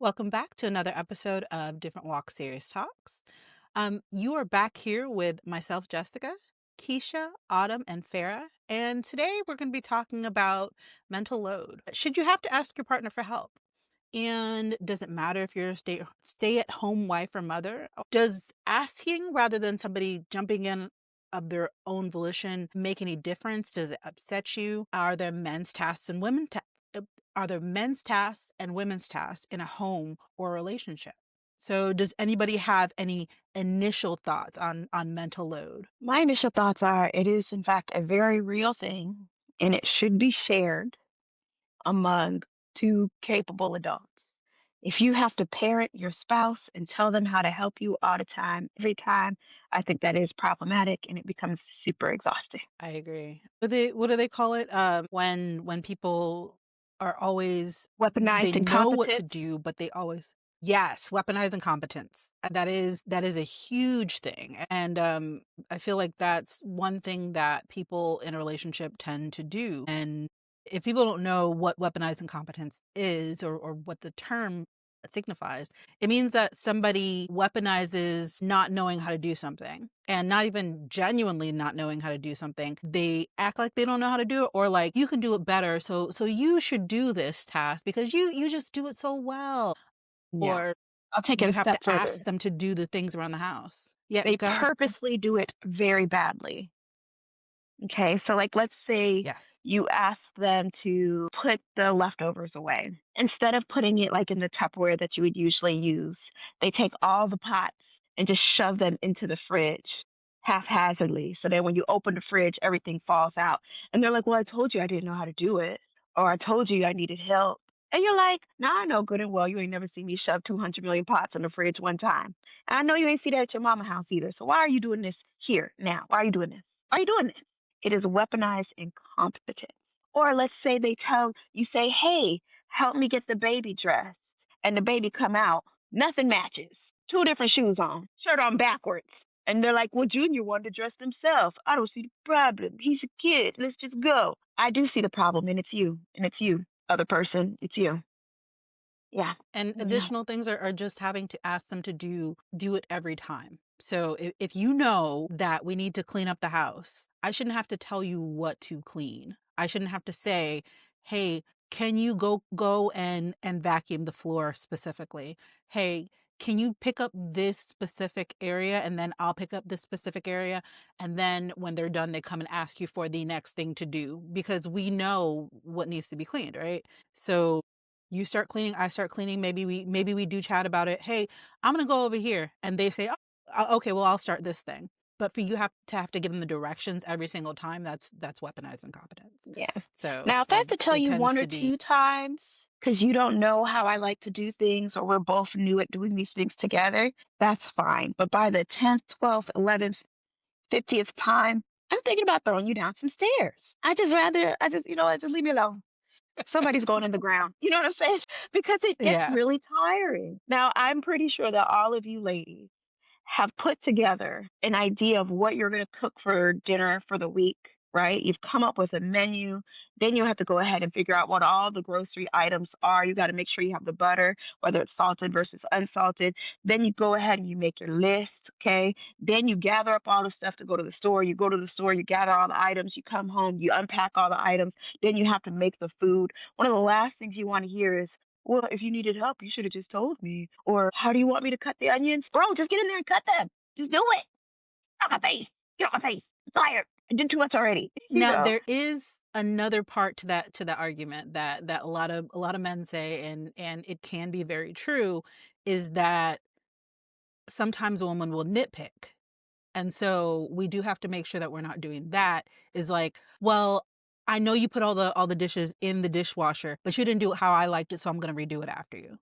Welcome back to another episode of Different Walk Serious Talks. You are back here with myself, Jessica, Keisha, Autumn, and Farah. And today we're going to be talking about mental load. Should you have to ask your partner for help? And does it matter if you're a stay-at-home wife or mother? Does asking rather than somebody jumping in of their own volition make any difference? Does it upset you? Are there men's tasks and women's tasks in a home or relationship? So does anybody have any initial thoughts on mental load? My initial thoughts are it is, in fact, a very real thing, and it should be shared among two capable adults. If you have to parent your spouse and tell them how to help you all the time, every time, I think that is problematic and it becomes super exhausting. I agree. What do they call it? When people are always they Weaponized know what to incompetence. do, but they always yes, weaponize incompetence. That is a huge thing. And I feel like that's one thing that people in a relationship tend to do. And if people don't know what weaponized incompetence is or what the term signifies, it means that somebody weaponizes not knowing how to do something and not even genuinely not knowing how to do something. They act like they don't know how to do it, or like you can do it better. So you should do this task because you just do it so well. Yeah. Or I'll take it you a have to step ask further. them to do the things around the house. Yeah, They go ahead. purposely do it very badly. Okay, so like let's say Yes. you ask them to put the leftovers away. Instead of putting it like in the Tupperware that you would usually use, they take all the pots and just shove them into the fridge haphazardly. So then when you open the fridge, everything falls out. And they're like, well, I told you I didn't know how to do it. Or I told you I needed help. And you're like, nah, I know good and well you ain't never seen me shove 200 million pots in the fridge one time. And I know you ain't see that at your mama house either. So why are you doing this here now? Why are you doing this? Why are you doing this? It is weaponized incompetence. Or let's say they tell you say, "Hey, help me get the baby dressed," and the baby come out, nothing matches. Two different shoes on, shirt on backwards. And they're like, "Well, Junior wanted to dress himself. I don't see the problem. He's a kid. Let's just go." I do see the problem, and it's you. And it's you, other person. It's you. Yeah. And Yeah. additional things are just having to ask them to do it every time. So if you know that we need to clean up the house, I shouldn't have to tell you what to clean. I shouldn't have to say, "Hey, can you go and vacuum the floor specifically? Hey, can you pick up this specific area and then I'll pick up this specific area." And then when they're done, they come and ask you for the next thing to do because we know what needs to be cleaned, right? So you start cleaning, I start cleaning. Maybe we do chat about it. Hey, I'm gonna go over here, and they say, "Oh, okay, well, I'll start this thing." But for you have to give them the directions every single time. That's weaponized incompetence. Yeah. So Now, if I have to tell it you one tends or to be two times because you don't know how I like to do things or we're both new at doing these things together, that's fine. But by the 10th, 12th, 11th, 50th time, I'm thinking about throwing you down some stairs. I just leave me alone. Somebody's going in the ground. You know what I'm saying? Because it gets yeah. really tiring. Now, I'm pretty sure that all of you ladies have put together an idea of what you're going to cook for dinner for the week, right? You've come up with a menu. Then you have to go ahead and figure out what all the grocery items are. You got to make sure you have the butter, whether it's salted versus unsalted. Then you go ahead and you make your list, okay? Then you gather up all the stuff to go to the store. You go to the store, you gather all the items, you come home, you unpack all the items. Then you have to make the food. One of the last things you want to hear is, well, if you needed help, you should have just told me. Or how do you want me to cut the onions? Bro, just get in there and cut them. Just do it. Get off my face. Get off my face. I'm tired. I did too much already. You Now know? there is another part to that argument that a lot of men say, and it can be very true, is that sometimes a woman will nitpick. And so we do have to make sure that we're not doing that. Is like, well, I know you put all the dishes in the dishwasher, but you didn't do it how I liked it, so I'm gonna redo it after you.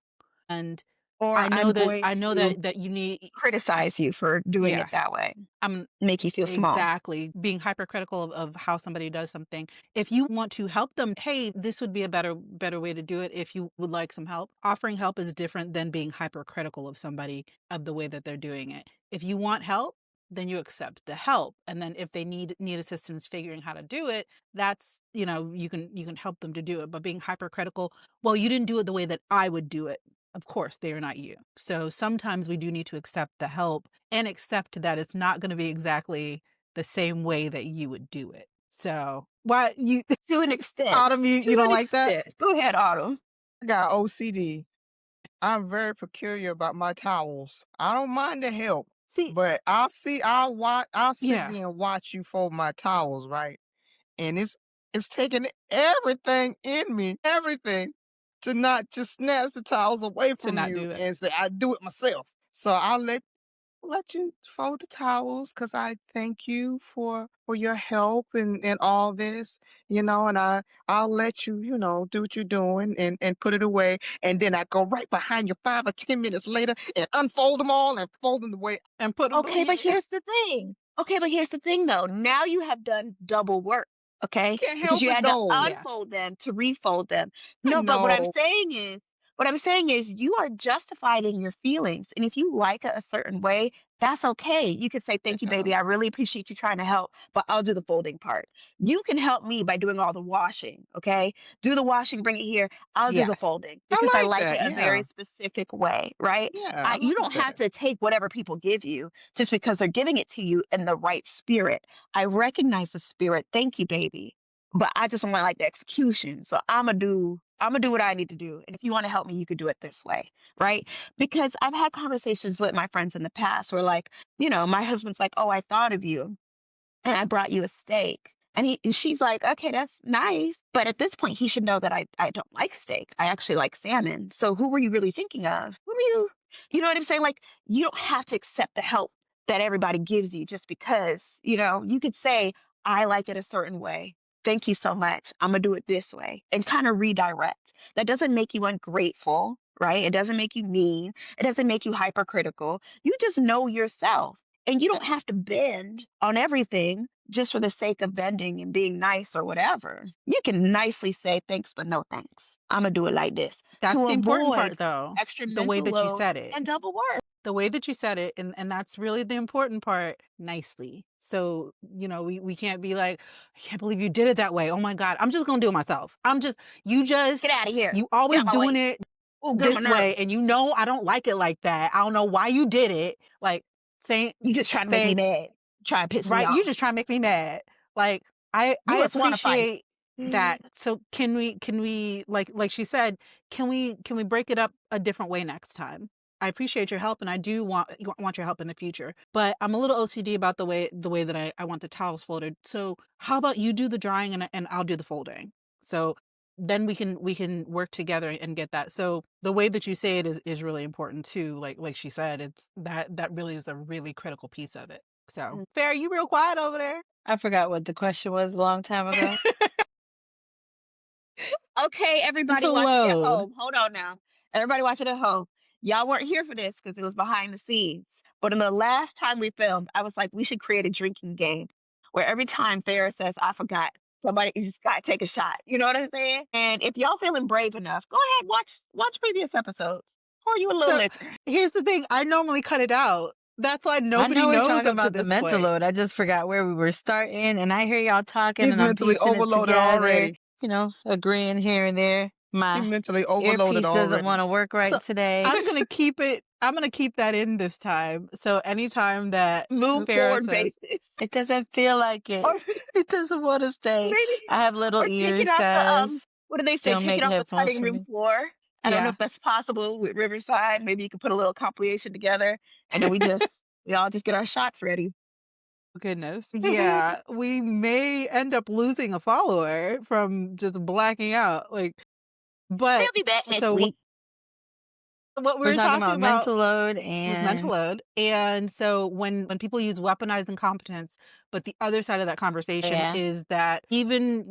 And Or I I'm know that going I know to that you need criticize you for doing yeah. it that way, I'm make you feel small. exactly being hypercritical of how somebody does something. If you want to help them, hey, this would be a better way to do it if you would like some help. Offering help is different than being hypercritical of somebody of the way that they're doing it. If you want help, then you accept the help. And then if they need assistance figuring how to do it, that's, you can help them to do it. But being hypercritical, well, you didn't do it the way that I would do it. of course, they are not you. So sometimes we do need to accept the help and accept that it's not going to be exactly the same way that you would do it. So, why you, To an extent. Autumn, you To don't an like that? extent. Go ahead, Autumn. I got OCD. I'm very peculiar about my towels. I don't mind the help, See, but I'll sit yeah, there and watch you fold my towels, right? And it's taking everything in me, everything, to not just snatch the towels away to from not you do that. and say, I do it myself. So I'll let you fold the towels because I thank you for your help and all this, and I'll let you, do what you're doing and put it away. And then I go right behind you 5 or 10 minutes later and unfold them all and fold them away. And put them Okay, away. but here's the thing. Okay, but here's the thing though. Now you have done double work, okay? Can't Because help you it had to though. Yeah. unfold them to refold them. I No, but know. what I'm saying is you are justified in your feelings. And if you like it a certain way, that's okay. You could say, "Thank you, Yeah. baby. I really appreciate you trying to help, but I'll do the folding part." You can help me by doing all the washing, okay? Do the washing, bring it here. I'll do the Yes. folding because I I like like it that. a very Yeah. specific way, right? Yeah. I You like don't have that. to take whatever people give you just because they're giving it to you in the right spirit. I recognize the spirit. Thank you, baby. But I just don't like the execution. So I'm gonna do what I need to do. And if you want to help me, you could do it this way. Right. Because I've had conversations with my friends in the past where like, my husband's like, "Oh, I thought of you and I brought you a steak." And she's like, "Okay, that's nice." But at this point, he should know that I don't like steak. I actually like salmon. So who were you really thinking of? Who are you know what I'm saying? Like, you don't have to accept the help that everybody gives you just because, you could say, "I like it a certain way. Thank you so much. I'm going to do it this way," and kind of redirect. That doesn't make you ungrateful, right? It doesn't make you mean. It doesn't make you hypercritical. You just know yourself. And you don't have to bend on everything just for the sake of bending and being nice or whatever. You can nicely say thanks, but no thanks. I'm going to do it like this That's to the important avoid part though. extra The way mental that you load said it. and double work. The way that you said it, and that's really the important part, nicely. So, we can't be like, "I can't believe you did it that way. Oh my God. I'm just gonna do it myself. Get out of here. You Get always out my doing way. it Oh, get on my this way, nerves. and I don't like it like that. I don't know why you did it." Like saying You just trying to make me saying mad. Try to piss me right, you off. just try to make me mad. Like, I You just want to fight. appreciate that. So can we like she said, can we break it up a different way next time? I appreciate your help and I do want your help in the future. But I'm a little OCD about the way that I want the towels folded. So how about you do the drying and I'll do the folding? So then we can work together and get that. So the way that you say it is really important too. Like she said, it's that really is a really critical piece of it. So, Mm. Fair, you real quiet over there. I forgot what the question was a long time ago. Okay, everybody Mental watching at load. home. Hold on now. Everybody watching at home. Y'all weren't here for this because it was behind the scenes. But in the last time we filmed, I was like, we should create a drinking game where every time Farrah says, "I forgot," somebody you just gotta take a shot. You know what I'm saying? And if y'all feeling brave enough, go ahead, watch previous episodes. Pour you a little So, liquor. here's the thing, I normally cut it out. That's why I nobody know we're knows talking up to about the this mental point. load. I just forgot where we were starting, and I hear y'all talking, He's and I'm mentally piecing it overloaded together, already. agreeing here and there. He My mentally overloaded earpiece doesn't want already. to work So, right today. I'm gonna keep that in this time. So anytime that Move Oops. Farrah forward says, basis. It doesn't feel like Or it. It doesn't want to stay. maybe I have little or take it ears, off the guys. what do they They say? don't Take it make off the headphones cutting for room me. floor. I don't know yeah, if that's possible with Riverside. Maybe you could put a little compilation together and then we all just get our shots ready. goodness. Yeah, we may end up losing a follower from just blacking out. But They'll be back next so what week. what we We're were talking talking about about mental load was mental and load. And so when people use weaponized incompetence, but the other side of that conversation yeah, is that even,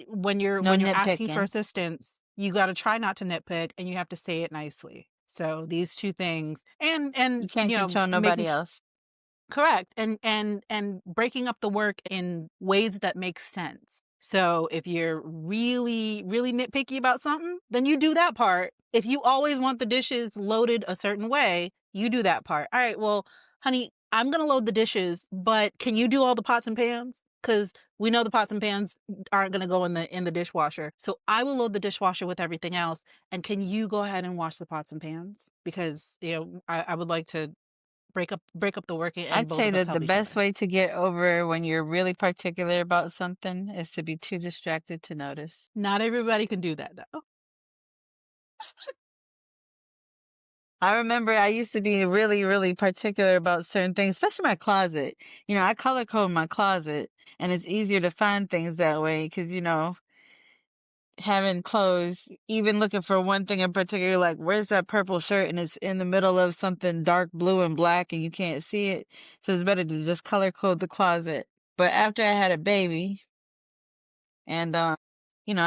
when you're no when you're asking for nitpicking. assistance, you got to try not to nitpick and you have to say it nicely. So these two things and You can't control making nobody else. correct. And breaking up the work in ways that make sense. So if you're really, really nitpicky about something, then you do that part. If you always want the dishes loaded a certain way, you do that part. All right, well, honey, I'm going to load the dishes, but can you do all the pots and pans? because we know the pots and pans aren't gonna go in the dishwasher. So I will load the dishwasher with everything else, and can you go ahead and wash the pots and pans? Because, I would like to break up the work and I'd both say of us that the help each best other. way to get over when you're really particular about something is to be too distracted to notice. Not everybody can do that though. I remember I used to be really, really particular about certain things, especially my closet. I color code my closet, and it's easier to find things that way because, having clothes, even looking for one thing in particular, like where's that purple shirt and it's in the middle of something dark blue and black and you can't see it. So it's better to just color code the closet. But after I had a baby and, I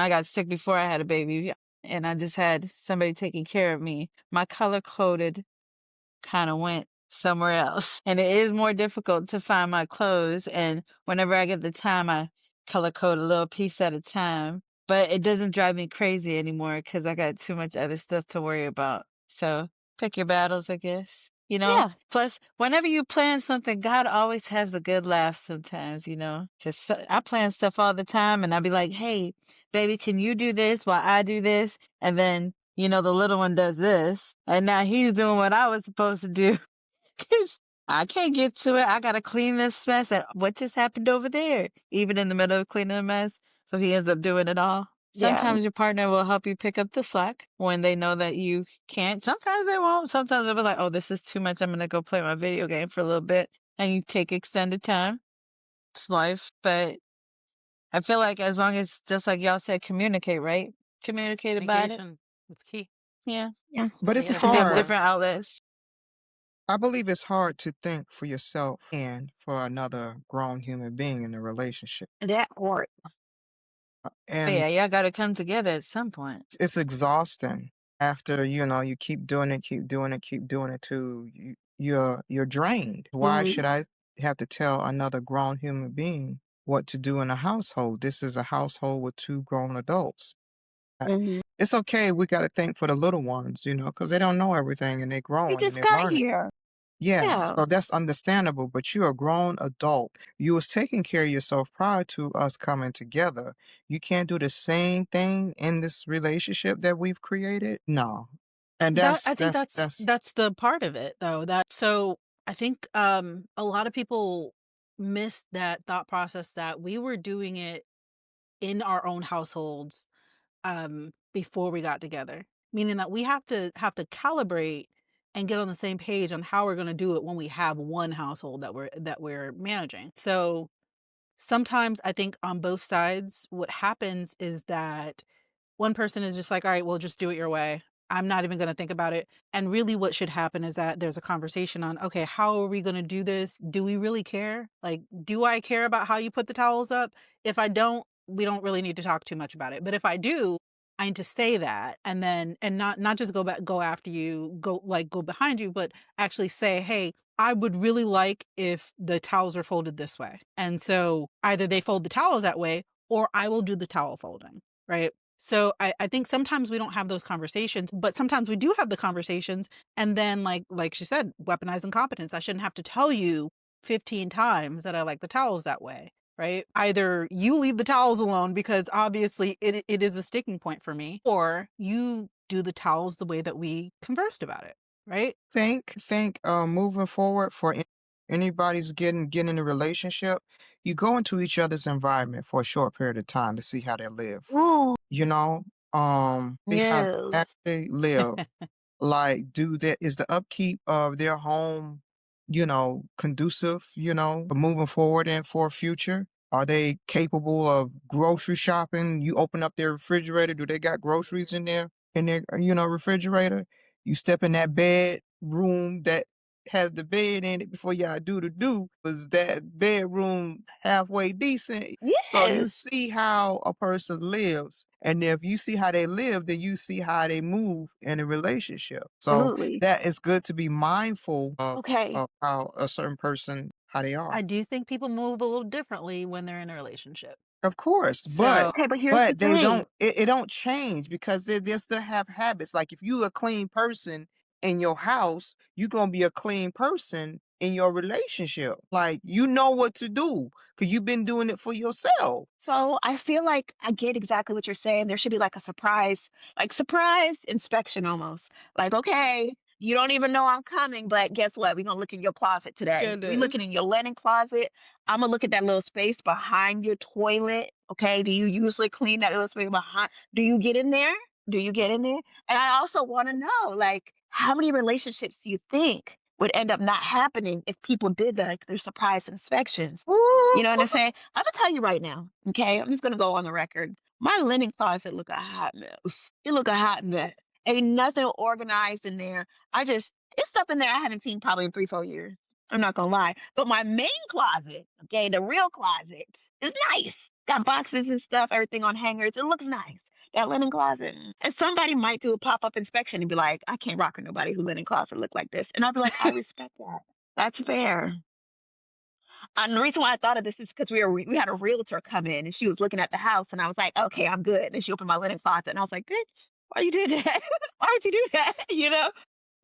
got sick before I had a baby and I just had somebody taking care of me, my color coded kind of went somewhere else. And it is more difficult to find my clothes. And whenever I get the time, I color code a little piece at a time. But it doesn't drive me crazy anymore because I got too much other stuff to worry about. So pick your battles, I guess. Yeah. Plus, whenever you plan something, God always has a good laugh sometimes, Because I plan stuff all the time and I'll be like, hey, baby, can you do this while I do this? And then the little one does this, and now he's doing what I was supposed to do. 'Cause I can't get to it. I gotta clean this mess. And what just happened over there? Even in the middle of cleaning a mess. So he ends up doing it all. Yeah. Sometimes your partner will help you pick up the slack when they know that you can't. Sometimes they won't. Sometimes they'll be like, oh, this is too much. I'm gonna go play my video game for a little bit. And you take extended time. It's life. But I feel like as long as, just like y'all said, communicate, right? Communicate about it. Communication. It's key. Yeah. Yeah. But Make it's it It should be hard. effective. different outlets. I believe it's hard to think for yourself and for another grown human being in a relationship. That part. But And yeah, y'all gotta come together at some point. it's exhausting after, you keep doing it, keep doing it, keep doing it too. You're drained. Why Mhm. should I have to tell another grown human being what to do in a household? This is a household with two grown adults. Mhm. It's okay. We got to think for the little ones, because they don't know everything and they're They growing and just they're got learning. here. Yeah, Yeah. so that's understandable, but you're a grown adult. You was taking care of yourself prior to us coming together. You can't do the same thing in this relationship that we've created? No. And That that's I think that's that's that's that's the part of it though. I think a lot of people miss that thought process that we were doing it in our own households before we got together. Meaning that we have to calibrate and get on the same page on how we're going to do it when we have one household that we're managing. So sometimes I think on both sides what happens is that one person is just like, all right, well, just do it your way. I'm not even going to think about it. And really, what should happen is that there's a conversation on, okay, how are we going to do this? Do we really care? Like, do I care about how you put the towels up? If I don't, we don't really need to talk too much about it. But if I do, I need to say that and not just go after you, go behind you, but actually say, hey, I would really like if the towels were folded this way. And so either they fold the towels that way or I will do the towel folding. Right. So I think sometimes we don't have those conversations, but sometimes we do have the conversations. And then like she said, weaponized incompetence. I shouldn't have to tell you 15 times that I like the towels that way. Right. Either you leave the towels alone because obviously it is a sticking point for me, or you do the towels the way that we conversed about it. Right. think moving forward for anybody's getting in a relationship, you go into each other's environment for a short period of time to see how they live. Ooh. You know, see how they Yes. actually live. Like, is the upkeep of their home, conducive, for moving forward and for a future? Are they capable of grocery shopping? You open up their refrigerator, do they got groceries in their refrigerator? You step in that bedroom that has the bed in it before y'all do. Was that bedroom halfway decent? So you Yes. see how a person lives. And if you see how they live, then you see how they move in a relationship. So Absolutely. that is good to be mindful Okay. of how a certain person, how they are. I do think people move a little differently when they're in a relationship. Of course, but So Okay, but here's the but they thing. don't it don't change because they still have habits. Like if you a clean person in your house, you're gonna be a clean person in your relationship. Like you know what to do because you've been doing it for yourself. So I feel like I get exactly what you're saying. There should be like a surprise inspection almost. Like, okay, you don't even know I'm coming, but guess what? We're gonna look in your closet today. We Goodness. looking in your linen closet. I'm gonna look at that little space behind your toilet. Okay. Do you usually clean that little space behind? Do you get in there? Do you get in there? And I also want to know, like, how many relationships do you think would end up not happening if people did that, like, their surprise inspections? Ooh. You know what I'm saying? I'm gonna tell you right now, okay? I'm just gonna go on the record. My linen closet look a hot mess. It look a hot mess. Ain't nothing organized in there. It's stuff in there I haven't seen probably in 3, 4 years. I'm not gonna lie. But my main closet, okay, the real closet, is nice. Got boxes and stuff, everything on hangers. It looks nice. That linen closet. And somebody might do a pop-up inspection and be like, I can't rock with nobody who linen closet look like this. And I'll be like, I respect that. That's fair. And the reason why I thought of this is because we had a realtor come in and she was looking at the house and I was like, okay, I'm good. And she opened my linen closet and I was like, bitch, why you did that? Why would you do that? You know?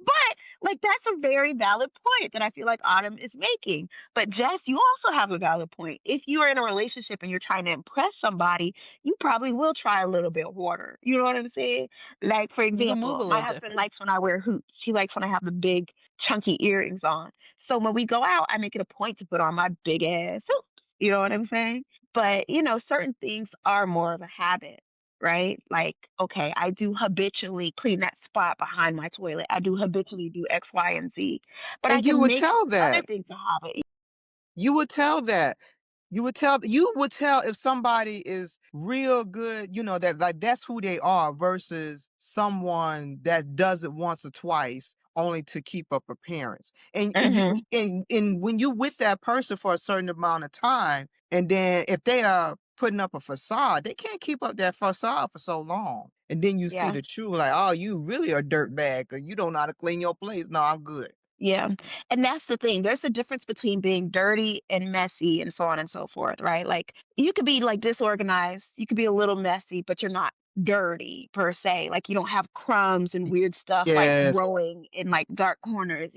But like that's a very valid point that I feel like Autumn is making. But Jess, you also have a valid point. If you are in a relationship and you're trying to impress somebody, you probably will try a little bit harder. You know what I'm saying? Like for You can move example, a my little husband different. likes when I wear hoops. He likes when I have the big chunky earrings on. So when we go out, I make it a point to put on my big ass hoops. You know what I'm saying? But certain things are more of a habit, right? Like, okay, I do habitually clean that spot behind my toilet. I do habitually do X, Y, and Z. But I And you can would make tell other that. things a habit. You would tell that. You would tell if somebody is real good, that like that's who they are versus someone that does it once or twice only to keep up appearance. And you Hmm. and when you with that person for a certain amount of time, and then if they are putting up a facade, they can't keep up that facade for so long. And then you see Yeah. the truth, like, oh, you really a dirtbag, or you don't know how to clean your place. No, I'm good. Yeah. And that's the thing. There's a difference between being dirty and messy and so on and so forth, right? Like you could be like disorganized, you could be a little messy, but you're not dirty per se. Like you don't have crumbs and weird stuff like Yes. growing in like dark corners,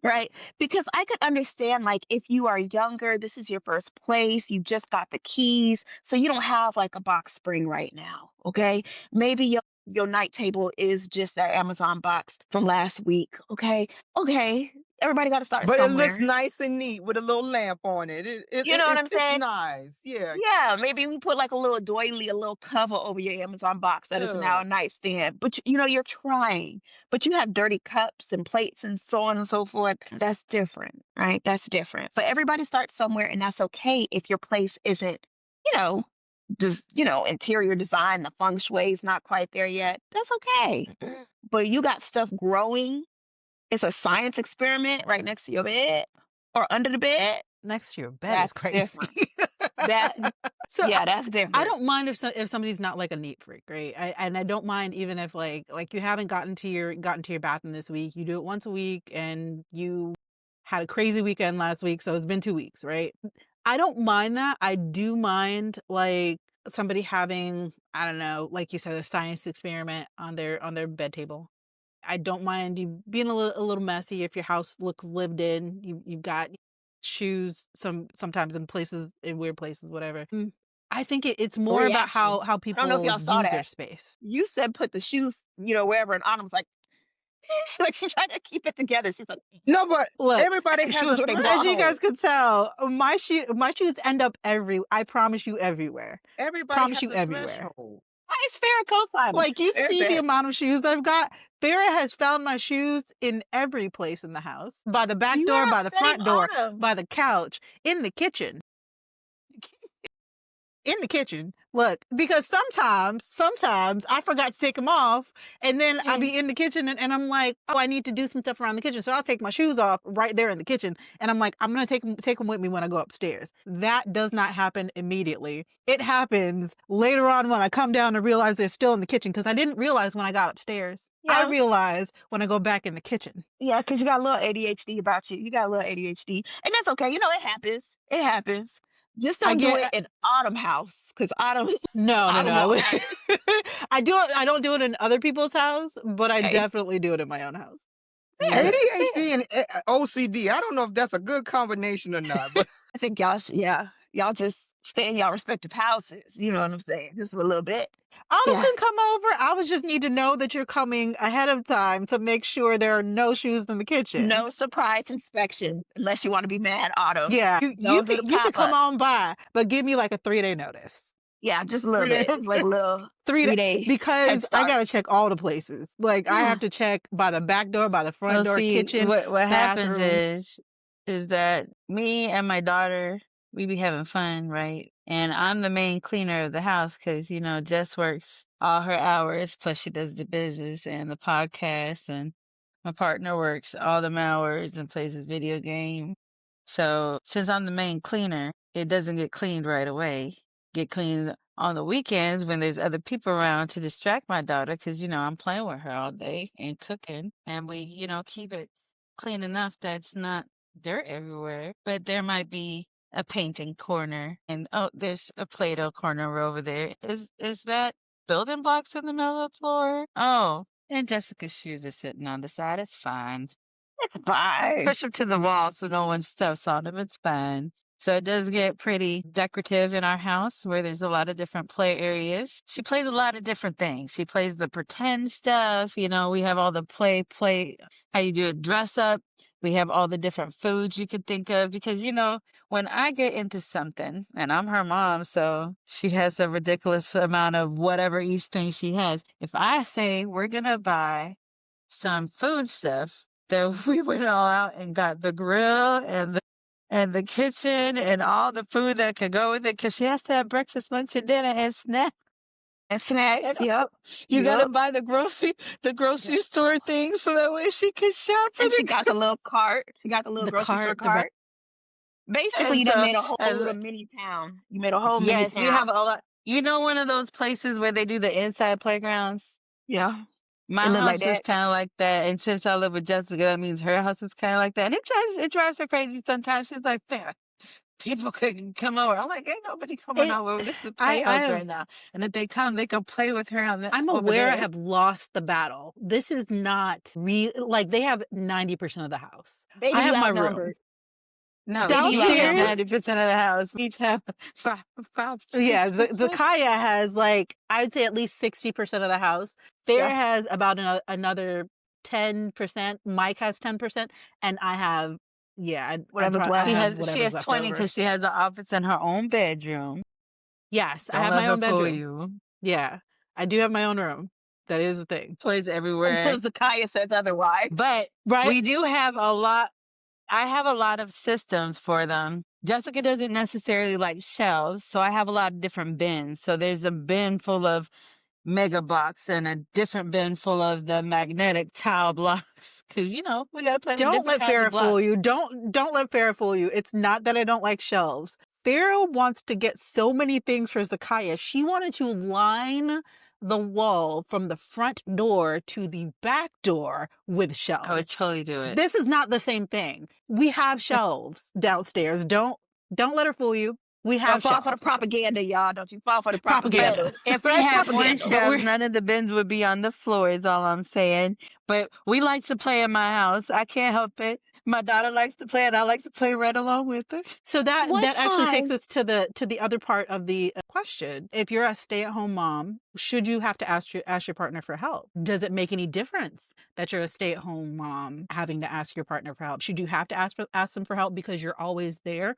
right? Because I could understand like if you are younger, this is your first place, you just got the keys, so you don't have like a box spring right now, okay? Maybe your night table is just that Amazon box from last week. Okay. Okay. Everybody got to start But it looks somewhere. nice and neat with a little lamp on it. You know what I'm It's saying? nice. Yeah. Yeah, maybe we put like a little doily, a little cover over your Amazon box that is now Yeah. a nightstand. But you're trying. But you have dirty cups and plates and so on and so forth. That's different, right? That's different. But everybody starts somewhere, and that's okay if your place isn't, you know, just interior design, the feng shui is not quite there yet. That's okay. But you got stuff growing. It's a science experiment right next to your bed or under the bed. Next to your bed is That's crazy. different. That So Yeah, that's I different. don't mind if somebody's not like a neat freak, right? And I don't mind even if like you haven't gotten to your bathroom this week. You do it once a week, and you had a crazy weekend last week, so it's been 2 weeks, right? I don't mind that. I do mind like somebody having, I don't know, like you said, a science experiment on their bed table. I don't mind you being a little messy if your house looks lived in. You've got shoes sometimes in weird places, whatever. I think it's more about Reaction. how I don't know if people y'all saw use their that. space. You said put the shoes, wherever, and Autumn was like, she's trying to keep it together. She's like, No, but Look, everybody the has shoes a where they as belong. you guys threshold. could tell, my shoes end up I promise you, everywhere. Everybody Promise has you, a everywhere. threshold. It's fair co-signing. Like, you Fair see the said. amount of shoes I've got. Farrah has found my shoes in every place in the house. By the back You door, are by the upsetting front door, Autumn. by the couch, in the kitchen. In the kitchen. Look, because sometimes I forgot to take them off, and then I Mhm. be in the kitchen, and I'm like, oh, I need to do some stuff around the kitchen. So I'll take my shoes off right there in the kitchen, and I'm like, I'm going to take them with me when I go upstairs. That does not happen immediately. It happens later on when I come down and realize they're still in the kitchen, because I didn't realize when I got upstairs. I Yeah. realize when I go back in the kitchen. Yeah, because you got a little ADHD about you. You got a little ADHD. And that's okay. It happens. It happens. Just I don't do it get in Autumn house because Autumn no, no, no. Autumn I will would act. I do it. I don't do it in other people's house, but I Okay. definitely do it in my own house. Yeah. Yeah. ADHD and OCD. I don't know if that's a good combination or not, but I think y'all should, yeah. Y'all just stay in y'all respective houses. You know what I'm saying? Just for a little bit. Autumn Yeah. can come over. I would just need to know that you're coming ahead of time to make sure there are no shoes in the kitchen. No surprise inspection unless you want to be mad, Autumn. Yeah, you Don't do could the you could pop come up. on by, but give me like a 3-day notice. Yeah, just a little 3 days. bit. It's like a little 3 day 3 day head because I start. gotta check all the places. Like I Yeah. have to check by the back door, by the front Well, door, see, kitchen, what happens bathroom. is that me and my daughter, we be having fun, right? And I'm the main cleaner of the house because, Jess works all her hours, plus she does the business and the podcast, and my partner works all them hours and plays his video game. So since I'm the main cleaner, it doesn't get cleaned right away. Get cleaned on the weekends when there's other people around to distract my daughter because, I'm playing with her all day and cooking. And we, keep it clean enough that's not dirt everywhere. But there might be a painting corner and oh, there's a Play-Doh corner over there. Is that building blocks in the middle of the floor? Oh, and Jessica's shoes are sitting on the side. It's fine. It's fine. Push them to the wall so no one steps on them. It's fine. So it does get pretty decorative in our house where there's a lot of different play areas. She plays a lot of different things. She plays the pretend stuff. We have all the play, how you do a dress up. We have all the different foods you could think of because, when I get into something and I'm her mom, so she has a ridiculous amount of whatever each thing she has. If I say we're going to buy some food stuff, then we went all out and got the grill and the kitchen and all the food that could go with it because she has to have breakfast, lunch, and dinner and snack. And snacks. And Yep. you gotta Yep. buy the grocery Yep. store things so that way she can shop for And she the got the little cart. She got the little The grocery store cart, the back. cart. Basically, and you done so made a whole as little mini town. You made a whole mini yes, we have town. a lot. One of those places where they do the inside playgrounds. Yeah. It My looked like house is that. kind of like that, and since I live with Jessica, that means her house is kind of like that. And it drives her crazy sometimes. She's like, "Fair, people couldn't come over." I'm like, "Ain't nobody coming It over. This is a I playhouse have right now, and if they come, they can play with her I'm over aware I there." have lost the battle. This is not real. Like they have 90% of the house. I Baby, you have my room. outnumbered. No, Baby, you we each have Downstairs, outnumbered. 90% of the house. We each have yeah, the 6%. Kaya has like I'd say at least 60% of the house. Fair Yeah. has about another 10%. Mike has 10%, and I have Whatever's I She left. have has she whatever's has left 20 over. because she has the office in her own bedroom. Yes, I Don't have let my her own fool bedroom. you. Yeah, I do have my own room. That is a thing, Toys Until everywhere. Zakaya says otherwise. But right? we do have a lot. I have a lot of systems for them. Jessica doesn't necessarily like shelves, so I have a lot of different bins. So there's a bin full of mega blocks and a different bin full of the magnetic tile blocks because we gotta play with Don't different let kinds of Farrah fool blocks. you. Don't let Farrah fool you. It's not that I don't like shelves. Farrah wants to get so many things for Zakaya. She wanted to line the wall from the front door to the back door with I would shelves. totally do it. This is not the same thing. We have shelves downstairs. Don't let her fool you. We Don't have fall for the shelves. propaganda, y'all. Don't you fall for the But Propaganda. propaganda. if we Right? had more Propaganda. But shelves, we're none of the bins would be on the floor, is all I'm saying. But we like to play in my house. I can't help it. My daughter likes to play, and I like to play right along with her. so that What that actually takes time? us to the other part of the question. If you're a stay-at-home mom, should you have to ask your partner for help? Does it make any difference that you're a stay-at-home mom having to ask your partner for help? Should you have to ask them for help because you're always there,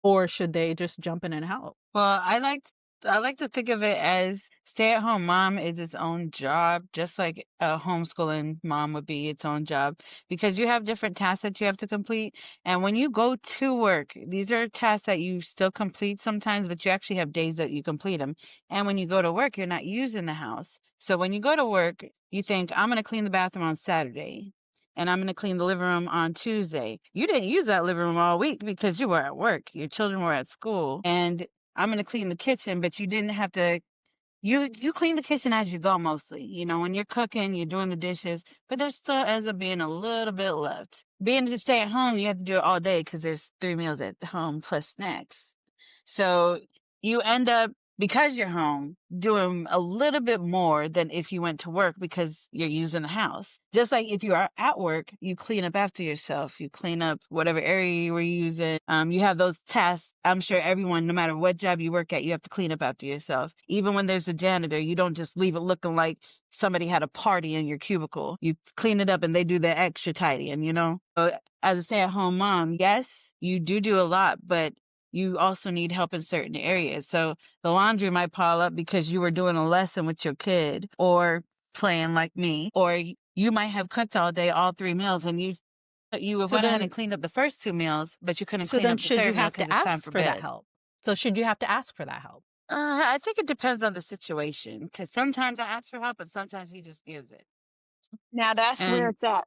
or should they just jump in and help? Well, I like to think of it as stay-at-home mom is its own job, just like a homeschooling mom would be its own job, because you have different tasks that you have to complete. And when you go to work, these are tasks that you still complete sometimes, but you actually have days that you complete them. And when you go to work, you're not using the house. So when you go to work, you think, I'm going to clean the bathroom on Saturday. And I'm going to clean the living room on Tuesday. You didn't use that living room all week because you were at work. Your children were at school. And I'm going to clean the kitchen, but you didn't have to. You clean the kitchen as you go mostly. When you're cooking, you're doing the dishes, but there still ends up being a little bit left. Being to stay at home, you have to do it all day because there's 3 meals at home plus snacks. So you end up, because you're home, doing a little bit more than if you went to work because you're using the house. Just like if you are at work, you clean up after yourself. You clean up whatever area you were using. You have those tasks. I'm sure everyone, no matter what job you work at, you have to clean up after yourself. Even when there's a janitor, you don't just leave it looking like somebody had a party in your cubicle. You clean it up and they do the extra tidying, you know? So as a stay-at-home mom, yes, you do a lot, but you also need help in certain areas. So the laundry might pile up because you were doing a lesson with your kid or playing like me, or you might have cooked all day, all 3 meals, and you So went ahead and then cleaned up the first 2 meals, but you couldn't so clean then up the should you third meal have because to it's time ask for for that bed. help? So should you have to ask for that help? I think it depends on the situation because sometimes I ask for help and sometimes he just gives it. Now that's where And it's at.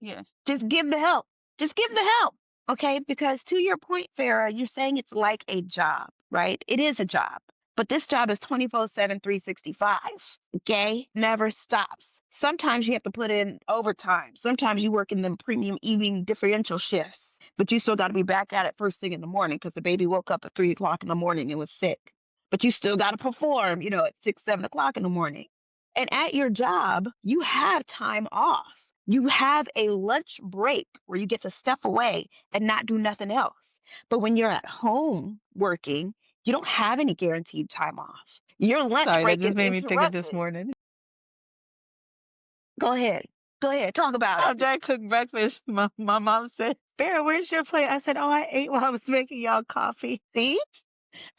yeah, Just give the help. Just give the help. Okay. Because to your point, Farah, you're saying it's like a job, right? It is a job. But this job is 24/7, 365. Okay. Never stops. Sometimes you have to put in overtime. Sometimes you work in the premium evening differential shifts, but you still got to be back at it first thing in the morning because the baby woke up at 3 o'clock in the morning and was sick. But you still got to perform, at 6, 7 o'clock in the morning. And at your job, you have time off. You have a lunch break where you get to step away and not do nothing else. But when you're at home working, you don't have any guaranteed time off. Your lunch sorry, that break just is made me think of this interrupted. morning. Go ahead. Go ahead. Talk about it. After I cooked breakfast, my mom said, "Bear, where's your plate?" I said, "Oh, I ate while I was making y'all coffee." See?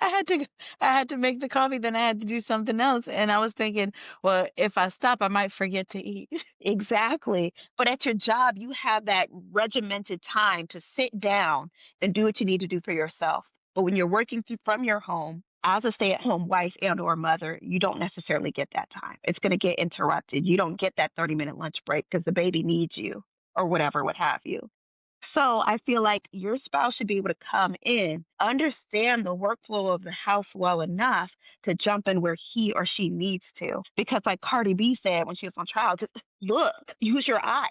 I had to I had to make the coffee, then I had to do something else. And I was thinking, well, if I stop, I might forget to eat. Exactly. But at your job, you have that regimented time to sit down and do what you need to do for yourself. But when you're working from your home, as a stay-at-home wife and or mother, you don't necessarily get that time. It's going to get interrupted. You don't get that 30-minute lunch break because the baby needs you or whatever, what have you. So I feel like your spouse should be able to come in, understand the workflow of the house well enough to jump in where he or she needs to. Because, like Cardi B said when she was on trial, just look, use your eyes.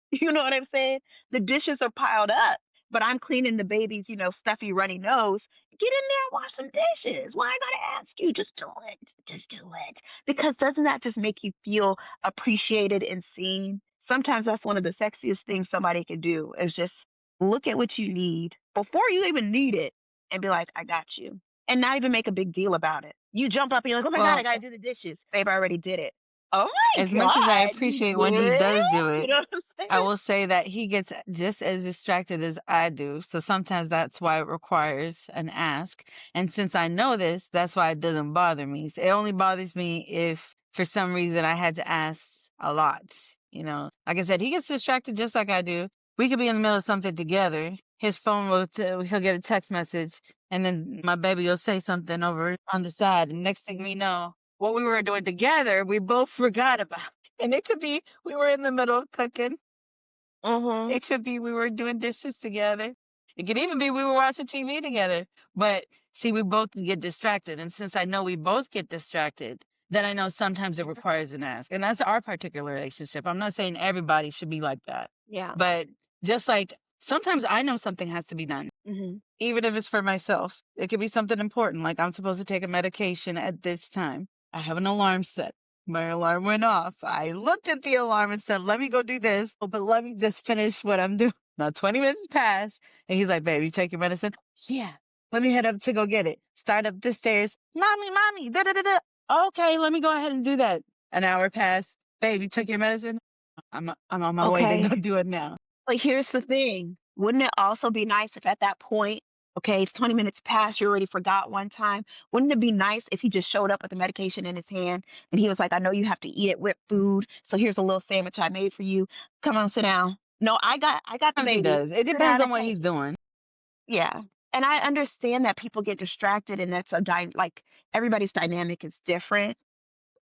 You know what I'm saying? The dishes are piled up, but I'm cleaning the baby's, stuffy, runny nose. Get in there and wash some dishes. Why I gotta ask you? Just do it. Just do it. Because doesn't that just make you feel appreciated and seen? Sometimes that's one of the sexiest things somebody can do is just look at what you need before you even need it and be like, I got you. And not even make a big deal about it. You jump up and you're like, oh my God, I Well, gotta do the dishes. Babe, I already did it. Oh my as much as I God, you appreciate when he did? does do You it, know what I'm I saying? will say that he gets just as distracted as I do. So sometimes that's why it requires an ask. And since I know this, that's why it doesn't bother me. So it only bothers me if for some reason I had to ask a lot. Like I said, he gets distracted just like I do. We could be in the middle of something together. His phone he'll get a text message and then my baby will say something over on the side. And next thing we know, what we were doing together, we both forgot about. And it could be we were in the middle of cooking. Mhm. It could be we were doing dishes together. It could even be we were watching TV together. But see, we both get distracted. And since I know we both get distracted, then I know sometimes it requires an ask. And that's our particular relationship. I'm not saying everybody should be like that. Yeah. But just like sometimes I know something has to be done, Mhm. even if it's for myself. It could be something important, like I'm supposed to take a medication at this time. I have an alarm set. My alarm went off. I looked at the alarm and said, let me go do this, but let me just finish what I'm doing. Now 20 minutes passed, and he's like, babe, you take your medicine? Yeah. Let me head up to go get it. Start up the stairs. Mommy, da da da da. Okay, let me go ahead and do that. An hour passed. Babe, you took your medicine? I'm on my way to go Okay. do it now. But here's the thing. Wouldn't it also be nice if at that point, okay, it's 20 minutes past, you already forgot one time. Wouldn't it be nice if he just showed up with the medication in his hand and he was like, I know you have to eat it with food. So here's a little sandwich I made for you. Come on, sit down. No, I got the Sometimes he baby. does. It Sit depends down on and what take he's it. doing. Yeah. And I understand that people get distracted and that's like everybody's dynamic is different.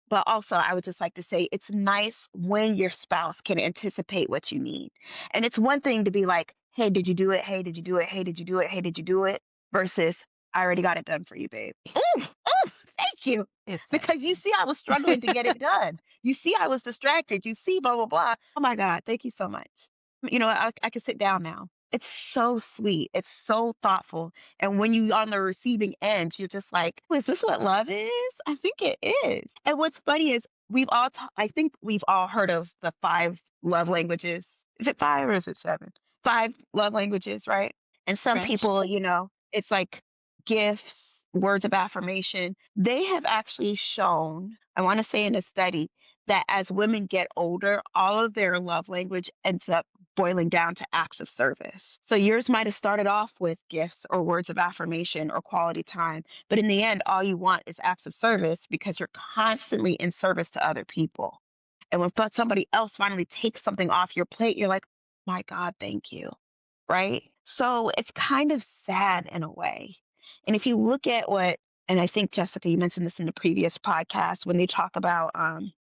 But also, I would just like to say it's nice when your spouse can anticipate what you need. And it's one thing to be like, hey, did you do it? Hey, did you do it? Hey, did you do it? Hey, did you do it? Versus, I already got it done for you, babe. Ooh, thank you. It's Because you sexy. see, I was struggling to get it done. You see, I was distracted. You see, blah, blah, blah. Oh my God. Thank you so much. I can sit down now. It's so sweet. It's so thoughtful. And when you on the receiving end, you're just like, "Oh, is this what love is? I think it is." And what's funny is I think we've all heard of the 5 love languages. Is it 5 or is it 7? 5 love languages, right? And some Right. people, it's like gifts, words of affirmation. They have actually shown, I want to say in a study, that as women get older, all of their love language ends up boiling down to acts of service. So yours might have started off with gifts or words of affirmation or quality time, but in the end, all you want is acts of service because you're constantly in service to other people. And when somebody else finally takes something off your plate, you're like, my God, thank you. Right? So it's kind of sad in a way. And if you look at and I think Jessica, you mentioned this in the previous podcast, when they talk about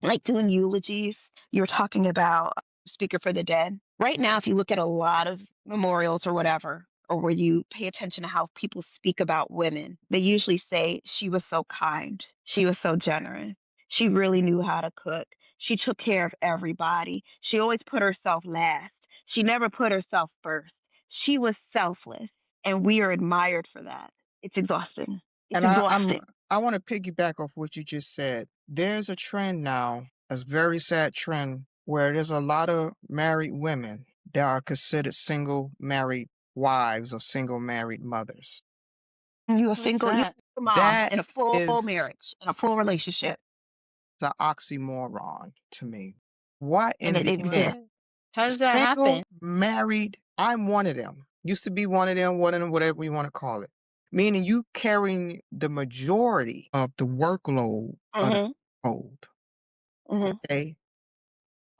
like doing eulogies, you were talking about Speaker for the Dead. Right now, if you look at a lot of memorials or whatever, or where you pay attention to how people speak about women, they usually say she was so kind, she was so generous, she really knew how to cook, she took care of everybody, she always put herself last, she never put herself first, she was selfless, and we are admired for that. It's exhausting. It's And exhausting. I want to piggyback off what you just said. There's a trend now, a very sad trend, where there's a lot of married women that are considered single married wives or single married mothers. You a What's single, you that? a mom That in a full is marriage, in a full relationship, an oxymoron to me. What and in it the heck? exists. What? How does that Single, happen? married, I'm one of them. Used to be one of them, whatever you want to call it. Meaning you carrying the majority of the workload of the Hmm. household. Hmm. Okay.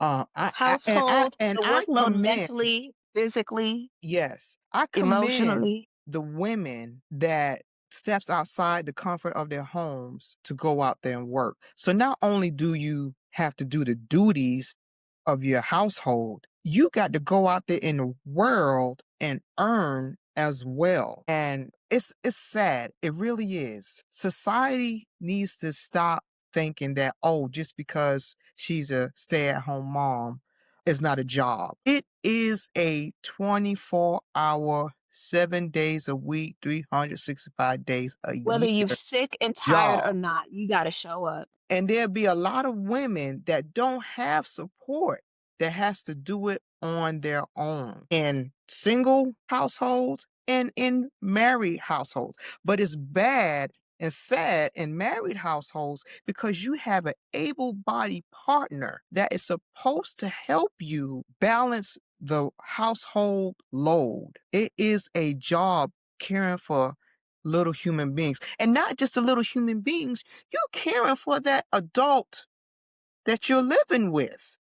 Household, And the I workload commend, mentally, physically, yes, I commend emotionally. the women that steps outside the comfort of their homes to go out there and work. So not only do you have to do the duties of your household, you got to go out there in the world and earn as well. And it's sad. It really is. Society needs to stop thinking that, oh, just because she's a stay-at-home mom is not a job. It is a 24-hour, 7 days a week, 365 days a Whether year you're sick and tired or job. not, you got to show up. And there'll be a lot of women that don't have support that has to do it on their own in single households and in married households. But it's bad and sad in married households because you have an able-bodied partner that is supposed to help you balance the household load. It is a job caring for little human beings, and not just the little human beings, you're caring for that adult that you're living with.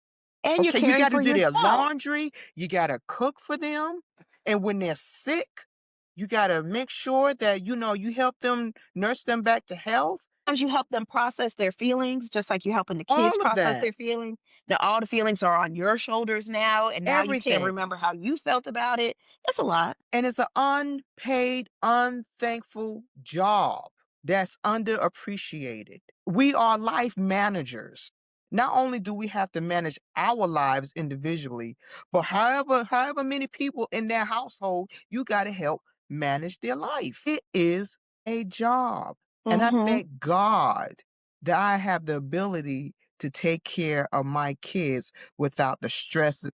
And you're Okay, you caring got to for do their yourself. laundry, you got to cook for them, and when they're sick, you got to make sure that you help them nurse them back to health. Sometimes you help them process their feelings, just like you're helping the kids All of process that, their feelings. Now all the feelings are on your shoulders now, and now you can't everything. remember how you felt about it. That's a lot. And it's an unpaid, unthankful job that's underappreciated. We are life managers. Not only do we have to manage our lives individually, but however many people in their household, you got to help manage their life. It is a job. And I Hmm. thank God that I have the ability to take care of my kids without the stress of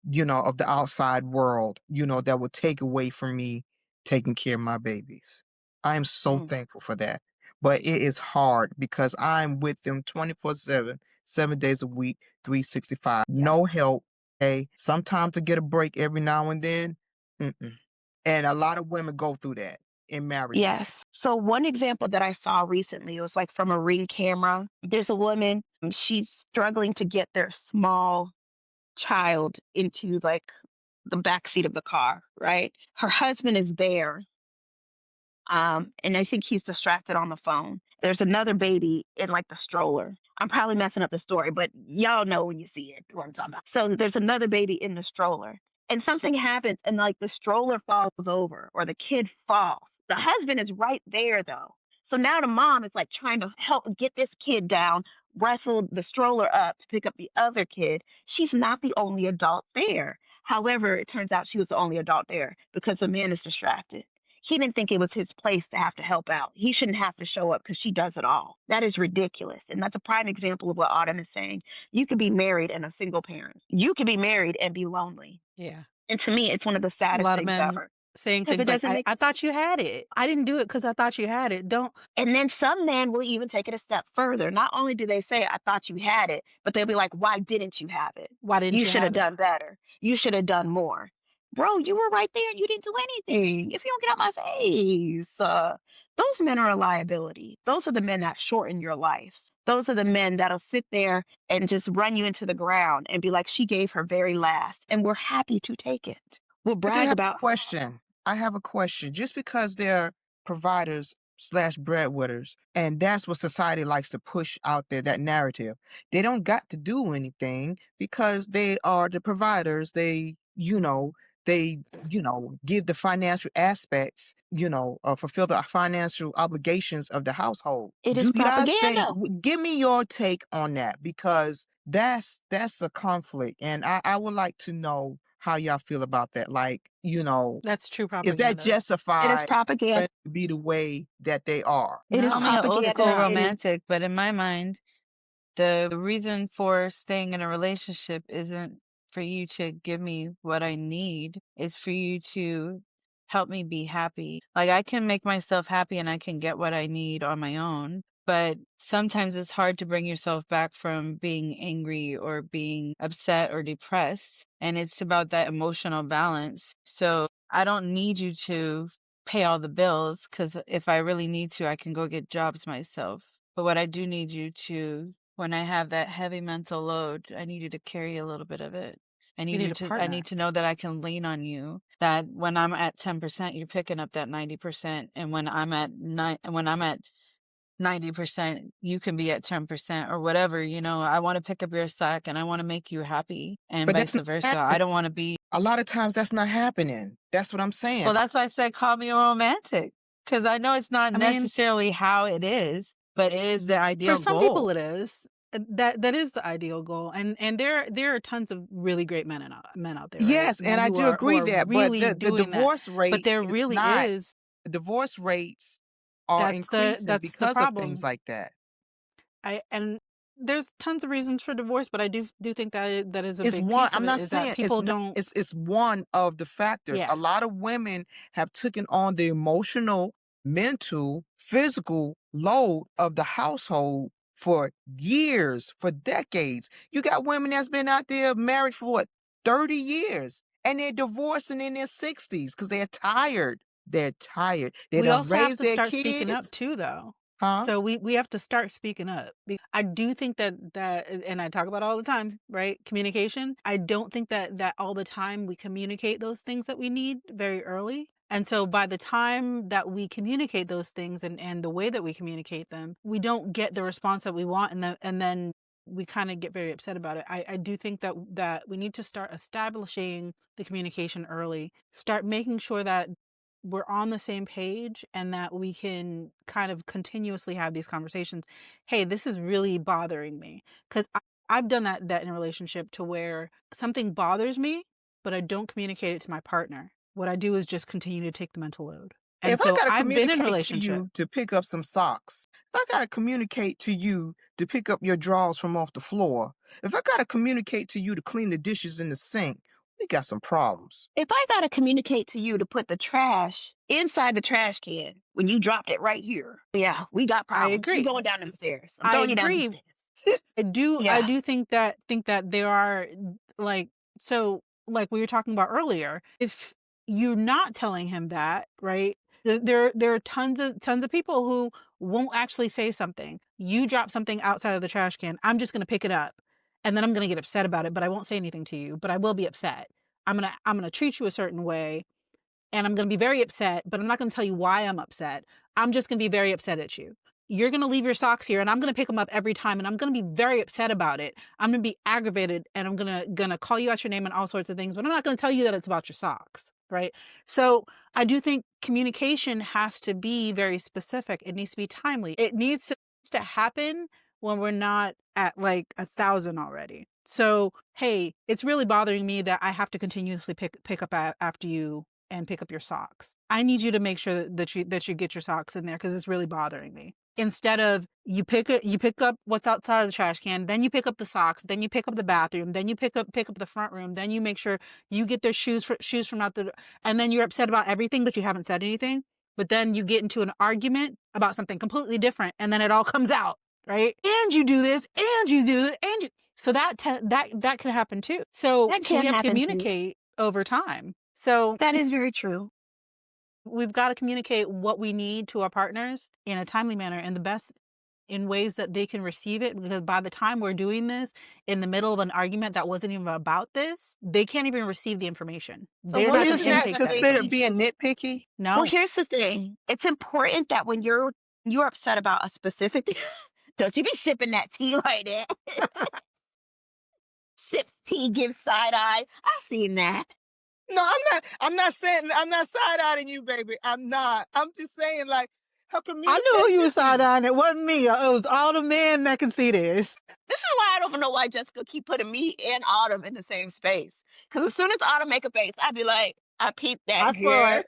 the outside world, that will take away from me taking care of my babies. I am so Mm. thankful for that. But it is hard because I'm with them 24/7, 7 days a week, 365. Yes. No help. Okay. Sometimes to get a break every now and then. Mm-mm. And a lot of women go through that in marriages. Yes. So one example that I saw recently, it was like from a Ring camera. There's a woman, she's struggling to get their small child into like the back seat of the car, right? Her husband is there, and I think he's distracted on the phone. There's another baby in like the stroller. I'm probably messing up the story, but y'all know when you see it what I'm talking about. So there's another baby in the stroller, and something happens, and like the stroller falls over, or the kid falls. The husband is right there though. So now the mom is like trying to help get this kid down, wrestle the stroller up to pick up the other kid. She's not the only adult there. However, it turns out she was the only adult there because the man is distracted. He didn't think it was his place to have to help out. He shouldn't have to show up because she does it all. That is ridiculous. And that's a prime example of what Autumn is saying. You could be married and a single parent. You could be married and be lonely. Yeah. And to me, it's one of the A saddest lot of things men ever saying because it things like, doesn't make. I thought you had it. I didn't do it because I thought you had it. Don't, And then some men will even take it a step further. Not only do they say, I thought you had it, but they'll be like, why didn't you have it? why didn't You you should have have it? done better. You should have done more. Bro, you were right there and you didn't do anything. If you don't get out my face, those men are a liability. Those are the men that shorten your life. Those are the men that'll sit there and just run you into the ground and be like, she gave her very last, and we're happy to take it. We'll I do have brag about. a question. I have a question. Just because they're providers slash breadwinners, and that's what society likes to push out there, that narrative, they don't got to do anything because they are the providers. They give the financial aspects, fulfill the financial obligations of the household. It is Do y'all think, propaganda. give me your take on that, because that's a conflict, and I would like to know how y'all feel about that. Like, That's true is that propaganda. It is justified for propaganda. them to be the way that they are? It is Call me No, an old it's propaganda. school not. It is. romantic, but in my mind, the reason for staying in a relationship isn't for you to give me what I need. It's for you to help me be happy. Like I can make myself happy and I can get what I need on my own. But sometimes it's hard to bring yourself back from being angry or being upset or depressed. And it's about that emotional balance. So I don't need you to pay all the bills because if I really need to, I can go get jobs myself. But what I do need you to, when I have that heavy mental load, I need you to carry a little bit of it. You need a I partner. need to know that I can lean on you. That when I'm at 10%, you're picking up that 90%. And when I'm at 90%, you can be at 10% or whatever, I want to pick up your slack and I want to make you happy and But vice that's not versa. I happening. don't want to be, A lot of times that's not happening. That's what I'm saying. well, that's why I said call me a romantic because I know it's not I mean, necessarily how it is, but it is the for ideal some people goal. it is. That is the ideal goal. And there are tons of really great men out there, right? Yes, and Men I who do are agree that, but really the doing that. divorce But rate there is really not. is, Divorce rates are increasing that's the because of things problem. like that. And there's tons of reasons for divorce, but I do think that is a It's big one. piece of I'm it, not is that saying it's people not. don't. It's one of the factors. Yeah. A lot of women have taken on the emotional, mental, physical load of the household for years, for decades. You got women that's been out there married for what, 30 years, and they're divorcing in their 60s because they're tired. They're tired. They We done also have raised to their start speaking up kids, too, though. huh? So we have to start speaking up. I do think that and I talk about it all the time, right? Communication. I don't think that all the time we communicate those things that we need very early. And so by the time that we communicate those things and the way that we communicate them, we don't get the response that we want, and then we kind of get very upset about it. I do think that we need to start establishing the communication early. Start making sure that we're on the same page and that we can kind of continuously have these conversations. Hey, this is really bothering me. Because I've done that in a relationship to where something bothers me, but I don't communicate it to my partner. What I do is just continue to take the mental load. And If I so gotta I've been in communicate to relationship. you to pick up some socks, if I gotta communicate to you to pick up your drawers from off the floor, if I gotta communicate to you to clean the dishes in the sink, we got some problems. If I gotta communicate to you to put the trash inside the trash can when you dropped it right here, yeah, we got I problems. You agree. going down them stairs. I'm I throwing you down them agree. stairs. I Yeah. do think that there are, like, so, like we were talking about earlier, if you're not telling him that, right? There are tons of people who won't actually say something. You drop something outside of the trash can, I'm just gonna pick it up, and then I'm gonna get upset about it, but I won't say anything to you, but I will be upset. I'm gonna treat you a certain way, and I'm going to be very upset, but I'm not going to tell you why I'm upset. I'm just going to be very upset at you. You're going to leave your socks here and I'm going to pick them up every time and I'm going to be very upset about it. I'm going to be aggravated and I'm going to call you out your name and all sorts of things, but I'm not going to tell you that it's about your socks, right? So I do think communication has to be very specific. It needs to be timely. It needs to happen when we're not at like 1,000 already. So, hey, it's really bothering me that I have to continuously pick up after you and pick up your socks. I need you to make sure that you get your socks in there because it's really bothering me. Instead of you pick up what's outside of the trash can, then you pick up the socks, then you pick up the bathroom, then you pick up the front room, then you make sure you get their shoes from out the, and then you're upset about everything, but you haven't said anything. But then you get into an argument about something completely different, and then it all comes out, right? And you do this, and you do it, and you, so that can happen too. So That we can have to happen too. communicate over time. So That is very true. we've got to communicate what we need to our partners in a timely manner and the best in ways that they can receive it, because by the time we're doing this in the middle of an argument that wasn't even about this, they can't even receive the information. So They're what But not is going to isn't the that intake that considered information. being nitpicky? Well, No. here's the thing. It's important that when you're upset about a specific don't you be sipping that tea like that. Sips tea, gives side eye. I seen that. No, I'm not. I'm not saying. I'm not side eyeing you, baby. I'm not. I'm just saying, like, her I knew who you were communication. side-eyeing. It wasn't me. It was all the men that can see this. This is why I don't know why Jessica keep putting me and Autumn in the same space. Because as soon as Autumn make a face, I'd be like, I peeped that I saw girl. it.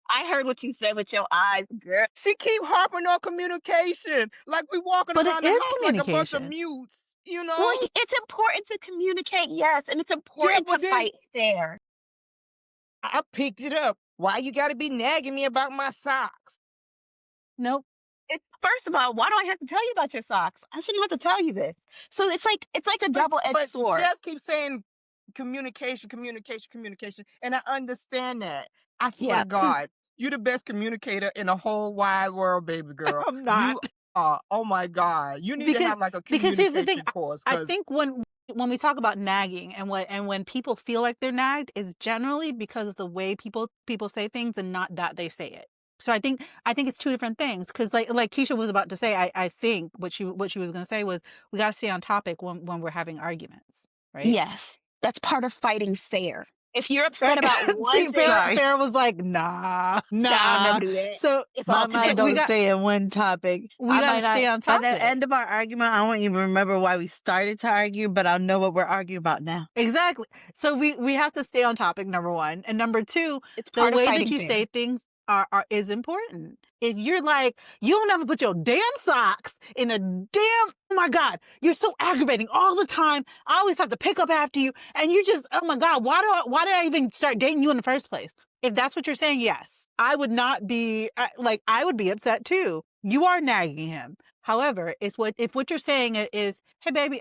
I heard what you said with your eyes, girl. She keep harping on communication, like we walking But it around the is house like a bunch of communication. mutes. Well, it's important to communicate, yes, and it's Yeah, important to but then fight fair. I picked it up. Why you got to be nagging me about my socks? Nope. First of all, why do I have to tell you about your socks? I shouldn't have to tell you this. So it's like a But double-edged but sword. Jess keeps saying communication, communication, communication, and I understand that. I swear Yeah. to God, you the best communicator in the whole wide world, baby girl. I'm not. You are. Oh my God, you need to because have like a because here's the thing. communication course, I because think when we talk about nagging and when people feel like they're nagged is generally because of the way people say things and not that they say it. So I think it's two different things, because like Keisha was about to say, I think what she was going to say was we got to stay on topic when we're having arguments, right? Yes. That's part of fighting fair. If you're upset about one See, thing, Sorry. Farrah was like, nah, I'll nah. never do that. So It's My all mind so connected. we don't got stay in one topic. we I got to might not, stay on by the topic. end of our argument, I won't even remember why we started to argue, but I'll know what we're arguing about now. Exactly. So we have to stay on topic, number one. And number two, It's the part of way that fighting you say fair. things is important. If you're like, you don't ever put your damn socks in a damn, oh my God, you're so aggravating all the time. I always have to pick up after you. And you just, oh my God, why did I even start dating you in the first place? If that's what you're saying, yes, I would not be I would be upset too. You are nagging him. However, if what you're saying is, hey baby,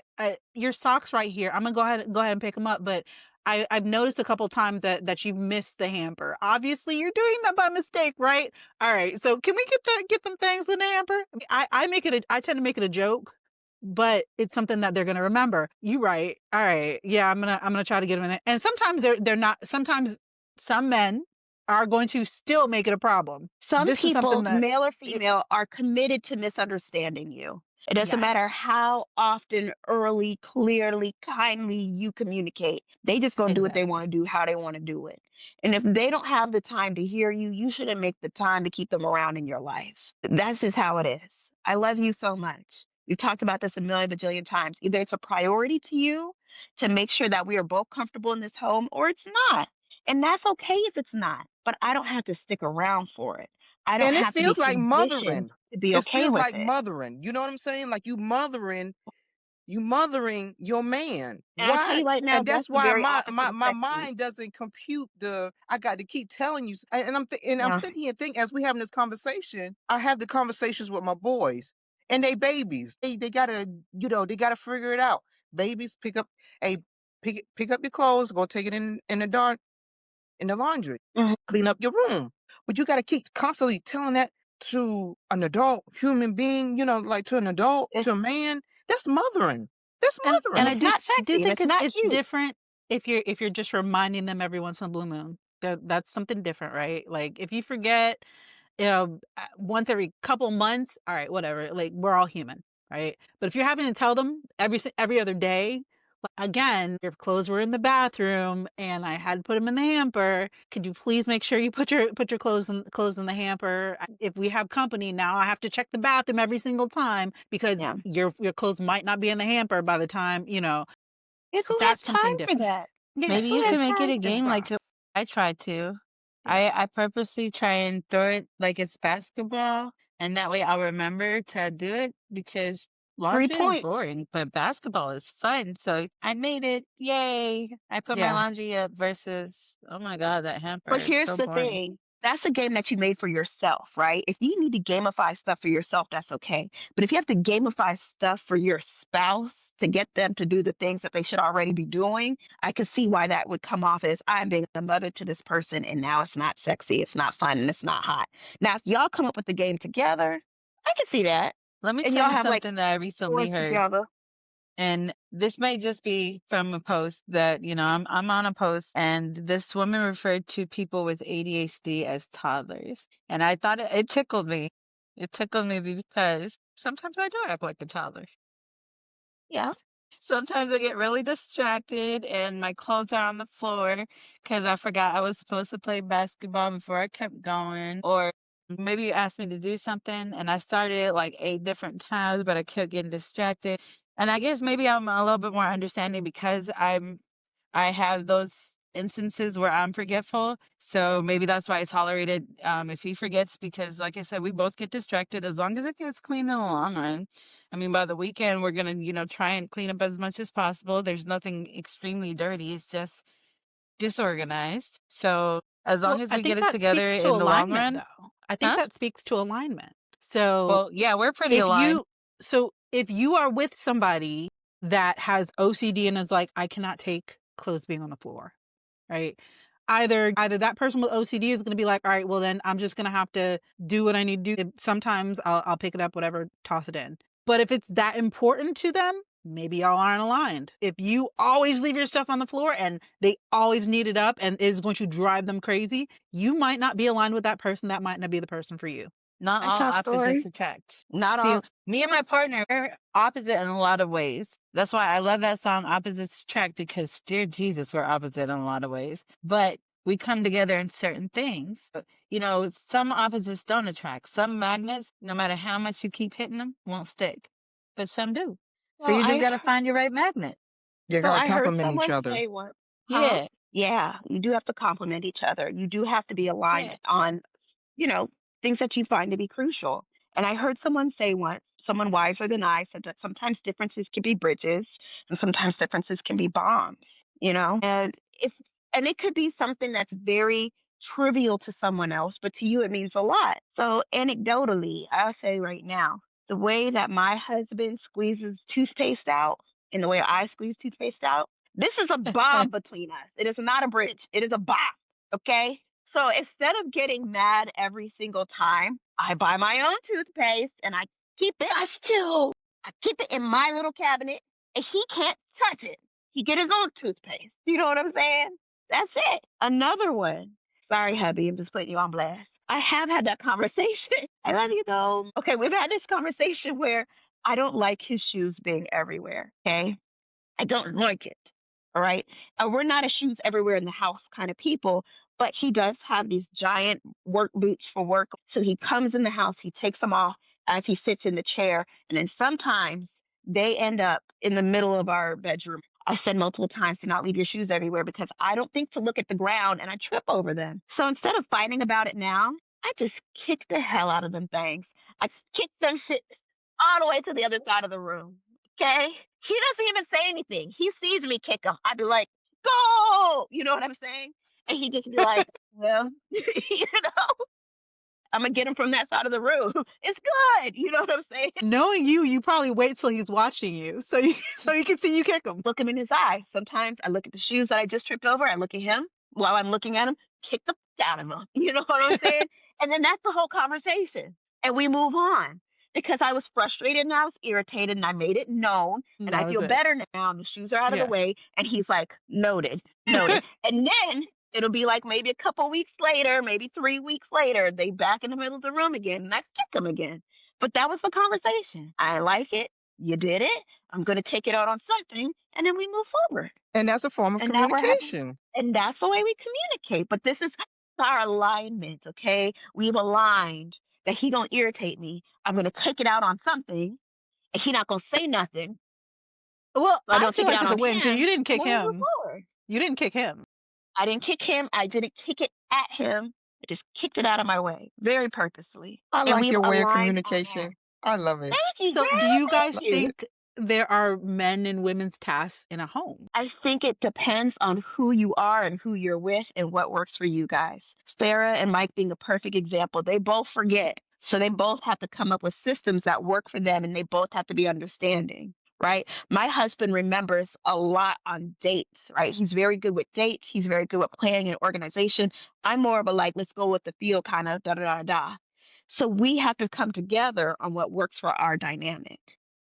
your socks right here. I'm gonna go ahead and pick them up, but I've noticed a couple times that you've missed the hamper. Obviously, you're doing that by mistake, right? All right. So can we get them things in the hamper? I mean, I tend to make it a joke, but it's something that they're gonna remember. You right. All right. Yeah, I'm gonna try to get them in there. And sometimes they're not. Sometimes some men are going to still make it a problem. Some This is something people, that male or female, are committed to misunderstanding you. It doesn't yes, matter how often, early, clearly, kindly you communicate. They just gonna do what they exactly. want to do, how they want to do it. And if they don't have the time to hear you, you shouldn't make the time to keep them around in your life. That's just how it is. I love you so much. We've talked about this a million bajillion times. Either it's a priority to you to make sure that we are both comfortable in this home, or it's not. And that's okay if it's not. But I don't have to stick around for it. I don't and it have to be feels like conditioned mothering. to be It okay feels with like it. mothering. You know what I'm saying? Like you mothering your man. And I tell Why? you right now, And that's that's the why very my opposite my of my sexy. mind doesn't compute the. I got to keep telling you, and I'm Yeah. sitting here thinking as we having this conversation. I have the conversations with my boys, and they babies. They gotta they gotta figure it out. Babies a pick up your clothes, go take it in the dark in the laundry, Mhm. clean up your room. But you got to keep constantly telling that to an adult human being, like to an adult, It's to a man. That's mothering. That's and And I mothering. it's do not sexy and think it's not it's cute. different if you're just reminding them every once in a blue moon. That's something different, right? Like if you forget, once every couple months, all right, whatever. Like we're all human, right? But if you're having to tell them every other day, like, again, your clothes were in the bathroom and I had to put them in the hamper. Could you please make sure you put your clothes in the hamper? If we have company now, I have to check the bathroom every single time because Yeah. your clothes might not be in the hamper by the time. who has That's something time for different. that? Yeah, Maybe Who you has can make it time a for it's game that? like rough. I try to. Yeah. I purposely try and throw it like it's basketball, and that way I'll remember to do it because 3 laundry is points. boring, but basketball is fun. So I made it. Yay. I put my Yeah. laundry up versus, oh my God, that hamper. But It's here's so the boring. thing. That's a game that you made for yourself, right? If you need to gamify stuff for yourself, that's okay. But if you have to gamify stuff for your spouse to get them to do the things that they should already be doing, I could see why that would come off as I'm being a mother to this person and now it's not sexy, it's not fun, and it's not hot. Now, if y'all come up with the game together, I can see that. Let me And tell y'all you have like something that I recently chores heard. together. And this may just be from a post that, I'm on a post and this woman referred to people with ADHD as toddlers. And I thought it tickled me. It tickled me because sometimes I do act like a toddler. Yeah. Sometimes I get really distracted and my clothes are on the floor because I forgot I was supposed to play basketball before I kept going. Or maybe you asked me to do something and I started it like 8 different times, but I kept getting distracted. And I guess maybe I'm a little bit more understanding because I have those instances where I'm forgetful. So maybe that's why I tolerated if he forgets because like I said, we both get distracted as long as it gets clean in the long run. I mean, by the weekend we're gonna, try and clean up as much as possible. There's nothing extremely dirty. It's just disorganized. So as long Well, as I we get think it that together speaks to in the long alignment, run, though. I think huh? that speaks to alignment. So Well, yeah, we're pretty if aligned. you if you are with somebody that has OCD and is like, I cannot take clothes being on the floor, right? Either that person with OCD is going to be like, all right, well then I'm just going to have to do what I need to do. Sometimes I'll pick it up, whatever, toss it in. But if it's that important to them, maybe y'all aren't aligned. If you always leave your stuff on the floor and they always need it up and is going to drive them crazy, you might not be aligned with that person. That might not be the person for you. Not I all tell a opposites story. attract. Not See, all. me and my partner, we're opposite in a lot of ways. That's why I love that song, Opposites Attract, because dear Jesus, we're opposite in a lot of ways. But we come together in certain things. Some opposites don't attract. Some magnets, no matter how much you keep hitting them, won't stick. But some do. So Well, you just I got to find your right magnet. You so gotta I heard compliment each someone other. say once, huh? Yeah, Yeah, you do have to compliment each other. You do have to be aligned yeah. on, you know, things that you find to be crucial. And I heard someone say once, someone wiser than I said that sometimes differences can be bridges and sometimes differences can be bombs. If and it could be something that's very trivial to someone else, but to you it means a lot. So anecdotally, I'll say right now, the way that my husband squeezes toothpaste out and the way I squeeze toothpaste out, this is a bomb between us. It is not a bridge. It is a bomb. Okay. So instead of getting mad every single time, I buy my own toothpaste and I keep it. I keep it in my little cabinet and he can't touch it. He get his own toothpaste. You know what I'm saying? That's it. Another one. Sorry, hubby, I'm just putting you on blast. I have had that conversation. I love you though. Okay, we've had this conversation where I don't like his shoes being everywhere. Okay. I don't like it. All right. We're not a shoes everywhere in the house kind of people, but he does have these giant work boots for work. So he comes in the house, he takes them off as he sits in the chair. And then sometimes they end up in the middle of our bedroom. I said multiple times to not leave your shoes everywhere because I don't think to look at the ground and I trip over them. So instead of fighting about it now, I just kick the hell out of them things. I kick them shit all the way to the other side of the room. Okay? He doesn't even say anything. He sees me kick him. I'd be like, go! You know what I'm saying? And he just be like, well, I'm gonna get him from that side of the room. It's good. You know what I'm saying? Knowing you probably wait till he's watching you so you so you can see you kick him. Look him in his eye. Sometimes I look at the shoes that I just tripped over. I look at him while I'm looking at him, kick the out of him. You know what I'm saying? And then that's the whole conversation. And we move on because I was frustrated and I was irritated and I made it known and I That was feel it. better now and the shoes are out of the Yeah. way. And he's like, noted, noted. And then it'll be like maybe a couple weeks later, maybe 3 weeks later, they back in the middle of the room again and I kick them again. But that was the conversation. I like it. You did it. I'm going to take it out on something, and then we move forward. And that's a form of And now we're having, communication. and that's the way we communicate. But this is our alignment, okay? We've aligned that he gonna irritate me. I'm gonna take it out on something, and he not gonna say nothing. Well, So I I don't feel take it like out it's a on win because him. you didn't I kick want to move him. forward. You didn't kick him. I didn't kick him. I didn't kick it at him. I just kicked it out of my way very purposely. I And like we've your way of aligned on that. communication. I love it. Thank you, So, do girl. you guys Thank you. think there are men and women's tasks in a home? I think it depends on who you are and who you're with and what works for you guys. Farah and Mike being a perfect example, they both forget. So they both have to come up with systems that work for them and they both have to be understanding, right? My husband remembers a lot on dates, right? He's very good with dates, he's very good with planning and organization. I'm more of a like, let's go with the feel kind of da da da da. So we have to come together on what works for our dynamic.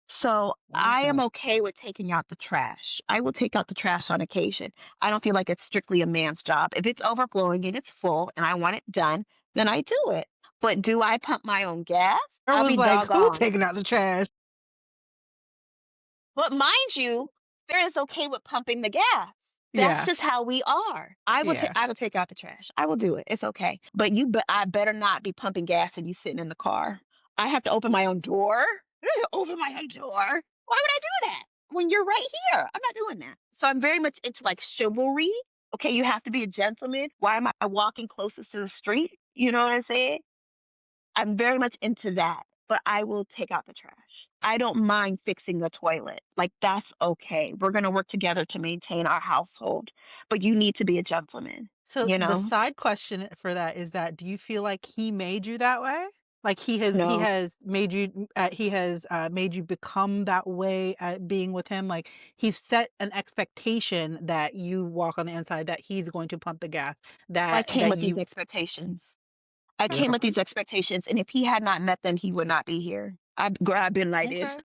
So I am Mhm. okay with taking out the trash. I will take out the trash on occasion. I don't feel like it's strictly a man's job. If it's overflowing and it's full and I want it done, then I do it. But do I pump my own gas? Or I'll was be like, who doggone. taking out the trash? But mind you, Farrah is okay with pumping the gas. That's Yeah, just how we are. yeah. I will take out the trash. I will do it. It's okay. But I better not be pumping gas and you sitting in the car. I have to open my own door. Open my own door. Why would I do that when you're right here? I'm not doing that. So I'm very much into like chivalry. Okay, you have to be a gentleman. Why am I walking closest to the street? You know what I'm saying? I'm very much into that, but I will take out the trash. I don't mind fixing the toilet. Like, that's okay. We're going to work together to maintain our household, but you need to be a gentleman, So you the know? side question for that is that do you feel like he made you that way? Like he No, has made you he has made you become that way at being with him. Like he's set an expectation that you walk on the inside, that he's going to pump the gas, I that came with these you expectations. I Yeah. came with these expectations, and if he had not met them, he would not be here. I've been like this. okay.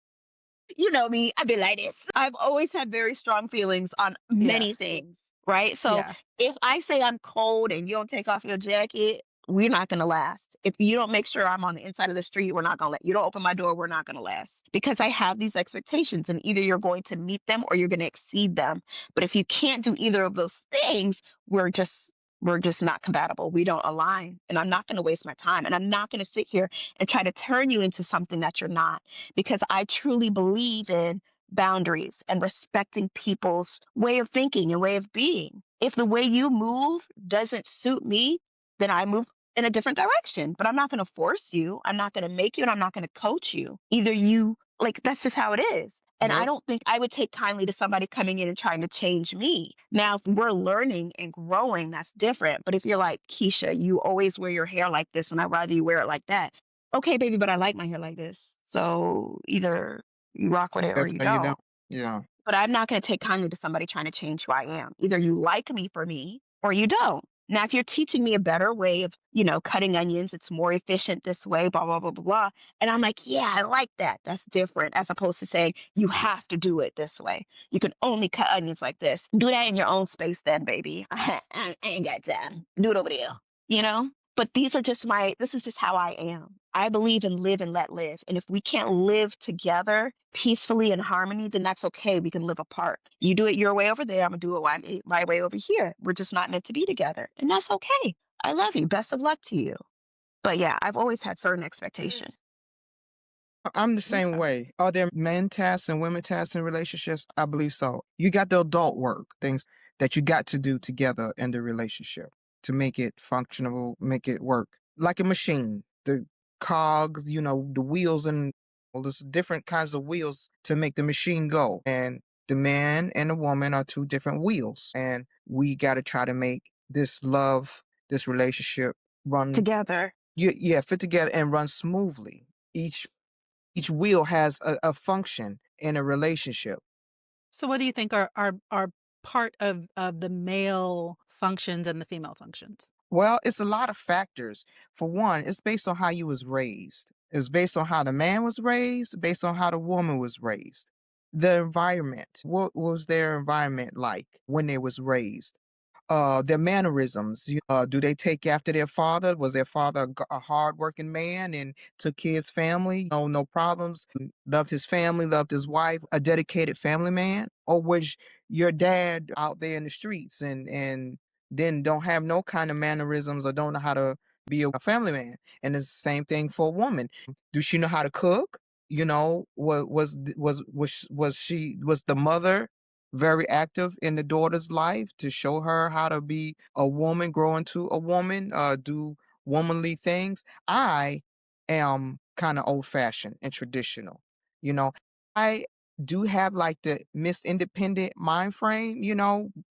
You know me, I've been like this. I've always had very strong feelings on Yeah, many things, right? So yeah. if I say I'm cold and you don't take off your jacket, we're not going to last. If you don't make sure I'm on the inside of the street, we're not going to let you don't open my door, we're not going to last. Because I have these expectations and either you're going to meet them or you're going to exceed them. But if you can't do either of those things, we're just we're just not compatible. We don't align. And I'm not going to waste my time. And I'm not going to sit here and try to turn you into something that you're not because I truly believe in boundaries and respecting people's way of thinking and way of being. If the way you move doesn't suit me, then I move in a different direction. But I'm not going to force you. I'm not going to make you and I'm not going to coach you. Either you, like, that's just how it is. And I Yep. don't think I would take kindly to somebody coming in and trying to change me. Now, if we're learning and growing, that's different. But if you're like, Keisha, you always wear your hair like this, and I'd rather you wear it like that. Okay, baby, but I like my hair like this. So either you rock with it or That's you how you know. don't. Yeah. But I'm not going to take kindly to somebody trying to change who I am. Either you like me for me or you don't. Now, if you're teaching me a better way of, cutting onions, it's more efficient this way, blah, blah, blah, blah, blah. And I'm like, yeah, I like that. That's different as opposed to saying you have to do it this way. You can only cut onions like this. Do that in your own space then, baby. I ain't got time. Do it over there, you know? But this is just how I am. I believe in live and let live. And if we can't live together peacefully in harmony, then that's okay. We can live apart. You do it your way over there. I'm going to do it my way over here. We're just not meant to be together. And that's okay. I love you. Best of luck to you. But yeah, I've always had certain expectations. I'm the same Okay. way. Are there men tasks and women tasks in relationships? I believe so. You got the adult work, things that you got to do together in the relationship to make it functional, make it work. Like a machine, the cogs, the wheels, and well, there's different kinds of wheels to make the machine go. And the man and the woman are two different wheels. And we got to try to make this love, this relationship run, Together. yeah, fit together and run smoothly. Each wheel has a function in a relationship. So what do you think are part of the male functions and the female functions? Well, it's a lot of factors. For one, it's based on how you was raised. It's based on how the man was raised, based on how the woman was raised. The environment. What was their environment like when they was raised? Their mannerisms. Do they take after their father? Was their father a hardworking man and took care of his family? No problems. Loved his family, loved his wife, a dedicated family man? Or was your dad out there in the streets and then don't have no kind of mannerisms or don't know how to be a family man? And it's the same thing for a woman. Does she know how to cook? was the mother very active in the daughter's life to show her how to be a woman, grow into a woman, do womanly things? I am kind of old fashioned and traditional. You know, I do have like the Miss Independent mind frame,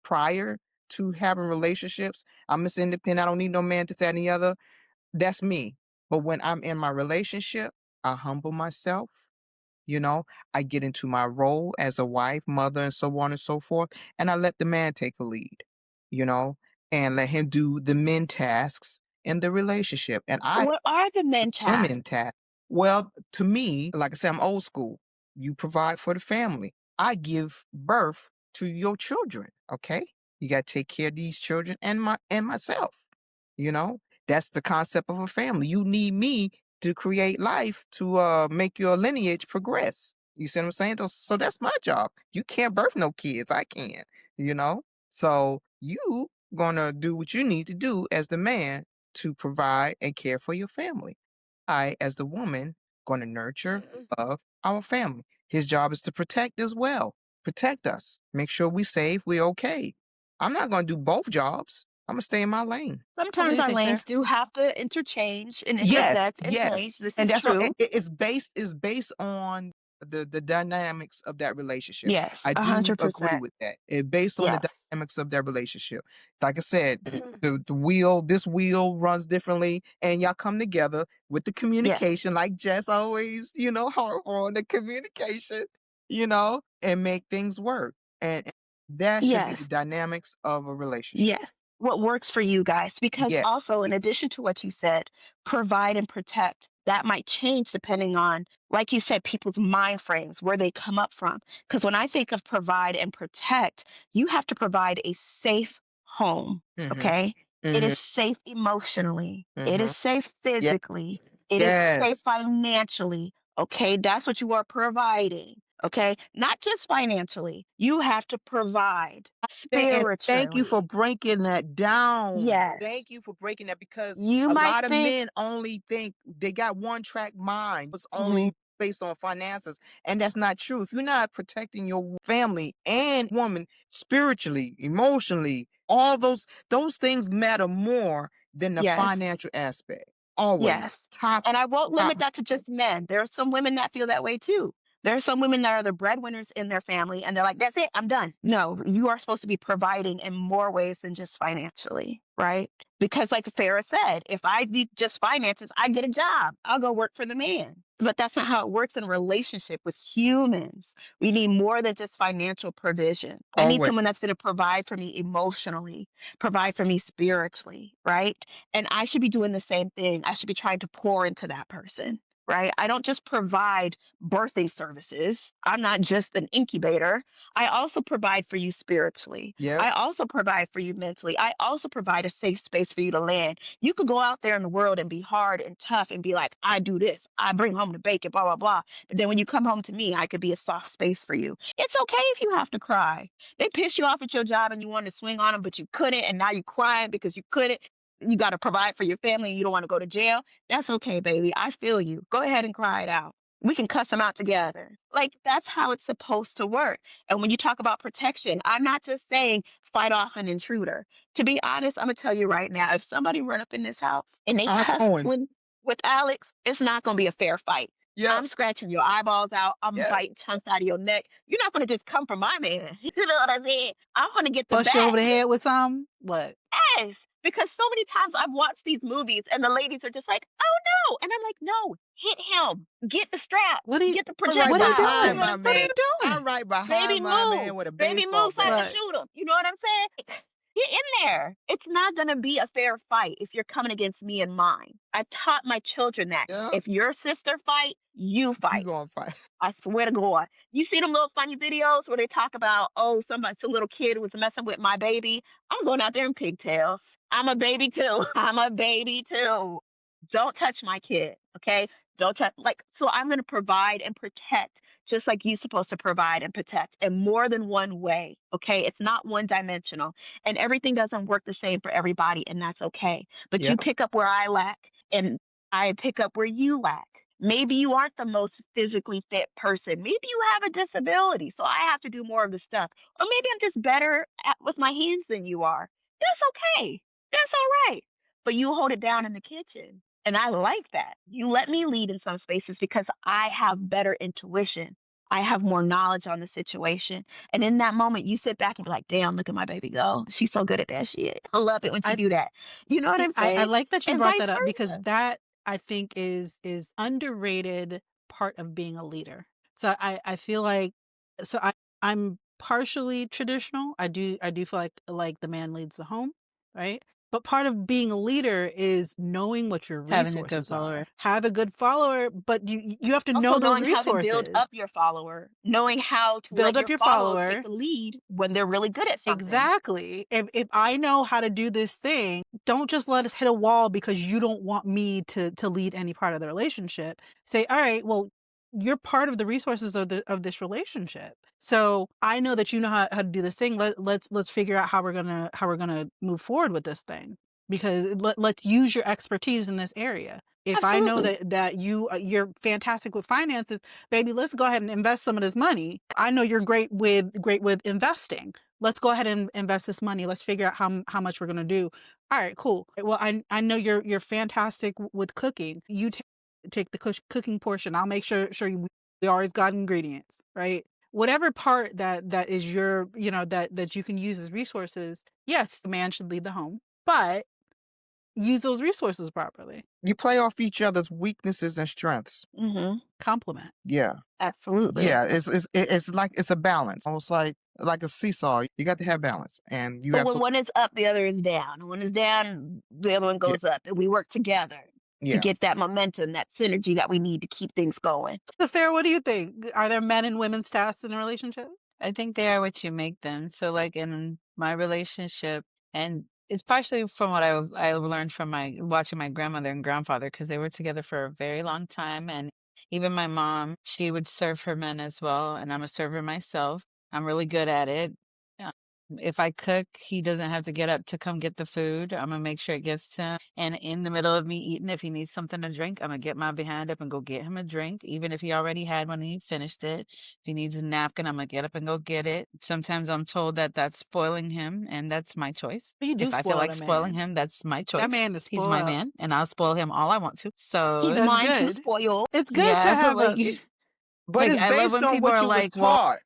prior to having relationships. I'm Miss Independent. I don't need no man to that and the other. That's me. But when I'm in my relationship, I humble myself. You know, I get into my role as a wife, mother, and so on and so forth, and I let the man take a lead, you know, and let him do the men tasks in the relationship. And I What are the men women tasks? task. Well, to me, like I said, I'm old school. You provide for the family. I give birth to your children. Okay, you got to take care of these children and myself. You know, that's the concept of a family. You need me to create life to make your lineage progress. You see what I'm saying? So that's my job. You can't birth no kids. I can. You know, so you gonna do what you need to do as the man to provide and care for your family. I, as the woman, going to nurture, love our family. His job is to protect as well. Protect us. Make sure we safe, we okay. I'm not going to do both jobs. I'm going to stay in my lane. Sometimes our Completely lanes fair. do have to interchange and Yes, intersect and yes. change. This And is that's what true. it's based on the dynamics of that relationship. Yes, I do agree 100%. with that. It's based on the Yes. dynamics of that relationship. Like I said, this wheel runs differently, and y'all come together with the Yes. communication, like Jess always, harp on the communication, and make things work. And that should be the Yes. dynamics of a relationship. Yes. What works for you guys? Because Yeah. also, in addition to what you said, provide and protect, that might change depending on, like you said, people's mind frames, where they come up from. Because when I think of provide and protect, you have to provide a safe home. Mhm. Okay. It is Mhm. safe emotionally, it is Mhm. safe Yeah. physically, it is safe Yes. financially. Okay. That's what you are providing. Okay. Not just financially, you have to provide And thank you for spiritually. breaking that down. Yes. Thank you for breaking that because You a might lot of think men only think they got one track mind. It's mhm, only based on finances. And that's not true. If you're not protecting your family and woman spiritually, emotionally, all those things matter more than the yes, financial aspect. Always. yes. Top And I won't top. limit that to just men. There are some women that feel that way too. There are some women that are the breadwinners in their family and they're like, that's it, I'm done. No, you are supposed to be providing in more ways than just financially, right? Because, like Farah said, if I need just finances, I get a job. I'll go work for the man. But that's not how it works in a relationship with humans. We need more than just financial provision. I need Always. someone that's going to provide for me emotionally, provide for me spiritually, right? And I should be doing the same thing. I should be trying to pour into that person, right? I don't just provide birthing services. I'm not just an incubator. I also provide for you spiritually. Yep. I also provide for you mentally. I also provide a safe space for you to land. You could go out there in the world and be hard and tough and be like, I do this, I bring home the bacon, blah, blah, blah. But then when you come home to me, I could be a soft space for you. It's okay if you have to cry. They piss you off at your job and you wanted to swing on them, but you couldn't. And now you're crying because you couldn't. You got to provide for your family and you don't want to go to jail. That's okay, baby. I feel you. Go ahead and cry it out. We can cuss them out together. Like, that's how it's supposed to work. And when you talk about protection, I'm not just saying fight off an intruder. To be honest, I'm gonna tell you right now, if somebody run up in this house and they I'm cuss going. with Alex, it's not gonna be a fair fight. Yep. I'm scratching your eyeballs out. I'm Yep. biting chunks out of your neck. You're not gonna just come for my man. You know what I mean? I'm gonna get the Bust you over back. the head with some? What? Yes, because so many times I've watched these movies and the ladies are just like, "Oh no," and I'm like, "No, hit him. Get the strap. What are you Get the I'm right what are you projectile." You behind know what doing? my I'm What are saying? man. you I'm doing? right Baby, behind my man move. with a Baby, baseball move so I can bat. What? shoot him. You know what I'm saying? Get in there. It's not gonna be a fair fight if you're coming against me and mine. I taught my children that Yep. if your sister fight, you You fight. gonna fight. I swear to God. You see them little funny videos where they talk about, oh, some little kid was messing with my baby. I'm going out there in pigtails. I'm a baby too. I'm a baby too. Don't touch my kid, okay? Don't touch, like, so I'm going to provide and protect just like you're supposed to provide and protect in more than one way, okay? It's not one dimensional. And everything doesn't work the same for everybody, and that's okay. But you Yep. pick up where I lack, and I pick up where you lack. Maybe you aren't the most physically fit person. Maybe you have a disability, so I have to do more of the stuff. Or maybe I'm just better with my hands than you are. That's okay. That's all right. But you hold it down in the kitchen. And I like that. You let me lead in some spaces because I have better intuition. I have more knowledge on the situation. And in that moment, you sit back and be like, damn, look at my baby go. She's so good at that shit. I love it when she I do that. You know what See, I'm I saying? like that you And brought vice that up because versa. that I think is underrated part of being a leader. So I feel like so I'm partially traditional. I do feel like the man leads the home, right? But part of being a leader is knowing what your Having a good resources follower. are. Have a good follower, but you have to Also know those knowing how to build resources. up your follower, knowing how to Build let up your your follower take follower. the lead when they're really good at something. Exactly. If I know how to do this thing, don't just let us hit a wall because you don't want me to lead any part of the relationship. Say, all right, well, you're part of the resources of this relationship. So I know that you know how to do this thing. Let's figure out how we're gonna move forward with this thing. Because let's use your expertise in this area. If I know Absolutely. that you're fantastic with finances, baby, let's go ahead and invest some of this money. I know you're great with investing. Let's go ahead and invest this money. Let's figure out how much we're gonna do. All right, cool. Well, I know you're fantastic with cooking. You take the cooking portion. I'll make sure we always got ingredients, right? Whatever part that is your that you can use as resources. Yes, the man should lead the home, but use those resources properly. You play off each other's weaknesses and strengths. Mhm. Compliment. Yeah. Absolutely. Yeah, it's like it's a balance, almost like a seesaw. You got to have balance, and you But when absolutely one is up, the other is down. When it's down, the other one yeah, goes up, and we work together to yeah. get that momentum, that synergy that we need to keep things going. So, Fair, what do you think? Are there men and women's tasks in a relationship? I think they are what you make them. So like in my relationship, and it's partially from what I learned from my watching my grandmother and grandfather because they were together for a very long time, and even my mom, she would serve her men as well, and I'm a server myself. I'm really good at it. Uh, If I cook, he doesn't have to get up to come get the food. I'm gonna make sure it gets to him. And in the middle of me eating, if he needs something to drink, I'm gonna get my behind up and go get him a drink, even if he already had one and he finished it. If he needs a napkin, I'm gonna get up and go get it. Sometimes I'm told that that's spoiling him, and that's my choice. You do If I feel spoil like a spoiling man. him, that's my That choice. man is He's my spoiled. man, and I'll spoil him all I want to. He's So, That's mine to good. spoil. It's good to yeah, have like, a But like it's I love based when on people what are you was like, well, taught.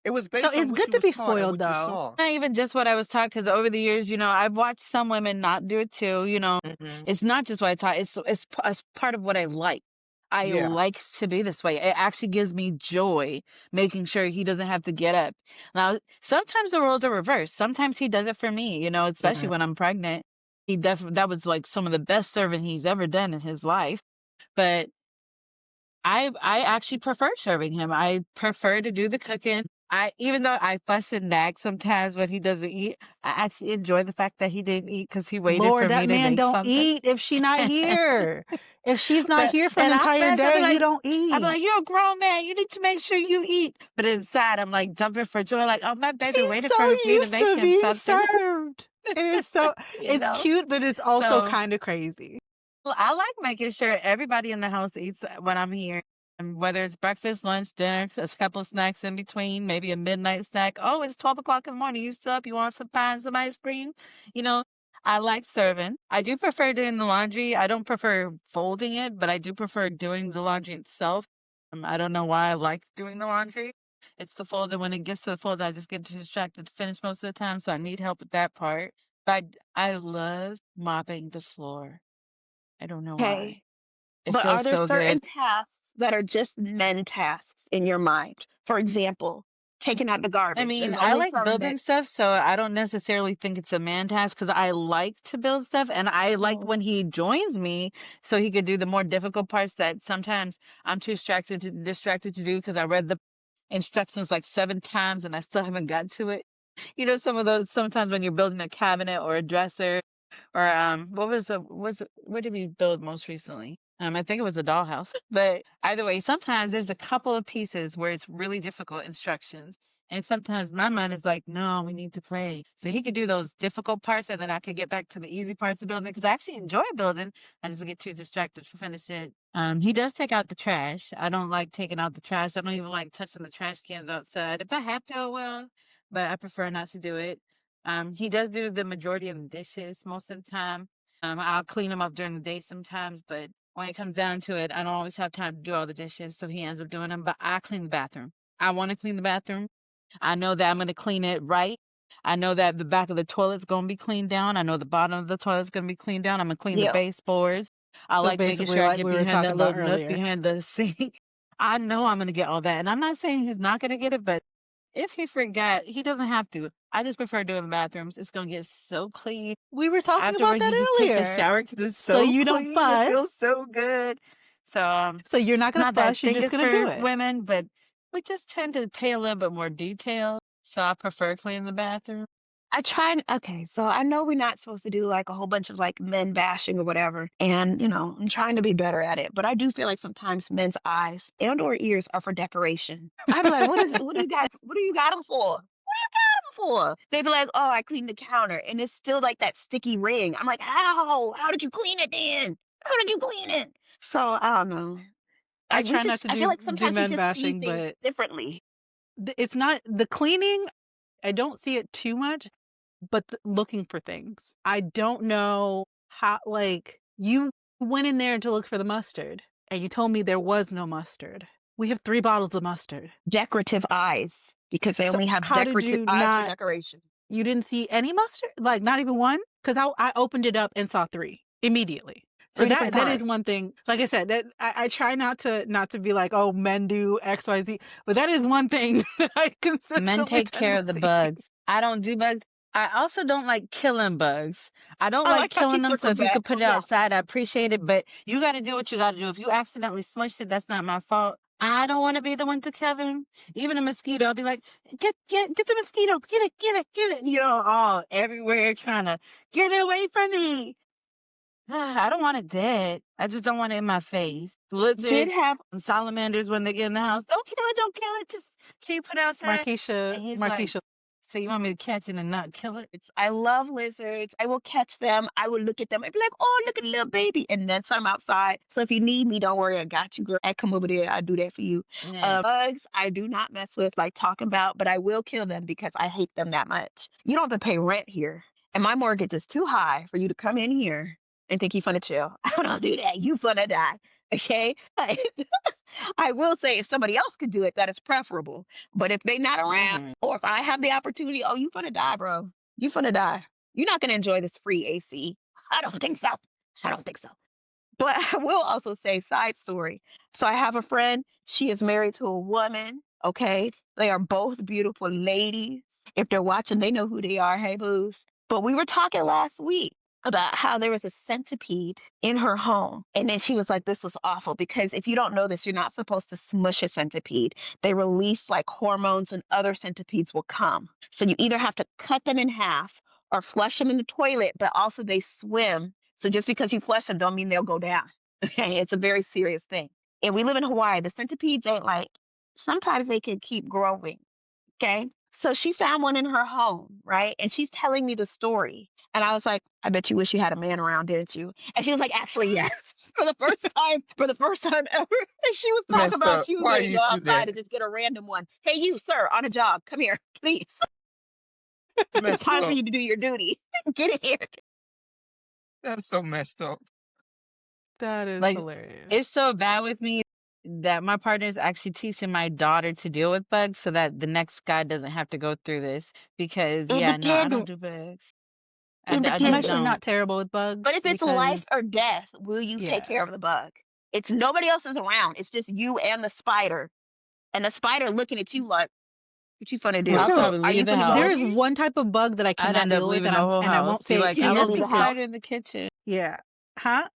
It was so based on it's what good you to was be taught and spoiled what you though. saw. not even just what I was taught, because over the years, I've watched some women not do it too. Hmm. It's not just what I taught. It's part of what I like. I Yeah. like to be this way. It actually gives me joy making sure he doesn't have to get up. Now, sometimes the roles are reversed. Sometimes he does it for me, especially Hmm. when I'm pregnant. That was like some of the best serving he's ever done in his life. But I actually prefer serving him. I prefer to do the cooking. Even though I fuss and nag sometimes when he doesn't eat, I actually enjoy the fact that he didn't eat because he waited Lord, for me that to man make don't something. eat if she not here. If she's not But here for an and I'm entire messed. day, you don't I'll be eat. like, you're a grown man. You need to make sure you eat. But inside, I'm like jumping for joy, like, oh, my baby He's waited so for me to used make to him being something. served. It is so you it's know. cute, but it's also So kind of crazy. well, I like making sure everybody in the house eats when I'm here. And whether it's breakfast, lunch, dinner, a couple of snacks in between, maybe a midnight snack. Oh, it's 12 o'clock in the morning. You still up? You want some pie and some ice cream? You know, I like serving. I do prefer doing the laundry. I don't prefer folding it, but I do prefer doing the laundry itself. I don't know why I like doing the laundry. It's the folder. When it gets to the folder, I just get distracted to finish most of the time, so I need help with that part. But I love mopping the floor. I don't know Okay. why. It But are feels there so good. certain tasks that are just men tasks in your mind? For example, taking out the I garbage. mean, There's I only like some building that. stuff, so I don't necessarily think it's a man task because I like to build stuff and I like Oh, when he joins me so he could do the more difficult parts that sometimes I'm too distracted to do because I read the instructions like 7 times and I still haven't got to it. Some of those sometimes when you're building a cabinet or a dresser or what did we build most recently? I think it was a dollhouse. But either way, sometimes there's a couple of pieces where it's really difficult instructions. And sometimes my mind is like, no, we need to play. So he could do those difficult parts and then I could get back to the easy parts of building because I actually enjoy building. I just get too distracted to finish it. He does take out the trash. I don't like taking out the trash. I don't even like touching the trash cans outside. If I have to, I will, but I prefer not to do it. He does do the majority of the dishes most of the time. I'll clean them up during the day sometimes, but when it comes down to it, I don't always have time to do all the dishes, so he ends up doing them. But I clean the bathroom. I want to clean the bathroom. I know that I'm going to clean it right. I know that the back of the toilet's going to be cleaned down. I know the bottom of the toilet's going to be cleaned down. I'm going to clean the Yeah. baseboards. I So like making basically, sure I like get we were behind talking that about little nook earlier. behind the sink. I know I'm going to get all that. And I'm not saying he's not going to get it, but if he forgot, he doesn't have to. I just prefer doing the bathrooms. It's going to get so clean. We were talking about Afterwards, that you just take the earlier. shower because it's So so you don't clean. It feels fuss. so good. So, So you're not gonna not that I fuss. You're think just it's gonna do for it. women, but we just tend to pay a little bit more detail. So I prefer cleaning the bathroom. I try and okay, so I know we're not supposed to do like a whole bunch of like men bashing or whatever. And, I'm trying to be better at it. But I do feel like sometimes men's eyes and or ears are for decoration. I'd be like, what do you got them for? What do you got them for? They'd be like, oh, I cleaned the counter. And it's still like that sticky ring. I'm like, how? How did you clean it then? How did you clean it? So I don't know. I Like we try not just to I feel do like do sometimes we men just see bashing, things but differently. it's not the cleaning. I don't see it too much, but looking for things. I don't know how. Like you went in there to look for the mustard, and you told me there was no mustard. We have 3 bottles of mustard. Decorative eyes because they So only have how did decorative you eyes for not? decoration. You didn't see any mustard? Like, not even one? Because I opened it up and saw 3 immediately. So 3 different that is kinds. one thing. Like I said, that I try not to be like, oh, men do XYZ, but that is one thing that I Men consistently take tend care to of the see. bugs. I don't do bugs. I also don't like killing bugs. I don't Oh, I like thought you killing them, so circled if you back could put on it that. outside, I appreciate it. But you got to do what you got to do. If you accidentally smushed it, that's not my fault. I don't want to be the one to kill them. Even a mosquito, I'll be like, get the mosquito, get it. All everywhere trying to get it away from me. I don't want it dead. I just don't want it in my face. Did Lizards, have salamanders when they get in the house. Don't kill it. Just can you put it outside? Markeisha, And he's like, Markeisha, so you want me to catch it and not kill it? I love lizards. I will catch them. I will look at them and be like, oh, look at the little baby. And then some outside. So if you need me, don't worry. I got you, girl. I come over there. I do that for you. Yeah. Bugs, I do not mess with, like talking about, but I will kill them because I hate them that much. You don't have to pay rent here. And my mortgage is too high for you to come in here and think you finna chill. I don't do that. You finna die. Okay? I will say if somebody else could do it, that is preferable. But if they not around Hmm. or if I have the opportunity, oh, you finna die, bro. You finna die. You're not gonna enjoy this free AC. I don't think so. I don't think so. But I will also say, side story. So I have a friend. She is married to a woman. Okay. They are both beautiful ladies. If they're watching, they know who they are. Hey, boos. But we were talking last week about how there was a centipede in her home. And then she was like, this was awful because if you don't know this, you're not supposed to smush a centipede. They release like hormones and other centipedes will come. So you either have to cut them in half or flush them in the toilet, but also they swim. So just because you flush them don't mean they'll go down. Okay. It's a very serious thing. And we live in Hawaii. The centipedes ain't like, sometimes they can keep growing. Okay. So she found one in her home, right? And she's telling me the story. And I was like, I bet you wish you had a man around, didn't you? And she was like, actually, yes. For the first time ever. And she was talking Messed about up. she was Why ready to you go do outside that? and just get a random one. Hey, you, sir, on a job. Come here, please. It's Messed time for up. you to do your duty. Get in here. That's so messed up. that is Like, hilarious. it's so bad with me that my partner is actually teaching my daughter to deal with bugs so that the next guy doesn't have to go through this. Because, yeah, no, I don't do Independence. bugs. I I'm just actually Independence. not don't. terrible with But bugs if it's life because, or death, will you take yeah. care of the bug? It's nobody else is around. It's just you and the spider. And the spider looking at you like, what you finna Well, I'll do? sure. probably Are leave you the finna There go is house. again? one type of bug that I I'd cannot end up deal with, leaving the whole and I house. won't Be say like, You I ain't gonna who left leave the the because, house? spider in the kitchen. yeah. Huh?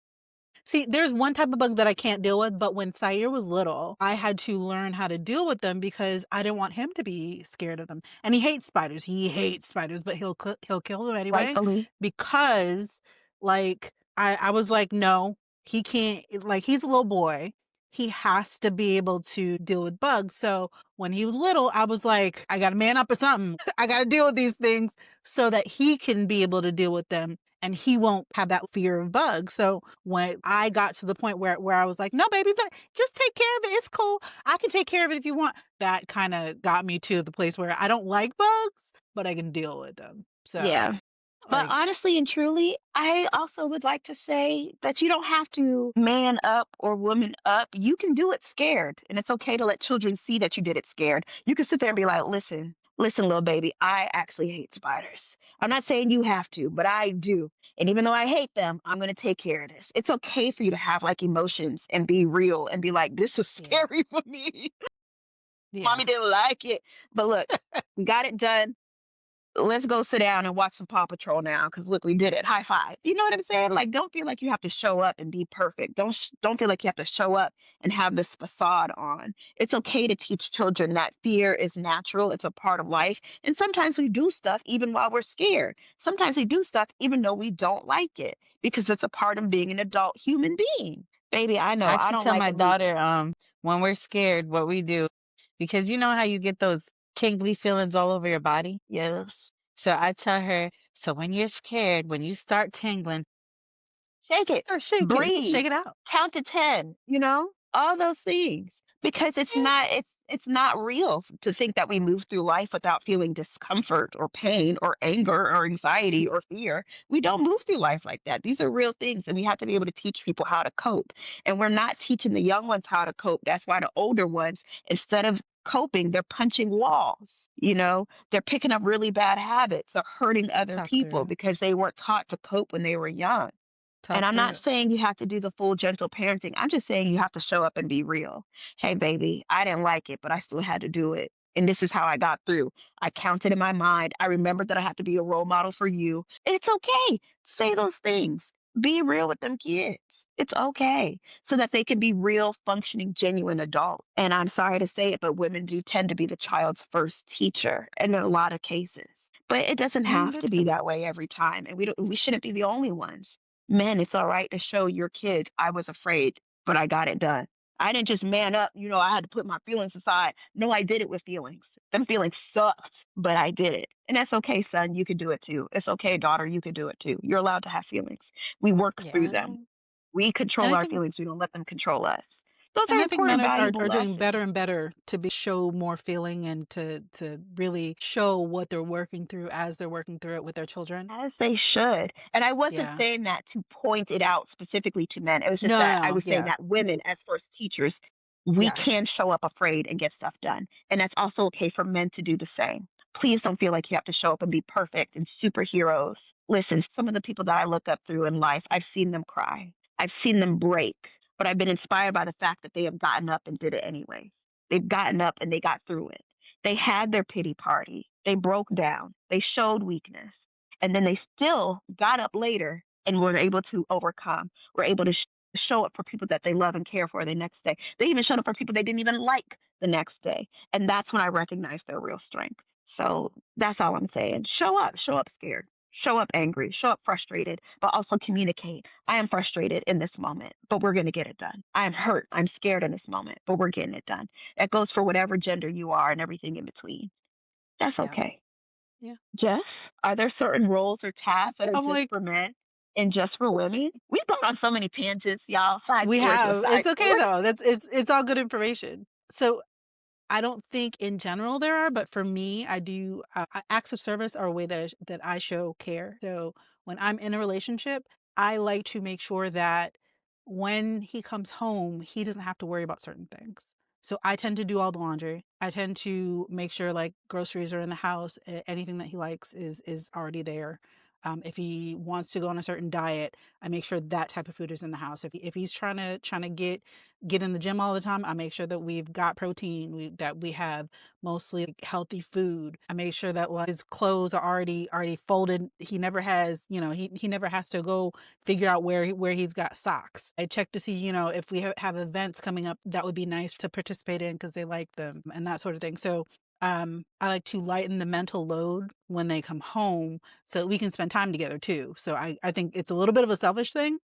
See, there's one type of bug that I can't deal with, but when Sair was little, I had to learn how to deal with them because I didn't want him to be scared of them. And he hates spiders. He hates spiders, but he'll kill them anyway Rightfully. because, like, I was like, no, he can't. Like, he's a little boy. he has to be able to deal with bugs. So when he was little, I was like, I got to man up or something. I got to deal with these things so that he can be able to deal with them and he won't have that fear of bugs. So when I got to the point where I was like, no, baby, just take care of it. It's cool. I can take care of it if you want. That kind of got me to the place where I don't like bugs, but I can deal with them. So, Yeah. But like, honestly and truly, I also would like to say that you don't have to man up or woman up. You can do it scared. And it's okay to let children see that you did it scared. You can sit there and be like, listen, little baby, I actually hate spiders. I'm not saying you have to, but I do. And even though I hate them, I'm going to take care of this. It's okay for you to have like emotions and be real and be like, this was yeah, scary for me. yeah, Mommy didn't like it. But look, we got it done. Let's go sit down and watch some Paw Patrol now because look, we did it. High five. You know what I'm saying? Like, don't feel like you have to show up and be perfect. Don't feel like you have to show up and have this facade on. It's okay to teach children that fear is natural. It's a part of life. And sometimes we do stuff even while we're scared. Sometimes we do stuff even though we don't like it because it's a part of being an adult human being. Baby, I know I I actually don't tell like my when we. daughter, when we're scared, what we do, because you know how you get those tingly feelings all over your body? Yes. So I tell her, so when you're scared, when you start tingling, Shake it, or shake it, breathe, shake it out. count to 10, all those things. Because Yeah. it's not real to think that we move through life without feeling discomfort or pain or anger or anxiety or fear. We don't move through life like that. These are real things and we have to be able to teach people how to cope. And we're not teaching the young ones how to cope. That's why the older ones, instead of coping, they're punching walls. They're picking up really bad habits or hurting other talk through people it, because they weren't taught to cope when they were young. And talk I'm through not it. saying you have to do the full gentle parenting. I'm just saying you have to show up and be real. Hey, baby, I didn't like it, but I still had to do it. And this is how I got through. I counted in my mind. I remembered that I had to be a role model for you. And it's okay. Say those things. Be real with them kids. It's okay. So that they can be real, functioning, genuine adults. And I'm sorry to say it, but women do tend to be the child's first teacher in a lot of cases. But it doesn't I mean, have that's to be that way every time. And we shouldn't be the only ones. Men, it's all right to show your kids I was afraid, but I got it done. I didn't just man up, I had to put my feelings aside. No, I did it with feelings. Them feelings sucked, but I did it. And that's okay, son. You can do it too. It's okay, daughter. You can do it too. You're allowed to have feelings. We work through yeah. them. We And control I our think feelings. We don't let them control us. Those And are I think men important, valuable are doing better lessons. and better to show more feeling and to really show what they're working through as they're working through it with their children. As they should. And I wasn't Yeah. saying that to point it out specifically to men. It was just No, that I no. was saying Yeah. that women, as first teachers, we Yes. can show up afraid and get stuff done. And that's also okay for men to do the same. Please don't feel like you have to show up and be perfect and superheroes. Listen, some of the people that I look up through in life, I've seen them cry, I've seen them break, but I've been inspired by the fact that they have gotten up and did it anyway. They've gotten up and they got through it. They had their pity party. They broke down. They showed weakness and then they still got up later and were able to overcome, were able to show up for people that they love and care for the next day. They even showed up for people they didn't even like the next day. And that's when I recognized their real strength. So that's all I'm saying. Show up scared, show up angry, show up frustrated, but also communicate. I am frustrated in this moment, but we're going to get it done. I am hurt. I'm scared in this moment, but we're getting it done. That goes for whatever gender you are and everything in between. That's Yeah. okay. Yeah. Jess, are there certain roles or tasks that are I'm just like, for men and just for women? We've gone on so many tangents, y'all. Side we story to a have. side It's okay story. though. It's all good information. So I don't think in general there are, but for me, I do. Acts of service are a way that I show care. So when I'm in a relationship, I like to make sure that when he comes home, he doesn't have to worry about certain things. So I tend to do all the laundry. I tend to make sure like groceries are in the house. Anything that he likes is already there. If he wants to go on a certain diet, I make sure that type of food is in the house. If he's trying to get in the gym all the time, I make sure that we've got protein, that we have mostly like, healthy food. I make sure that like, his clothes are already folded. He never has, he never has to go figure out where he's got socks. I check to see, if we have events coming up that would be nice to participate in because they like them and that sort of thing. So I like to lighten the mental load when they come home so that we can spend time together too. So I think it's a little bit of a selfish thing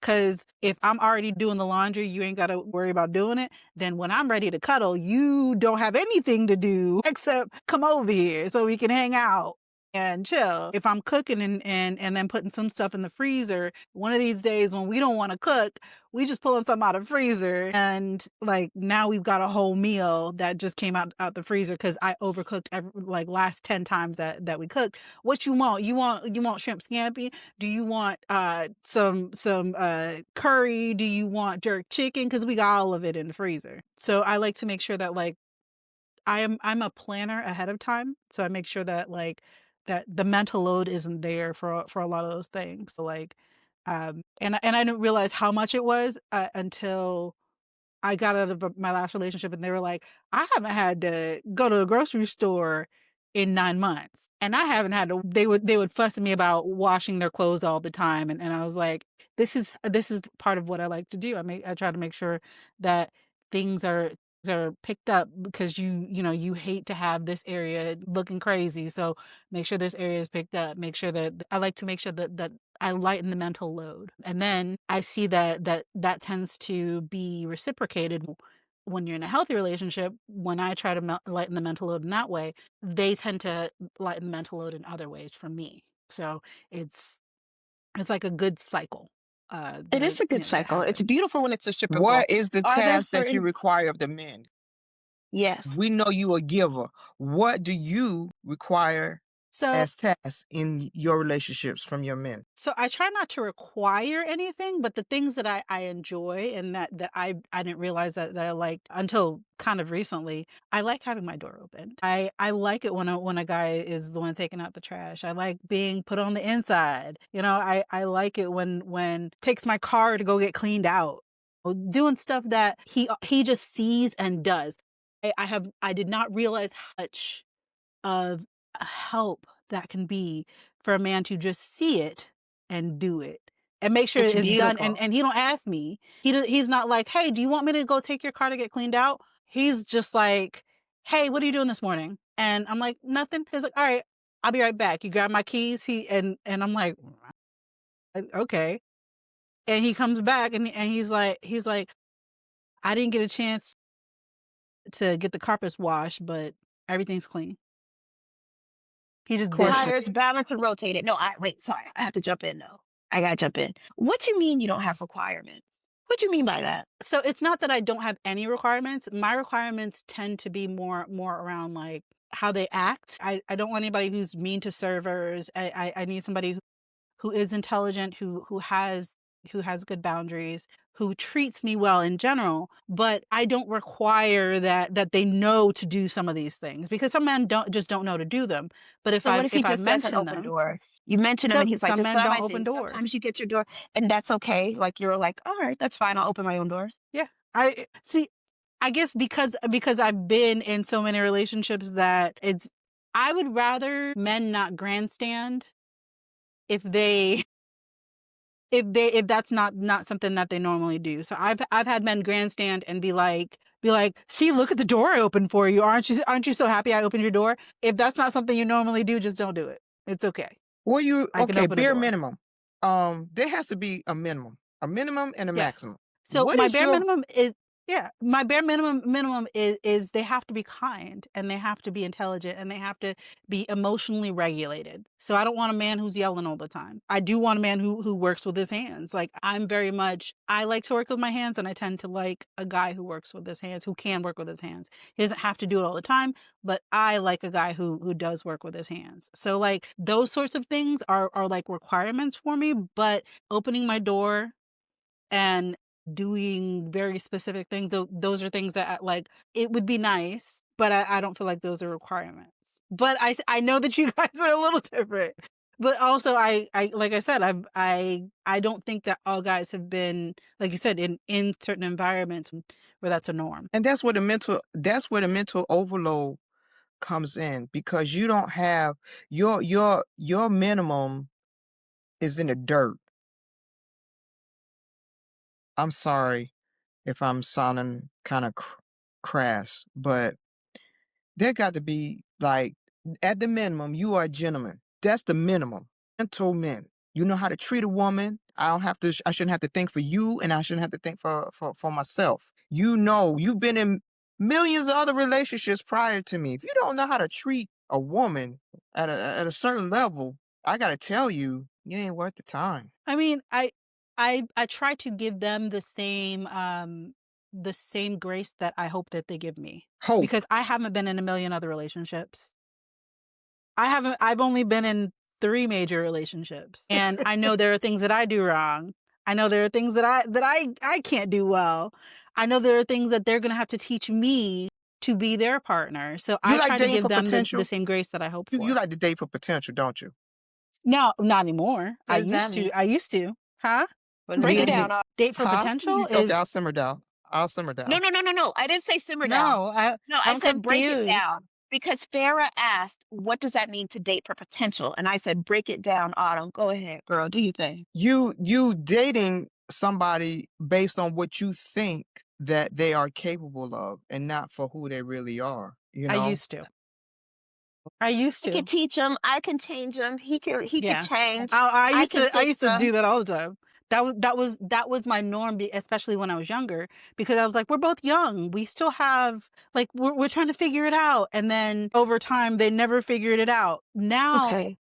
because if I'm already doing the laundry, you ain't got to worry about doing it. Then when I'm ready to cuddle, you don't have anything to do except come over here so we can hang out and chill. If I'm cooking and then putting some stuff in the freezer, one of these days when we don't want to cook, we just pulling something out of the freezer and like now we've got a whole meal that just came out the freezer because I overcooked like last 10 times that we cooked. What you want? You want shrimp scampi? Do you want some curry? Do you want jerk chicken? Because we got all of it in the freezer. So I like to make sure that like I'm a planner ahead of time. So I make sure that like that the mental load isn't there for a lot of those things. So like and I didn't realize how much it was until I got out of my last relationship and they were like, I haven't had to go to the grocery store in 9 months. And I haven't had to they would fuss at me about washing their clothes all the time. And I was like, this is part of what I like to do. I try to make sure that things are picked up because you know you hate to have this area looking crazy. So make sure this area is picked up. Make sure that I like to make sure that I lighten the mental load. And then I see that tends to be reciprocated when you're in a healthy relationship. When I try to lighten the mental load in that way, they tend to lighten the mental load in other ways for me. So it's it's like a good cycle It is that a good that cycle. It's happens. beautiful when it's reciprocal. What is the Are there task that you certain require of the men? Yes. We know you a giver. What do you require So as tasks in your relationships from your men? So I try not to require anything, but the things that I enjoy and that I didn't realize that I liked until kind of recently, I like having my door open. I like it when a guy is the one taking out the trash. I like being put on the inside. You know, I like it when takes my car to go get cleaned out. Doing stuff that he just sees and does. I did not realize how much of help that can be for a man to just see it and do it and make sure It's it's done and beautiful. he don't ask me. He's not like, "Hey, do you want me to go take your car to get cleaned out?" He's just like, "Hey, what are you doing this morning?" And I'm like, "Nothing." He's like, "All right, I'll be right back." You grab my keys. And I'm like, "Okay." And he comes back and he's like, "I didn't get a chance to get the carpets washed, but everything's clean." He just did it. Question. Tires, balance, and rotated. No, I wait, sorry. I have to jump in though. I gotta jump in. What you mean you don't have requirements? What do you mean by that? So it's not that I don't have any requirements. My requirements tend to be more around like how they act. I don't want anybody who's mean to servers. I need somebody who is intelligent, who has good boundaries, who treats me well in general, but I don't require that they know to do some of these things because some men don't know to do them. But if So what I if he if I just doesn't mention open them, doors? You mention him some and he's like, some this is men not don't my open thing. doors. Sometimes you get your door and that's okay. Like you're like, all right, that's fine. I'll open my own doors. Yeah. I see. I guess because I've been in so many relationships that it's I would rather men not grandstand if they if that's not something that they normally do. So I've had men grandstand and be like, "See, look at the door I opened for you. Aren't you so happy I opened your door?" If that's not something you normally do, just don't do it. It's okay. Well, you I can okay? open a Bare door. minimum. There has to be a minimum and a Yes. maximum. So What my is bare your minimum is yeah, my bare minimum is they have to be kind and they have to be intelligent and they have to be emotionally regulated. So I don't want a man who's yelling all the time. I do want a man who works with his hands. Like I like to work with my hands and I tend to like a guy who works with his hands, who can work with his hands. He doesn't have to do it all the time, but I like a guy who does work with his hands. So like those sorts of things are like requirements for me, but opening my door and doing very specific things. Those are things that like it would be nice, but I don't feel like those are requirements. But I know that you guys are a little different. But also I like I said, I don't think that all guys have been, like you said, in certain environments where that's a norm. and that's where the mental overload comes in because you don't have your minimum is in the dirt. I'm sorry if I'm sounding kind of crass, but there got to be like at the minimum, you are a gentleman. That's the minimum. Gentleman. You know how to treat a woman. I don't have to. I shouldn't have to think for you, and I shouldn't have to think for myself. You know, you've been in millions of other relationships prior to me. If you don't know how to treat a woman at a certain level, I gotta tell you, you ain't worth the time. I mean, I try to give them the same grace that I hope that they give me, Hope. because I haven't been in a million other relationships. I've only been in 3 major relationships, and I know there are things that I do wrong. I know there are things that I can't do well. I know there are things that they're gonna have to teach me to be their partner. So You I like try to dating give for them the potential? same grace that I hope You for. like to date for potential, don't you? No, not anymore. What does that mean? I used to. Huh? What does Break it that Meaning, down. mean? Date for huh? potential Okay, is I'll simmer down. I'll simmer No, down. no, no, no, no. I didn't say simmer down. No, No, I I'm said break it confused. down because Farah asked, "What does that mean to date for potential?" And I said, "Break it down, Autumn. Go ahead, girl. Do you think?" You dating somebody based on what you think that they are capable of and not for who they really are, you I know? used to. I used I to. could teach him. I can change him. He could Yeah. change. I I used can to I fix used to him. do that all the time. That was my norm, especially when I was younger, because I was like, we're both young. We still have, like, we're trying to figure it out, and then over time they never figured it out. Now Okay.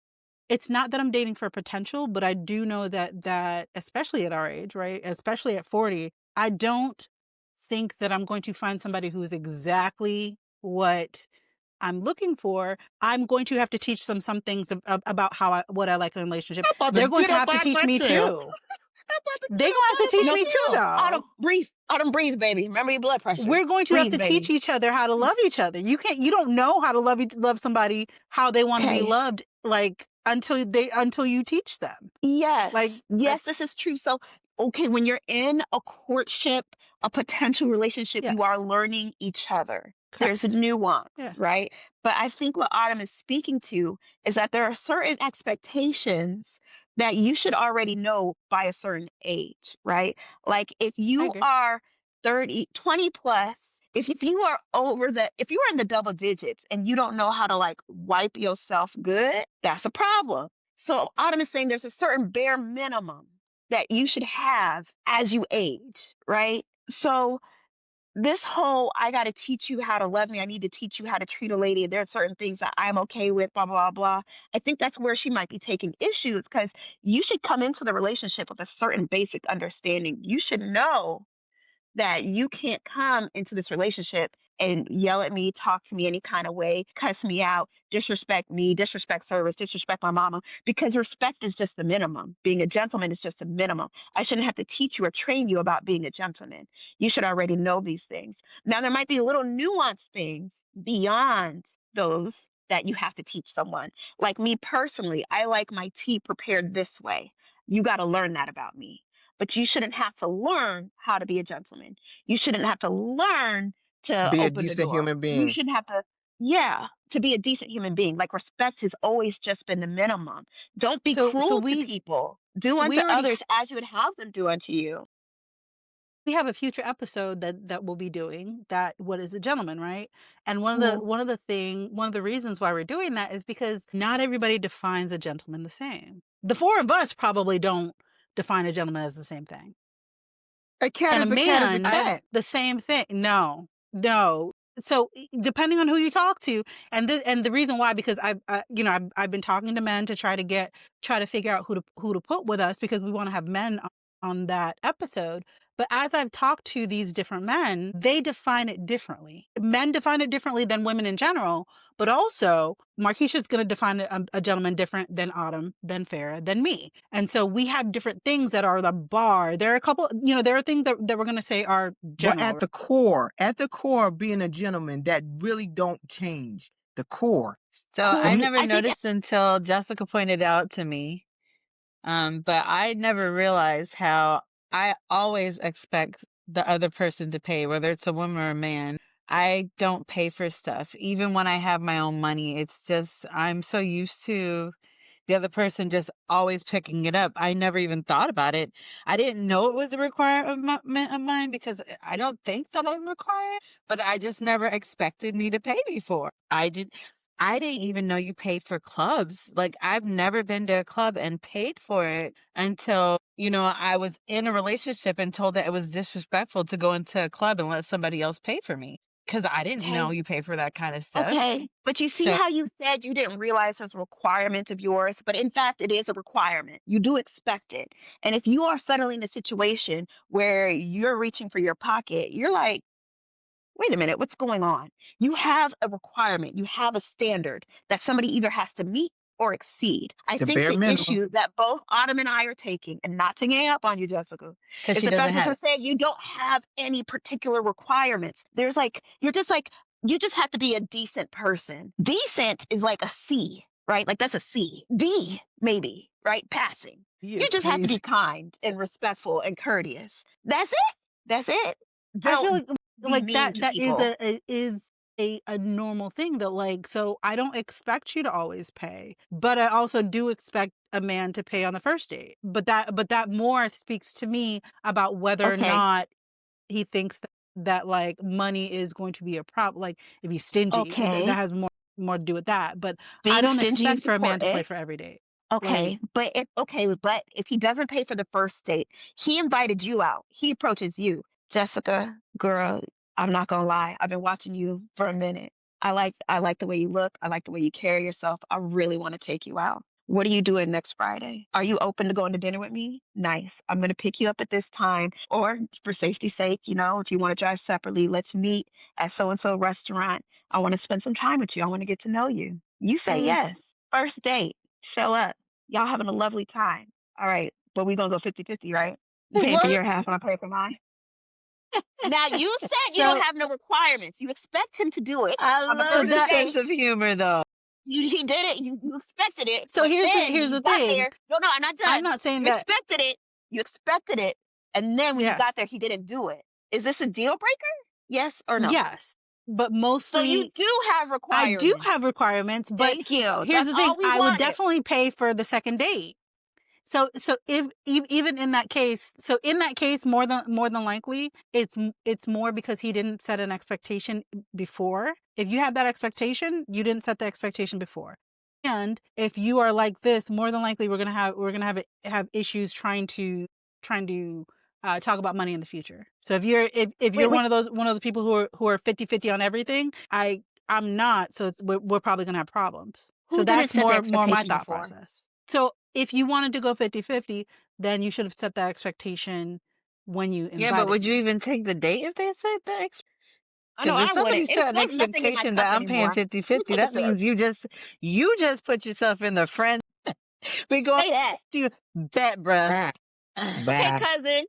it's not that I'm dating for potential, but I do know that especially at our age, right? Especially at 40, I don't think that I'm going to find somebody who's exactly what I'm looking for. I'm going to have to teach them some things about what I like in a relationship. I'm about to They're going get to up have to out teach my me chair. I'm too. about to They're get going up to have to out of teach No, me too, my chair. though. Autumn, breathe, baby. Remember your blood pressure. We're going to have Breathe, to teach baby. each other how to love each other. You don't know how to love somebody how they want to be Okay. loved, like, until you teach them. Like, Yes. Yes, that's this is true. So, okay, when you're in a courtship, a potential relationship, you are yes, learning each other. There's a correct. nuance, Yeah, right? But I think what Autumn is speaking to is that there are certain expectations that you should already know by a certain age, right? Like if I you agree. are 30, 20 plus, if you are if you are in the double digits and you don't know how to like wipe yourself good, that's a problem. So Autumn is saying there's a certain bare minimum that you should have as you age, right? So this whole I got to teach you how to love me, I need to teach you how to treat a lady. There are certain things that I'm okay with, blah blah blah. I think that's where she might be taking issues because you should come into the relationship with a certain basic understanding. You should know that you can't come into this relationship and yell at me, talk to me any kind of way, cuss me out, disrespect me, disrespect service, disrespect my mama, because respect is just the minimum. Being a gentleman is just the minimum. I shouldn't have to teach you or train you about being a gentleman. You should already know these things. Now, there might be little nuanced things beyond those that you have to teach someone. Like me personally, I like my tea prepared this way. You got to learn that about me, but you shouldn't have to learn how to be a gentleman. You shouldn't have to learn to Be a open the decent door. human You being. shouldn't have to, yeah, to be a decent human being. Like respect has always just been the minimum. Don't be So cruel to we people. Do unto we already others as you would have them do unto you. we have a future episode that we'll be doing, that what is a gentleman, right? And one of the Mhm. one of the reasons why we're doing that is because not everybody defines a gentleman the same. The four of us probably don't define a gentleman as the same thing. A cat And a is a cat is a man, I cat. the same thing. No, no. So depending on who you talk to, and the reason why, because I've been talking to men to try to figure out who to put with us, because we want to have men on that episode. But as I've talked to these different men, they define it differently. Men define it differently than women in general, but also Markeisha's going to define a gentleman different than Autumn, than Farah, than me. And so we have different things that are the bar. There are a couple, there are things that we're going to say are But general. at the core of being a gentleman, that really don't change. The core. so I Core, You never I think, noticed until Jessica pointed out to me. But I never realized how I always expect the other person to pay, whether it's a woman or a man. I don't pay for stuff, even when I have my own money. It's just I'm so used to the other person just always picking it up. I never even thought about it. I didn't know it was a requirement of mine because I don't think that I'm required, but I just never expected me to pay me for. I didn't even know you paid for clubs. Like I've never been to a club and paid for it until, I was in a relationship and told that it was disrespectful to go into a club and let somebody else pay for me because I didn't know Okay. you pay for that kind of stuff. Okay. But you see So how you said you didn't realize it's a requirement of yours, but in fact, it is a requirement. You do expect it. And if you are suddenly in a situation where you're reaching for your pocket, you're like, wait a minute, what's going on? You have a requirement, you have a standard that somebody either has to meet or exceed. I The think bare the minimum. issue that both Autumn and I are taking, and not to gang up on you, Jessica, because is she the doesn't fact that have you're it. saying you don't have any particular requirements. There's like, you just have to be a decent person. Decent is like a C, right? Like that's a C. D, maybe, right? Passing. He You is just have to be crazy. kind and respectful and courteous. That's it. That's it. I feel Don't be like mean to that is people. a normal thing that like so I don't expect you to always pay, but I also do expect a man to pay on the first date. But that more speaks to me about whether or Okay. not he thinks that like money is going to be a problem. Like if he's stingy, that Okay. has more to do with that. But I Being don't stingy expect is for a man to play important. for every date. Like Okay, but if he doesn't pay for the first date, he invited you out. He approaches you, Jessica, girl. I'm not gonna lie. I've been watching you for a minute. I like the way you look. I like the way you carry yourself. I really want to take you out. What are you doing next Friday? Are you open to going to dinner with me? Nice. I'm gonna pick you up at this time, or for safety's sake, if you want to drive separately, let's meet at so and so restaurant. I want to spend some time with you. I want to get to know you. You say mm, yes. First date. Show up. Y'all having a lovely time. All right, but we gonna go 50-50, right? You paying for What? your half and I pay for mine. Now you said you don't so have no requirements. You expect him to do it I on the so love first this that sense date. of humor though. He did it. You expected it, so but here's the then when here's you the got thing. there, no, I'm not I'm done. not saying You that. expected it. You expected it, and then when you Yeah. got there, he didn't do it. Is this a deal breaker? Yes or no? Yes, but So you mostly do have I do requirements. have requirements, but Thank you. here's That's the thing, all we I would wanted. definitely pay for the second date. So if even in that case, more than likely, it's more because he didn't set an expectation before. If you had that expectation, you didn't set the expectation before. And if you are like this, more than likely we're gonna have issues trying to talk about money in the future. So if you're Wait, wait. one of the people who are 50-50 on everything, I'm not. So we're probably gonna have problems. So Who didn't that's set the more my expectation thought before? process. So if you wanted to go 50-50, then you should have set that expectation when you Yeah, but invited would you me. even take the date if they said that? I know Because if I wouldn't. somebody It's set an there's nothing in my expectation cup that I'm paying anymore. Let me 50-50, take a that sip. means you just put yourself in the friend. We go Say that. to bet, bruh. Bah, Okay, bah. cousin.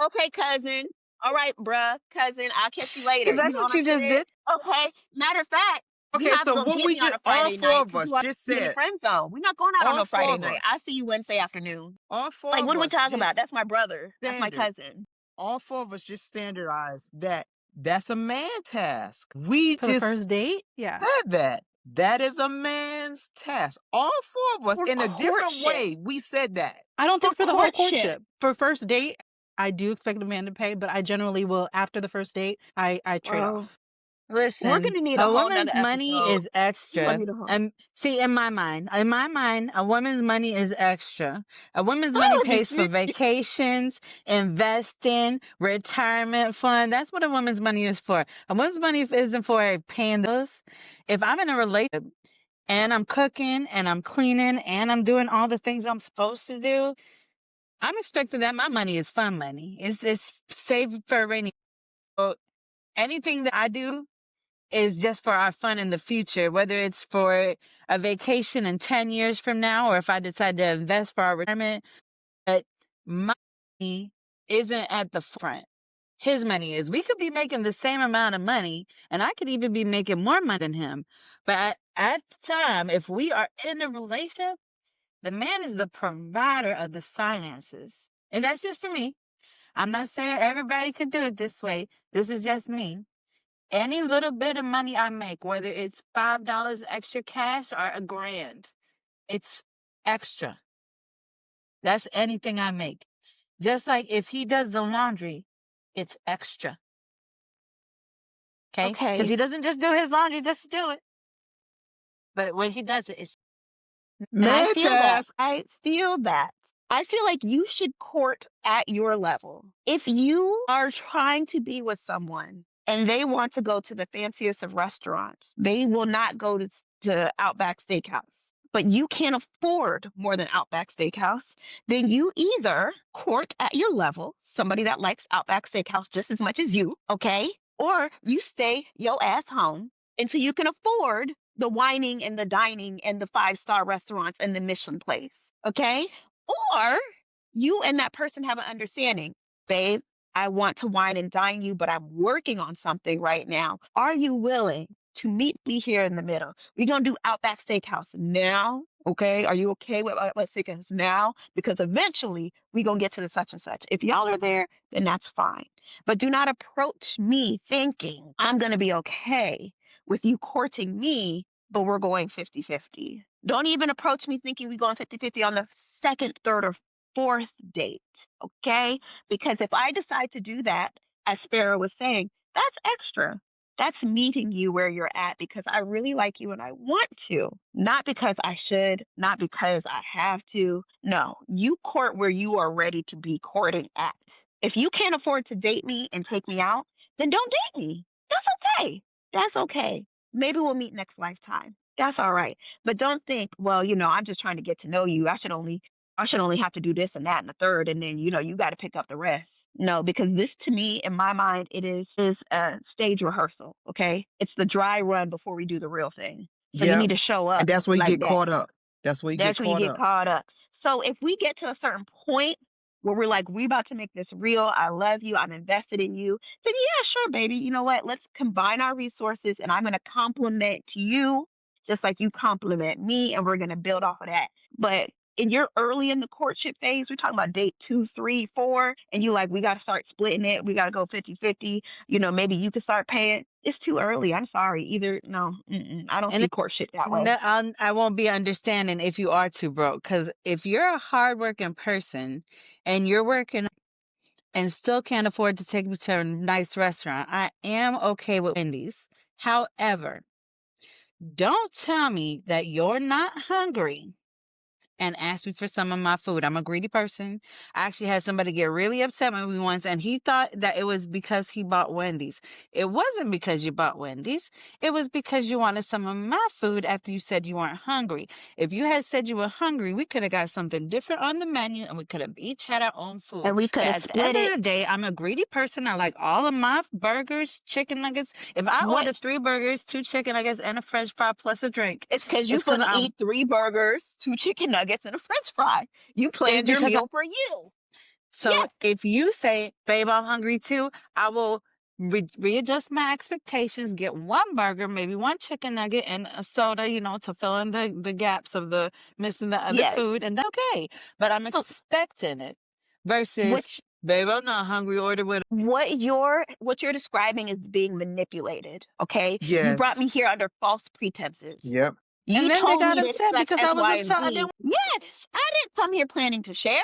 Okay, cousin. All right, bruh, cousin. I'll catch you later. Because You that's know what what I'm you just saying? did. Okay. Matter of fact, you're Okay, not so gonna what get we me on just a all Friday four night of because us you are just you in the said, friend zone. We're not going out on all no four Friday of night. us, I'll see you Wednesday afternoon. all four Like, of what are we us talking about? just That's my brother. That's my standard. cousin. All four of us just standardized that that's a man task. We For the just first date, yeah. said that. That is a man's task. All four of us, For in a different courtship. way, we said that. I don't For think for the whole courtship. courtship. For first date, I do expect a man to pay, but I generally will after the first date, I trade Bro. off. We're Listen, gonna need a a whole nother woman's money episode. is We're gonna extra. need a whole And see, in my mind, a woman's money is extra. A woman's money Oh, pays for vacations, investing, retirement fund. That's what a woman's money is for. A woman's money isn't for paying the bills. If I'm in a relationship and I'm cooking and I'm cleaning and I'm doing all the things I'm supposed to do, I'm expecting that my money is fun money. It's saved for a rainy. So anything that I do is just for our fun in the future, whether it's for a vacation in 10 years from now or if I decide to invest for our retirement. But my money isn't at the front. His money is. We could be making the same amount of money, and I could even be making more money than him. But at the time, if we are in a relationship, the man is the provider of the finances. And that's just for me. I'm not saying everybody could do it this way. This is just me. Any little bit of money I make, whether it's $5 extra cash or a grand, it's extra. That's anything I make. Just like if he does the laundry, it's extra. Okay? Because Okay. he doesn't just do his laundry just to do it. But when he does it, it's And I Man feel that. task. I feel that. I feel like you should court at your level. If you are trying to be with someone and they want to go to the fanciest of restaurants, they will not go to Outback Steakhouse. But you can't afford more than Outback Steakhouse, then you either court at your level, somebody that likes Outback Steakhouse just as much as you, okay? Or you stay your ass home until you can afford the whining and the dining and the five-star restaurants and the Michelin place. Okay. Or you and that person have an understanding, babe, I want to wine and dine you, but I'm working on something right now. Are you willing to meet me here in the middle? We're going to do Outback Steakhouse now. Okay. Are you okay with Outback Steakhouse now? Because eventually we're going to get to the such and such. If y'all are there, then that's fine. But do not approach me thinking I'm going to be okay with you courting me, but we're going 50-50. Don't even approach me thinking we're going 50-50 on the second, third, or fourth date. Okay? Because if I decide to do that, as Sparrow was saying, that's extra. That's meeting you where you're at because I really like you and I want to. Not because I should, not because I have to. No, you court where you are ready to be courted at. If you can't afford to date me and take me out, then don't date me. That's okay. That's okay. Maybe we'll meet next lifetime. That's all right. But don't think, well, I'm just trying to get to know you. I should only have to do this and that and the third, and then you got to pick up the rest. No, because this to me, in my mind, it is a stage rehearsal. Okay, it's the dry run before we do the real thing. So you Yep. need to show And up that's where you like get that. caught up. That's where you get That's when you caught get up. caught up. So if we get to a certain point where we're like, we about to make this real, I love you, I'm invested in you, then yeah, sure, baby. You know what? Let's combine our resources and I'm gonna compliment you just like you compliment me, and we're gonna build off of that. But and you're early in the courtship phase, we're talking about date 2, 3, 4, and you like, we gotta start splitting it, we gotta go 50-50, maybe you could start paying. It's too early. I'm sorry. Either no, I don't and see courtship that way. no, I won't be understanding if you are too broke. Because if you're a hardworking person and you're working and still can't afford to take me to a nice restaurant, I am okay with Wendy's. However, don't tell me that you're not hungry and ask me for some of my food. I'm a greedy person. I actually had somebody get really upset with me once, and he thought that it was because he bought Wendy's. It wasn't because you bought Wendy's. It was because you wanted some of my food after you said you weren't hungry. If you had said you were hungry, we could have got something different on the menu, and we could have each had our own food. And we But could have at the end split of it. the day, I'm a greedy person. I like all of my burgers, chicken nuggets. If I What? order 3 burgers, 2 chicken nuggets, and a French fry plus a drink, It's because you it's because finna I'm eat 3 burgers, 2 chicken nuggets, and a French fry. You it's planned your because meal for you. So Yes, if you say, babe, I'm hungry too, I will readjust my expectations, get 1 burger, maybe 1 chicken nugget, and a soda, to fill in the gaps of the missing the other yes. food, and that's okay. But I'm So expecting it versus, what babe, I'm not hungry, order with. what you're describing is being manipulated. Okay, you brought Yes. me here under false pretenses. Yep. You And then they told got me to upset expect because X, I was Y, and upset. I Z. didn't. Yes, I didn't come here planning to share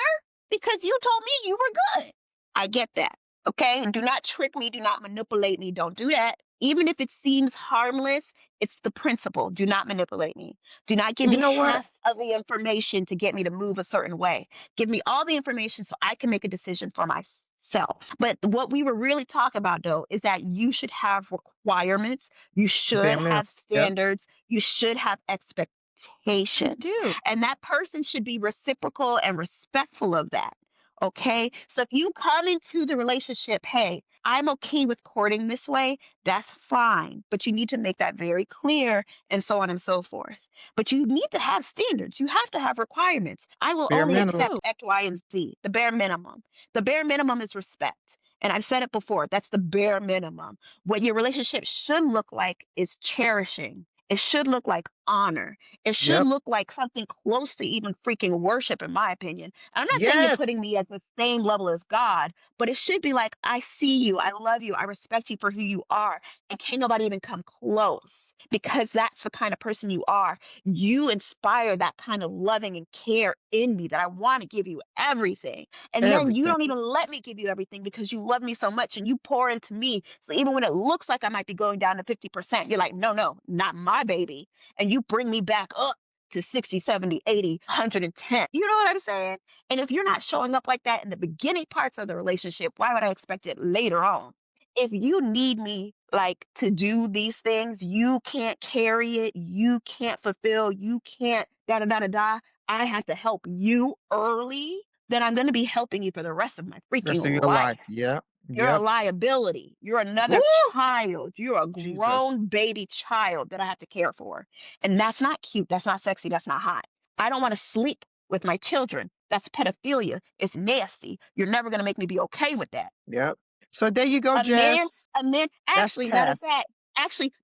because you told me you were good. I get that. Okay. And do not trick me. Do not manipulate me. Don't do that. Even if it seems harmless, it's the principle. Do not manipulate me. Do not give You me know what? half of the information to get me to move a certain way. Give me all the information so I can make a decision for myself. But what we were really talking about, though, is that you should have requirements. You Bare should minimum. have Yep. standards. You should have You expectations. do. And that person should be reciprocal and respectful of that. Okay. So if you come into the relationship, hey, I'm okay with courting this way, that's fine. But you need to make that very clear and so on and so forth. But you need to have standards. You have to have requirements. I will Bare only You minimum. do. accept X, Y, and Z, the bare minimum. The bare minimum is respect. And I've said it before, that's the bare minimum. What your relationship should look like is cherishing. It should look like honor. It should Yep. look like something close to even freaking worship, in my opinion. And I'm not saying you're Yes. putting me at the same level as God, but it should be like, I see you, I love you, I respect you for who you are, and can't nobody even come close because that's the kind of person you are. You inspire that kind of loving and care in me that I want to give you everything. And then you Everything. don't even let me give you everything because you love me so much and you pour into me. So even when it looks like I might be going down to 50%, you're like, no, no, not my baby. And you bring me back up to 60, 70, 80, 110. You know what I'm saying? And if you're not showing up like that in the beginning parts of the relationship, why would I expect it later on? If you need me like to do these things, you can't carry it, you can't fulfill, you can't da da da da da. I have to help you early, then I'm going to be helping you for the rest of my freaking Rest of your life. life. Yep. You're a Yep. liability. You're Woo! another child. You're a Jesus. grown baby child that I have to care for. And that's not cute. That's not sexy. That's not hot. I don't want to sleep with my children. That's pedophilia. It's nasty. You're never going to make me be okay with that. Yep. So there you go, A man, Jess. a man, That's actually, tasks.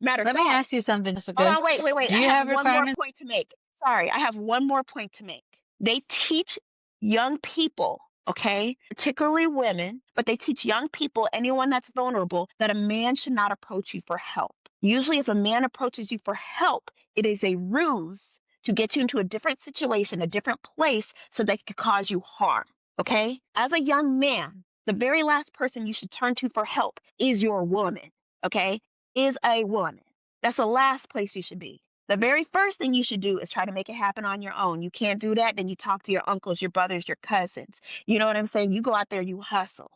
matter of Let me fact, ask you something, hold Jessica. on, wait. Do I you have have one more requirements? point to make. Sorry, I have one more point to make. They teach young people, okay, particularly women, but they teach young people, anyone that's vulnerable, that a man should not approach you for help. Usually, if a man approaches you for help, it is a ruse to get you into a different situation, a different place, so they can cause you harm, okay? As a young man, the very last person you should turn to for help is your woman, okay? Is a woman. That's the last place you should be. The very first thing you should do is try to make it happen on your own. You can't do that, then you talk to your uncles, your brothers, your cousins. You know what I'm saying? You go out there, you hustle.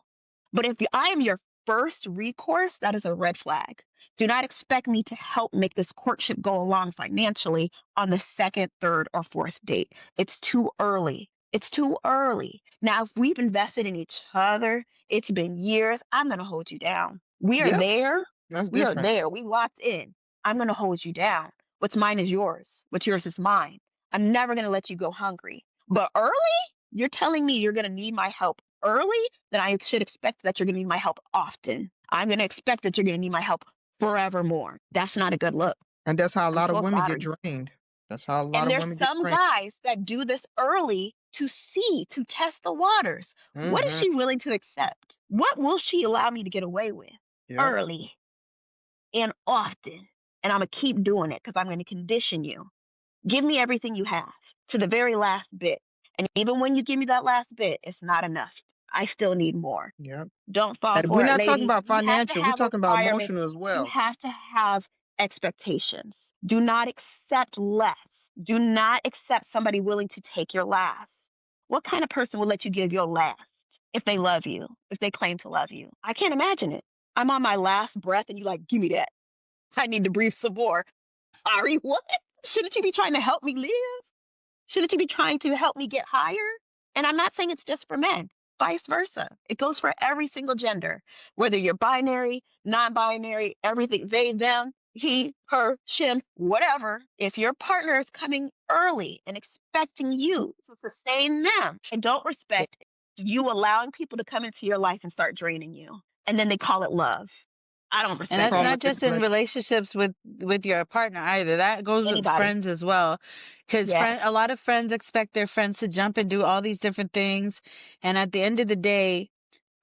But if I am your first recourse, that is a red flag. Do not expect me to help make this courtship go along financially on the second, third, or fourth date. It's too early. It's too early. Now, if we've invested in each other, it's been years, I'm going to hold you down. We are Yep. there. That's We are different. there. We locked in. I'm going to hold you down. What's mine is yours. What's yours is mine. I'm never going to let you go hungry. But early, you're telling me you're going to need my help early, then I should expect that you're going to need my help often. I'm going to expect that you're going to need my help forevermore. That's not a good look. And that's how a I'm lot of so women get sorry. drained. That's how a lot And of there's women get some drained. guys that do this early to see, to test the waters. What is Mm-hmm. she willing to accept? What will she allow me to get away with Yep. early and often? And I'm going to keep doing it because I'm going to condition you. Give me everything you have to the very last bit. And even when you give me that last bit, it's not enough. I still need more. Yep. Don't fall And we're for it, not talking ladies. about You have to financial. We're have talking about requirements. emotional as You well. have to have expectations. Do not accept less. Do not accept somebody willing to take your last. What kind of person will let you give your last if they love you, if they claim to love you? I can't imagine it. I'm on my last breath and you like, give me that. I need to breathe some more. Sorry, what? Shouldn't you be trying to help me live? Shouldn't you be trying to help me get higher? And I'm not saying it's just for men, vice versa. It goes for every single gender, whether you're binary, non binary, everything, they, them, he, her, shim, whatever. If your partner is coming early and expecting you to sustain them, I don't respect you allowing people to come into your life and start draining you. And then they call it love. I don't And respect that's Call that. not it just in manipulation. relationships with your partner either. That goes with Anybody. friends as well. Because Yes. a lot of friends expect their friends to jump and do all these different things. And at the end of the day,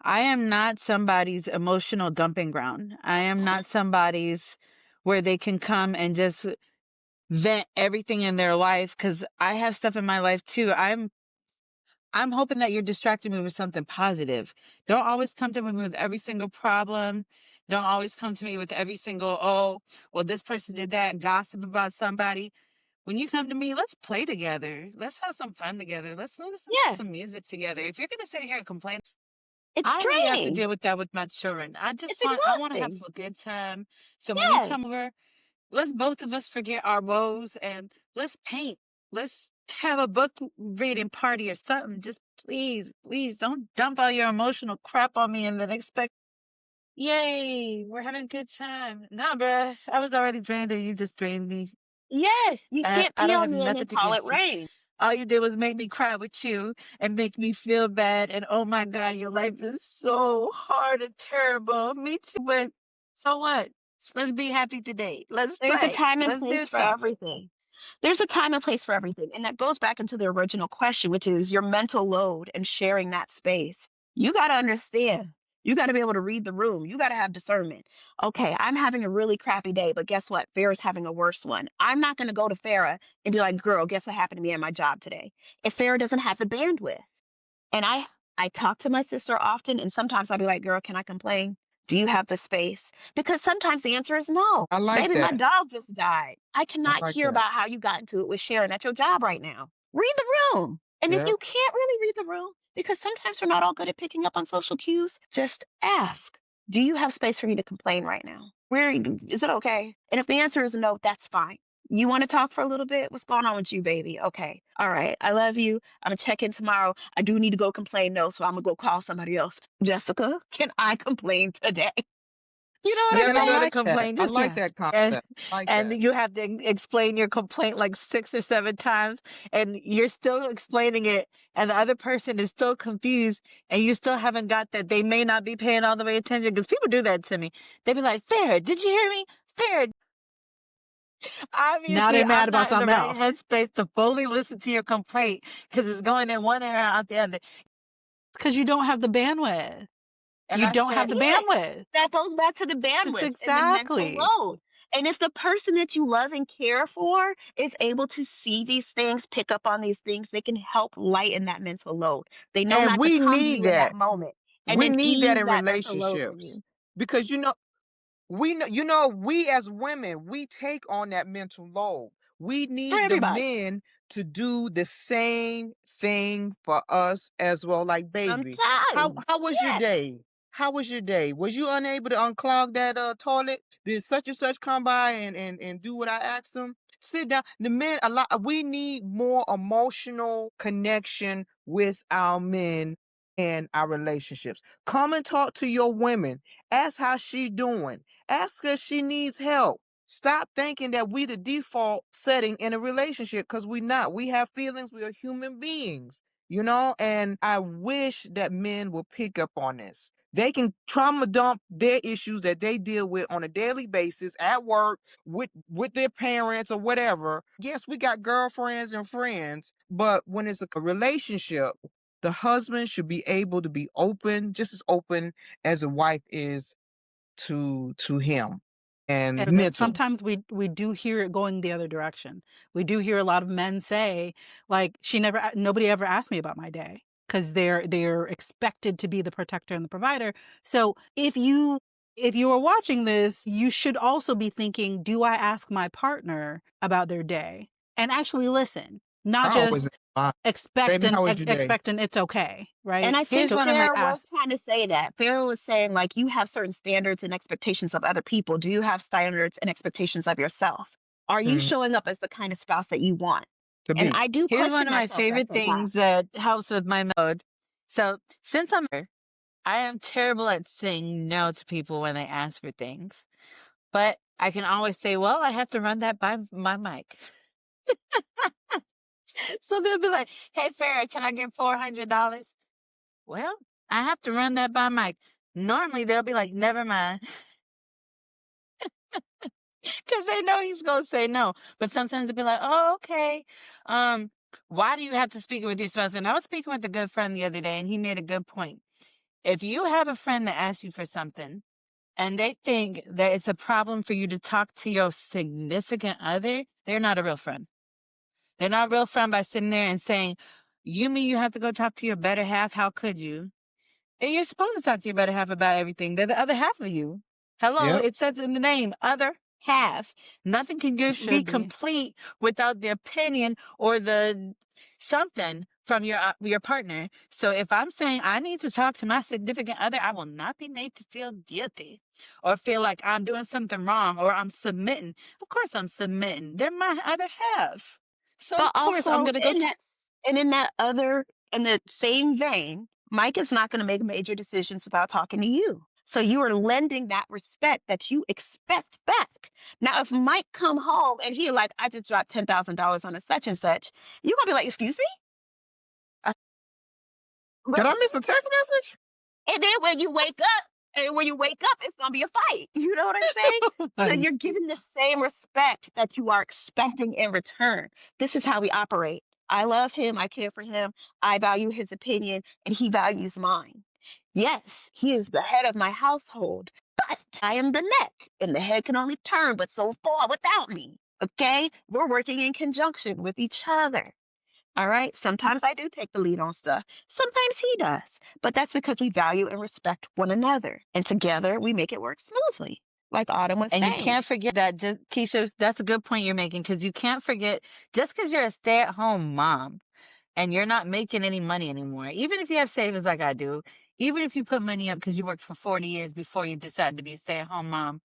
I am not somebody's emotional dumping ground. I am not somebody's where they can come and just vent everything in their life. Because I have stuff in my life too. I'm hoping that you're distracting me with something positive. Don't always come to me with every single problem. Don't always come to me with every single, oh, well, this person did that, gossip about somebody. When you come to me, let's play together. Let's have some fun together. Let's listen to Yeah. some music together. If you're going to sit here and complain, It's I don't need to have to draining. deal with that with my children. It's I want to have exhausting. a good time. So when you Yes. come over, let's both of us forget our woes and let's paint. Let's have a book reading party or something. Just please don't dump all your emotional crap on me and then expect, yay, we're having a good time. Nah, bruh, I was already drained and you just drained me. Yes. You can't I pee don't on have me and then nothing to call give it you. rain. All you did was make me cry with you and make me feel bad. And oh my God, your life is so hard and terrible. Me too, but so what? Let's be happy today. Let's There's a play. time and Let's do place for something. everything. There's a time and place for everything. And that goes back into the original question, which is your mental load and sharing that space. You got to understand. You got to be able to read the room. You got to have discernment. Okay, I'm having a really crappy day, but guess what? Farrah's having a worse one. I'm not going to go to Farrah and be like, girl, guess what happened to me at my job today? If Farrah doesn't have the bandwidth. And I talk to my sister often, and sometimes I'll be like, "Girl, can I complain? Do you have the space?" Because sometimes the answer is no. I like Baby, my that. dog just died. I I cannot like hear that. about how you got into it with Sharon at your job right now. Read the room. And if Yeah. you can't really read the room, because sometimes we're not all good at picking up on social cues, just ask, "Do you have space for me to complain right now? Is it okay?" And if the answer is no, that's fine. You want to talk for a little bit? What's going on with you, baby? Okay. All right. I love you. I'm gonna check in tomorrow. I do need to go complain though, so I'm gonna go call somebody else. Jessica, can I complain today? You know You what I'm And ever I go to saying? like that. complain I just like Yeah. that and concept. I like and that. you have to explain your complaint like 6 or 7 times, and you're still explaining it, and the other person is still confused, and you still haven't got that they may not be paying all the way attention because people do that to me. They be like, "Fair, did you hear me? Fair." Now Obviously, they're mad I'm about not in the something right else headspace to fully listen to your complaint because it's going in one ear and out the other. because you don't have the bandwidth. And You I don't have said, the Yeah, bandwidth. that goes back to the That's bandwidth and the mental exactly. load. And if the person that you love and care for is able to see these things, pick up on these things, they can help lighten that mental load. They know And not to we come to need you in that that. moment and We then need that ease in that mental load from relationships you. because we as women, we take on that mental load. We For need the everybody. men to do the same thing for us as well. Like, baby, Sometimes. how was your Yes. day? How was your day? Was you unable to unclog that toilet? Did such and such come by and do what I asked them? Sit down. The men a lot we need more emotional connection with our men and our relationships. Come and talk to your women. Ask how she doing. Ask her if she needs help. Stop thinking that we the default setting in a relationship because we not. We have feelings. We are human beings, and I wish that men will pick up on this. They can trauma dump their issues that they deal with on a daily basis at work with their parents or whatever. Yes, we got girlfriends and friends, but when it's a relationship, the husband should be able to be open, just as open as a wife is to him and And mental. sometimes we do hear it going the other direction. We do hear a lot of men say, like, nobody ever asked me about my day because they're expected to be the protector and the provider. So if you are watching this, you should also be thinking, do I ask my partner about their day and actually listen, not I always just baby, how was your day? expecting it's okay, And right? I here's think So one of my Farrah was ask. trying to say that. Farrah was saying, like, you have certain standards and expectations of other people. Do you have standards and expectations of yourself? Are you Mhm. showing up as the kind of spouse that you want? To And be. I do here's question one of my myself that favorite sometimes. things that helps with my mode. So since I am terrible at saying no to people when they ask for things. But I can always say, well, I have to run that by my mic. So they'll be like, hey, Farrah, can I get $400? Well, I have to run that by Mike. Normally they'll be like, never mind, because they know he's gonna say no. But sometimes they'll be like, oh, okay. Um, why do you have to speak with your spouse? And I was speaking with a good friend the other day, and he made a good point. If you have a friend that asks you for something, and they think that it's a problem for you to talk to your significant other, they're not a real friend. They're not a real friend by sitting there and saying, you mean you have to go talk to your better half? How could you? And you're supposed to talk to your better half about everything. They're the other half of you. Hello, Yep. it says in the name, other half. Nothing can be Should be. complete without the opinion or the something from your partner. So if I'm saying I need to talk to my significant other, I will not be made to feel guilty or feel like I'm doing something wrong or I'm submitting. Of course I'm submitting. They're my other half. So But of course I'm also gonna go in that other in the same vein, Mike is not going to make major decisions without talking to you. So you are lending that respect that you expect back. Now, if Mike come home and he like, I just dropped $10,000 on a such and such, you're gonna be like, excuse me? uh, But Did I miss a text message? and then when you wake up And when you wake up, it's gonna be a fight. You know what I'm saying? Oh So my you're giving the same respect that you are expecting in return. This is how we operate. I love him. I care for him. I value his opinion, and he values mine. Yes, he is the head of my household, but I am the neck, and the head can only turn but so far without me. Okay? We're working in conjunction with each other. All right. Sometimes I do take the lead on stuff. Sometimes he does. But that's because we value and respect one another. And together we make it work smoothly, like Autumn was And you saying. can't forget that, just Keisha, that's a good point you're making, because you can't forget, just because you're a stay-at-home mom and you're not making any money anymore, even if you have savings like I do, even if you put money up because you worked for 40 years before you decided to be a stay-at-home mom,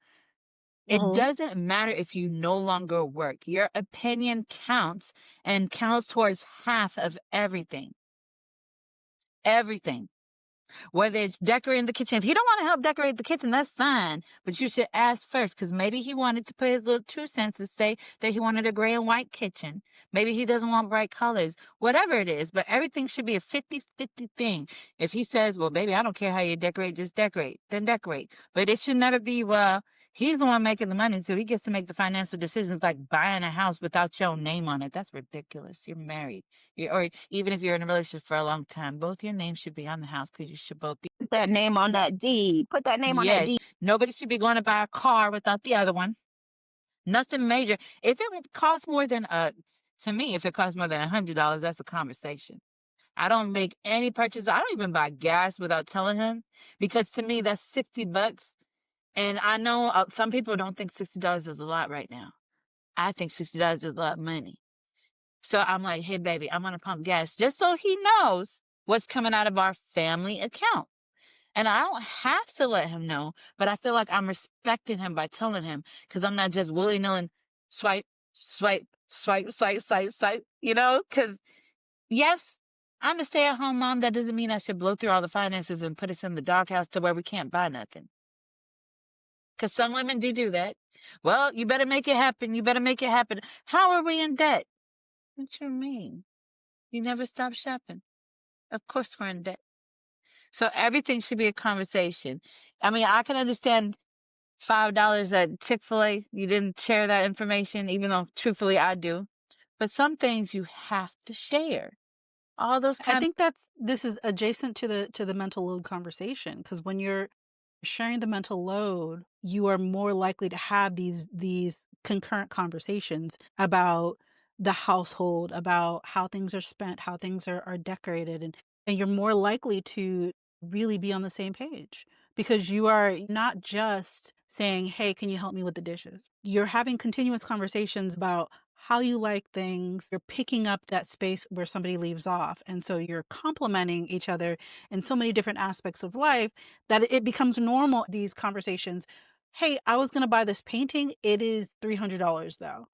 it Hmm. doesn't matter if you no longer work. Your opinion counts, and counts towards half of everything. Everything. Whether it's decorating the kitchen. If he don't want to help decorate the kitchen, that's fine. But you should ask first, because maybe he wanted to put his little 2 cents and say that he wanted a gray and white kitchen. Maybe he doesn't want bright colors. Whatever it is. But everything should be a 50-50 thing. If he says, well, baby, I don't care how you decorate, just decorate, then decorate. But it should never be, well, he's the one making the money, so he gets to make the financial decisions, like buying a house without your name on it. That's ridiculous. You're married. Or even if you're in a relationship for a long time, both your names should be on the house, because you should both be. Put that name on that deed. Put that name on that Yes, deed. nobody should be going to buy a car without the other one. Nothing major. If it costs more than to me, if it costs more than $100, that's a conversation. I don't make any purchase. I don't even buy gas without telling him, because to me that's $60. And I know some people don't think $60 is a lot right now. I think $60 is a lot of money. So I'm like, hey baby, I'm gonna pump gas just so he knows what's coming out of our family account. And I don't have to let him know, but I feel like I'm respecting him by telling him, because I'm not just willy-nilly swipe, swipe, swipe, swipe, swipe, swipe, because yes, I'm a stay-at-home mom. That doesn't mean I should blow through all the finances and put us in the doghouse to where we can't buy nothing. Because some women do that. Well, you better make it happen. You better make it happen. How are we in debt? What you mean? You never stop shopping. Of course we're in debt. So everything should be a conversation. I mean, I can understand $5 at Chick-fil-A. You didn't share that information, even though truthfully I do. But some things you have to share. All those I kind of. think this is adjacent to the mental load conversation, because when you're sharing the mental load, you are more likely to have these concurrent conversations about the household, about how things are spent, how things are decorated, and you're more likely to really be on the same page, because you are not just saying, hey, can you help me with the dishes? You're having continuous conversations about how you like things. You're picking up that space where somebody leaves off. And so you're complementing each other in so many different aspects of life that it becomes normal, these conversations. Hey, I was going to buy this painting. It is $300 though.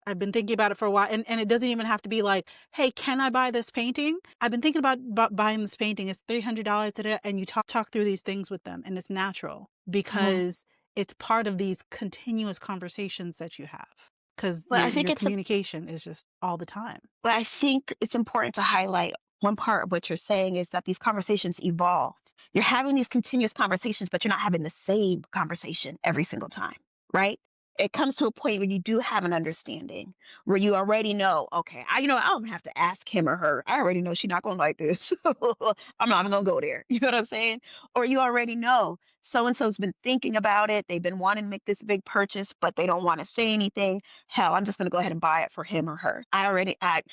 I've been thinking about it for a while. And it doesn't even have to be like, hey, can I buy this painting? I've been thinking about buying this painting. It's $300 today. And you talk through these things with them. And it's natural Mhm. because it's part of these continuous conversations that you have, because But I think your it's a communication is just all the time. But I think it's important to highlight one part of what you're saying is that these conversations evolve. You're having these continuous conversations, but you're not having the same conversation every single time, right? It comes to a point where you do have an understanding, where you already know, okay, I don't have to ask him or her. I already know she's not going to like this. I'm not even going to go there. You know what I'm saying? Or you already know so and so's been thinking about it. They've been wanting to make this big purchase, but they don't want to say anything. Hell, I'm just going to go ahead and buy it for him or her.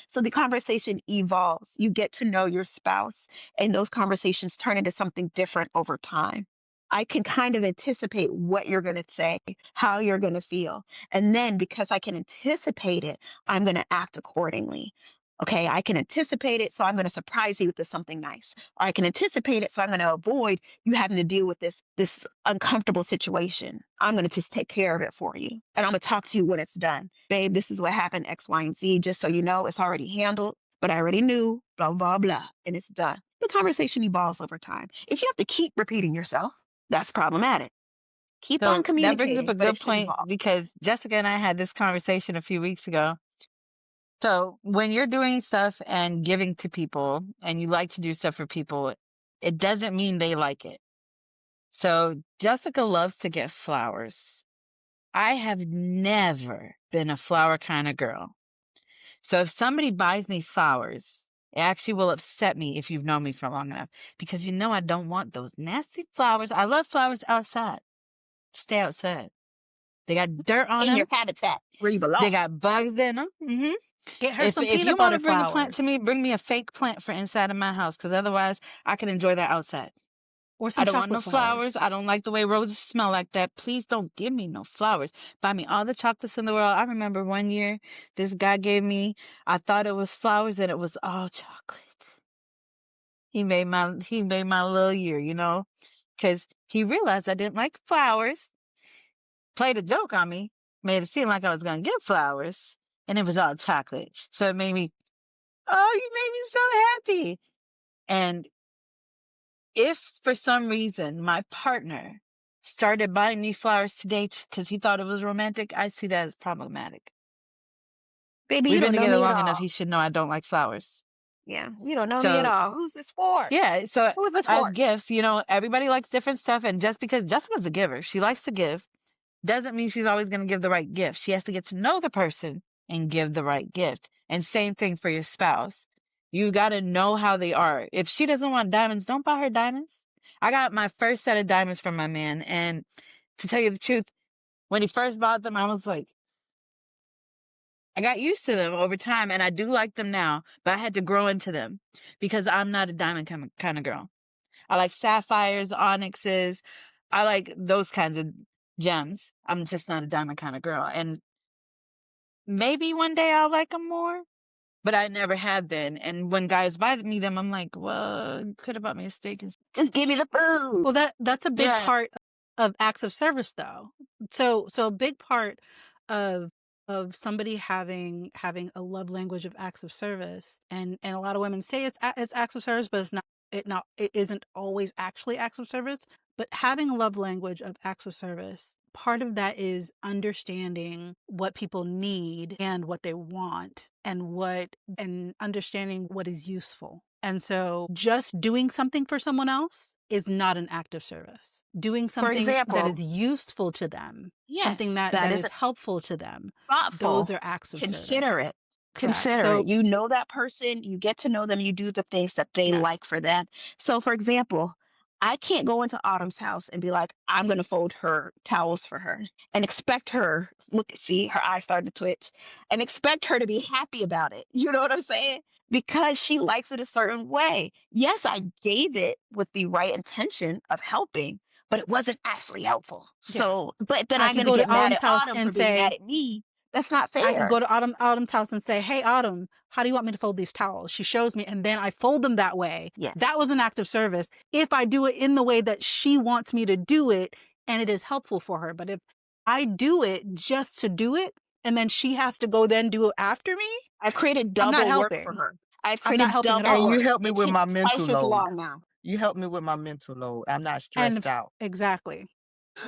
So the conversation evolves. You get to know your spouse, and those conversations turn into something different over time. I can kind of anticipate what you're going to say, how you're going to feel. And then because I can anticipate it, I'm going to act accordingly. Okay, I can anticipate it, so I'm going to surprise you with something nice. Or I can anticipate it, so I'm going to avoid you having to deal with this uncomfortable situation. I'm going to just take care of it for you. And I'm going to talk to you when it's done. Babe, this is what happened, X, Y, and Z, just so you know, it's already handled, but I already knew, blah, blah, blah, and it's done. The conversation evolves over time. If you have to keep repeating yourself, that's problematic. Keep on So that brings up communicating, a but it good should point, evolve. because Jessica and I had this conversation a few weeks ago. So when you're doing stuff and giving to people and you like to do stuff for people, it doesn't mean they like it. So Jessica loves to get flowers. I have never been a flower kind of girl. So if somebody buys me flowers, it actually will upset me if you've known me for long enough because I don't want those nasty flowers. I love flowers outside. Stay outside. They got dirt on In your them. habitat where you They belong. got bugs in them. Get her some If peanut you want butter to bring a plant to flowers me, bring me a fake plant for inside of my house because otherwise I can enjoy that outside. or I some don't want no chocolate flowers. flowers. I don't like the way roses smell like that. Please don't give me no flowers. Buy me all the chocolates in the world. I remember one year this guy gave me, I thought it was flowers and it was all chocolate. He made my little year, because he realized I didn't like flowers, played a joke on me, made it seem like I was going to get flowers, and it was all chocolate. So it made me, oh, you made me so happy. And if for some reason my partner started buying me flowers to date because he thought it was romantic, I see that as problematic. Baby, you We've been don't know together me at long enough. all. He should know I don't like flowers. Yeah, you don't know me at So all. Who's this for? yeah, so Who is this as for? gifts, everybody likes different stuff. And just because Jessica's a giver, she likes to give, doesn't mean she's always going to give the right gift. She has to get to know the person and give the right gift. And same thing for your spouse. You got to know how they are. If she doesn't want diamonds, don't buy her diamonds. I got my first set of diamonds from my man. And to tell you the truth, when he first bought them, I was like, I got used to them over time and I do like them now, but I had to grow into them because I'm not a diamond kind of girl. I like sapphires, onyxes. I like those kinds of gems. I'm just not a diamond kind of girl. And maybe one day I'll like them more, but I never have been. And when guys buy me them, I'm like, well, you could have bought me a steak and Just give me the food. Well, that's a big yeah. part of acts of service, though. So a big part of somebody having a love language of acts of service, and a lot of women say it's acts of service, but it's not. It isn't always actually acts of service. But having a love language of acts of service, part of that is understanding what people need and what they want, and understanding what is useful. And so just doing something for someone else is not an act of service. Doing For something that is example, useful to them, something yes, that that is is helpful to them, those thoughtful. are acts of Consider service. it. Correct. Consider it. So, You know that person, you get to know them, you do the things that they yes. like for them. So, for example, I can't go into Autumn's house and be like, I'm going to fold her towels for her and expect her, look, see, her eyes starting to twitch, and expect her to be happy about it. You know what I'm saying? Because she likes it a certain way. Yes, I gave it with the right intention of helping, but it wasn't actually helpful. Yeah. So, but then I I'm could going to go get to mad Autumn's at house Autumn for and being mad say, at me. That's not I could fair. go to Autumn's house and say, "Hey, Autumn, how do you want me to fold these towels?" She shows me, and then I fold them that way. Yes. That was an act of service. If I do it in the way that she wants me to do it, and it is helpful for her. But if I do it just to do it, and then she has to go then do it after me, I've created I'm not double work for helping. her. I've I'm not created helping at double And you all. work. help me It with my takes mental twice as load. long now. You help me with my mental load. I'm not And stressed out. exactly.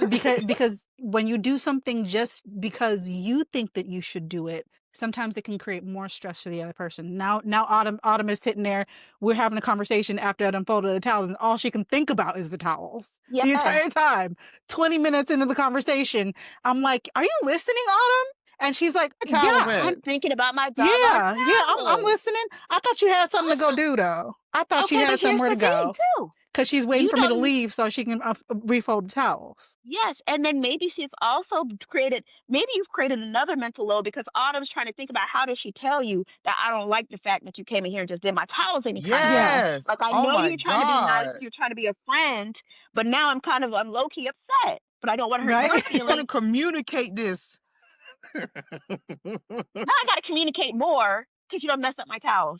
Because when you do something just because you think that you should do it, sometimes it can create more stress for the other person. Now Autumn is sitting there, we're having a conversation after I'd unfolded the towels, and all she can think about is the towels the Yes. entire time. 20 minutes into the conversation, I'm like, are you listening, Autumn? And she's like, Towels yeah, at? I'm thinking about my doggone yeah, I'm towels. listening. I thought you had something to go do, though. I thought you Okay, but had here's somewhere the to thing go too. because she's waiting You for me to don't. leave so she can refold the towels. Yes, and then maybe she's also created. Maybe you've created another mental load because Autumn's trying to think about how does she tell you that I don't like the fact that you came in here and just did my towels any kind of way. Yeah, Yes. Like I Oh know my you're trying to be nice, God. you're trying to be a friend, but now I'm low key upset, but I don't want to hurt right. your I want to feelings. communicate this. Now I got to communicate more because you don't mess up my towels.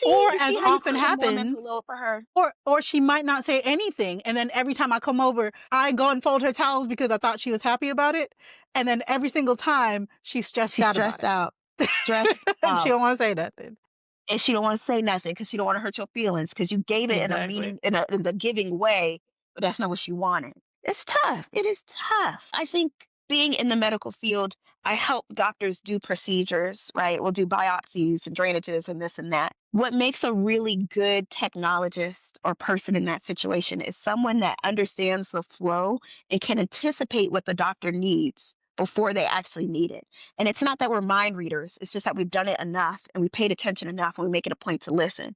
Or You as see how you often created more mental happens, load for her? or she might not say anything, and then every time I come over, I go and fold her towels because I thought she was happy about it, and then every single time she's stressed She's out about stressed out, it. stressed She out, don't want to say nothing. and she don't want to say nothing because she don't want to hurt your feelings because you gave it in a Exactly. meaning in the giving way, but that's not what she wanted. It's tough. It is tough. I think being in the medical field, I help doctors do procedures, right? We'll do biopsies and drainages and this and that. What makes a really good technologist or person in that situation is someone that understands the flow and can anticipate what the doctor needs before they actually need it. And it's not that we're mind readers, it's just that we've done it enough and we paid attention enough and we make it a point to listen.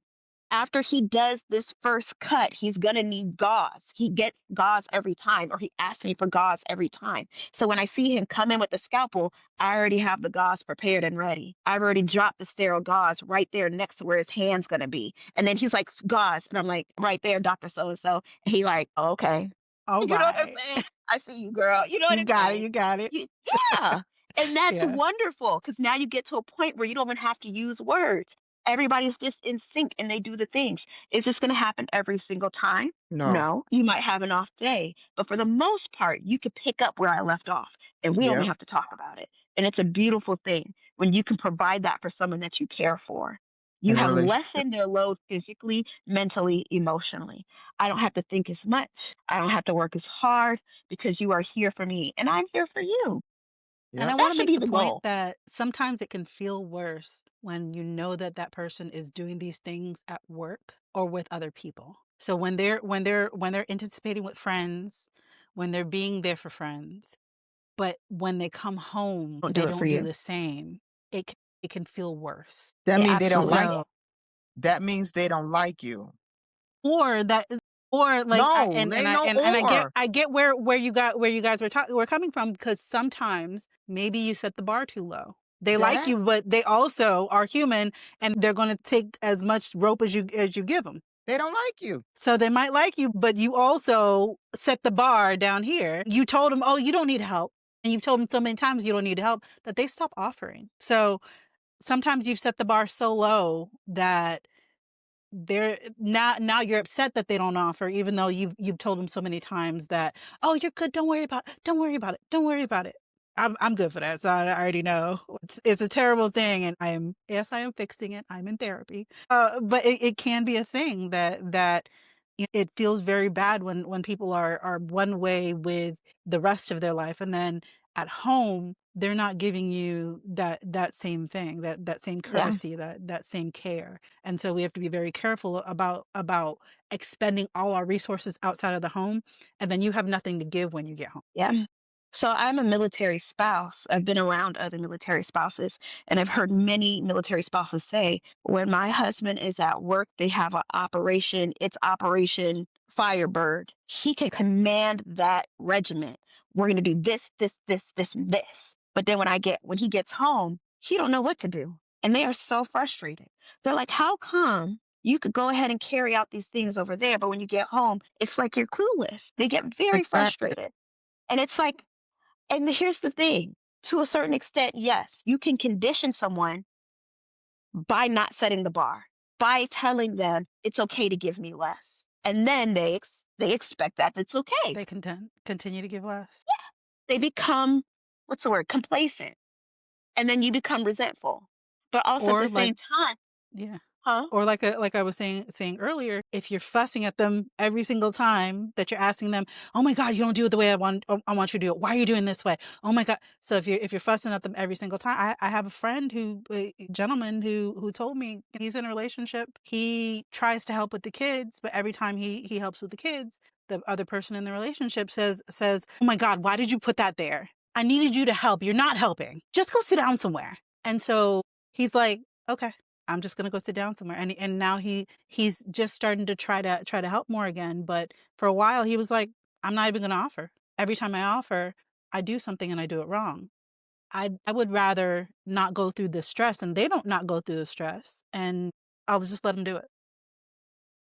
After he does this first cut, he's gonna need gauze. He gets gauze every time, or he asks me for gauze every time. So when I see him come in with the scalpel, I already have the gauze prepared and ready. I've already dropped the sterile gauze right there next to where his hand's gonna be. And then he's like, gauze. And I'm like, right there, Dr. So and so. And he like, oh, okay. All You know what I'm right. saying? I see you, girl. You know what You I'm got it. saying? You got it. You, yeah. And that's Yeah. wonderful because now you get to a point where you don't even have to use words. Everybody's just in sync and they do the things. Is this going to happen every single time? No. No. You might have an off day, but for the most part, you could pick up where I left off and we only Yep. have to talk about it. And it's a beautiful thing when you can provide that for someone that you care for. You In a have relationship. lessened their load physically, mentally, emotionally. I don't have to think as much. I don't have to work as hard because you are here for me and I'm here for you. And I Yep. That want to should make be the the point goal. that sometimes it can feel worse when you know that that person is doing these things at work or with other people. So when they're anticipating with friends, when they're being there for friends, but when they come home, Don't they do it for don't do you. the same. It can feel worse. That It means they don't absolutely like. So That means they don't like you. or that or like I No, and ain't I no and or. I get where you guys were coming from because sometimes maybe you set the bar too low. They like That you, but they also are human and they're going to take as much rope as you give them. they don't like you. So they might like you, but you also set the bar down here. You told them, "Oh, you don't need help." And you've told them so many times you don't need help that they stop offering. So sometimes you've set the bar so low that they're now you're upset that they don't offer even though you've told them so many times that, oh, you're good, don't worry about it, don't worry about it. I'm good for that, so I already know it's a terrible thing, and I am fixing it, I'm in therapy, but it can be a thing that it feels very bad when people are one way with the rest of their life, and then at home they're not giving you that same thing, that same Yeah. courtesy, that same care. And so we have to be very careful about expending all our resources outside of the home, and then you have nothing to give when you get home. Yeah. So I'm a military spouse. I've been around other military spouses, and I've heard many military spouses say, when my husband is at work, they have an operation, it's Operation Firebird. He can command that regiment. We're going to do this, this, this, this, and this. But then when he gets home, he don't know what to do. And they are so frustrated. They're like, how come you could go ahead and carry out these things over there, but when you get home, it's like you're clueless. They get very Exactly. frustrated. And it's like, and here's the thing, to a certain extent, yes, you can condition someone by not setting the bar, by telling them it's okay to give me less. And then they expect that it's okay. They continue to give less. They become, what's the word, complacent. And then you become resentful. But also at Or the like, same time, yeah. huh? Or like I was saying earlier, if you're fussing at them every single time that you're asking them, "Oh my God, you don't do it the way I want you to do it. Why are you doing this way? Oh my God!" So if you're fussing at them every single time, I have a friend a gentleman who told me he's in a relationship. He tries to help with the kids, but every time he helps with the kids, the other person in the relationship says, "Oh my God, why did you put that there? I needed you to help. You're not helping. Just go sit down somewhere." And so he's like, "Okay. I'm just gonna go sit down somewhere." And now he's just starting to try to help more again. But for a while he was like, I'm not even gonna offer. Every time I offer, I do something and I do it wrong. I would rather not go through the stress and they don't not go through the stress, and I'll just let them do it.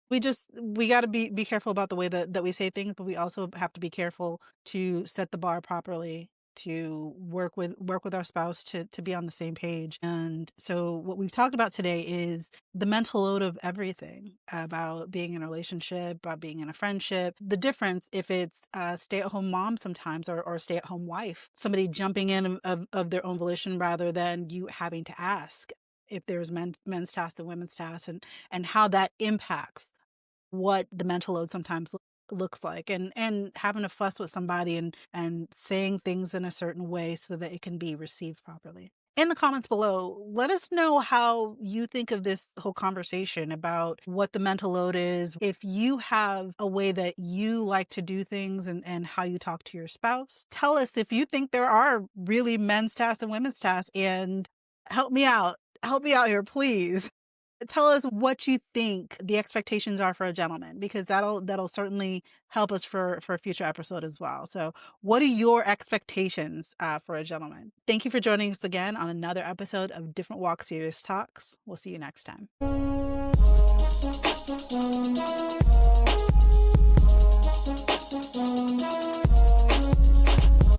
We got to be careful about the way that we say things, but we also have to be careful to set the bar properly, to work with our spouse to be on the same page. And so what we've talked about today is the mental load of everything about being in a relationship, about being in a friendship, the difference if it's a stay-at-home mom sometimes, or a stay-at-home wife, somebody jumping in of their own volition rather than you having to ask if there's men's tasks and women's tasks, and how that impacts what the mental load sometimes looks like, and having to fuss with somebody and saying things in a certain way so that it can be received properly. In the comments below, let us know how you think of this whole conversation about what the mental load is. If you have a way that you like to do things and how you talk to your spouse, tell us if you think there are really men's tasks and women's tasks, and help me out. Help me out here, please. Tell us what you think the expectations are for a gentleman, because that'll certainly help us for a future episode as well. So what are your expectations for a gentleman? Thank you for joining us again on another episode of Different Walk Serious Talks. We'll see you next time.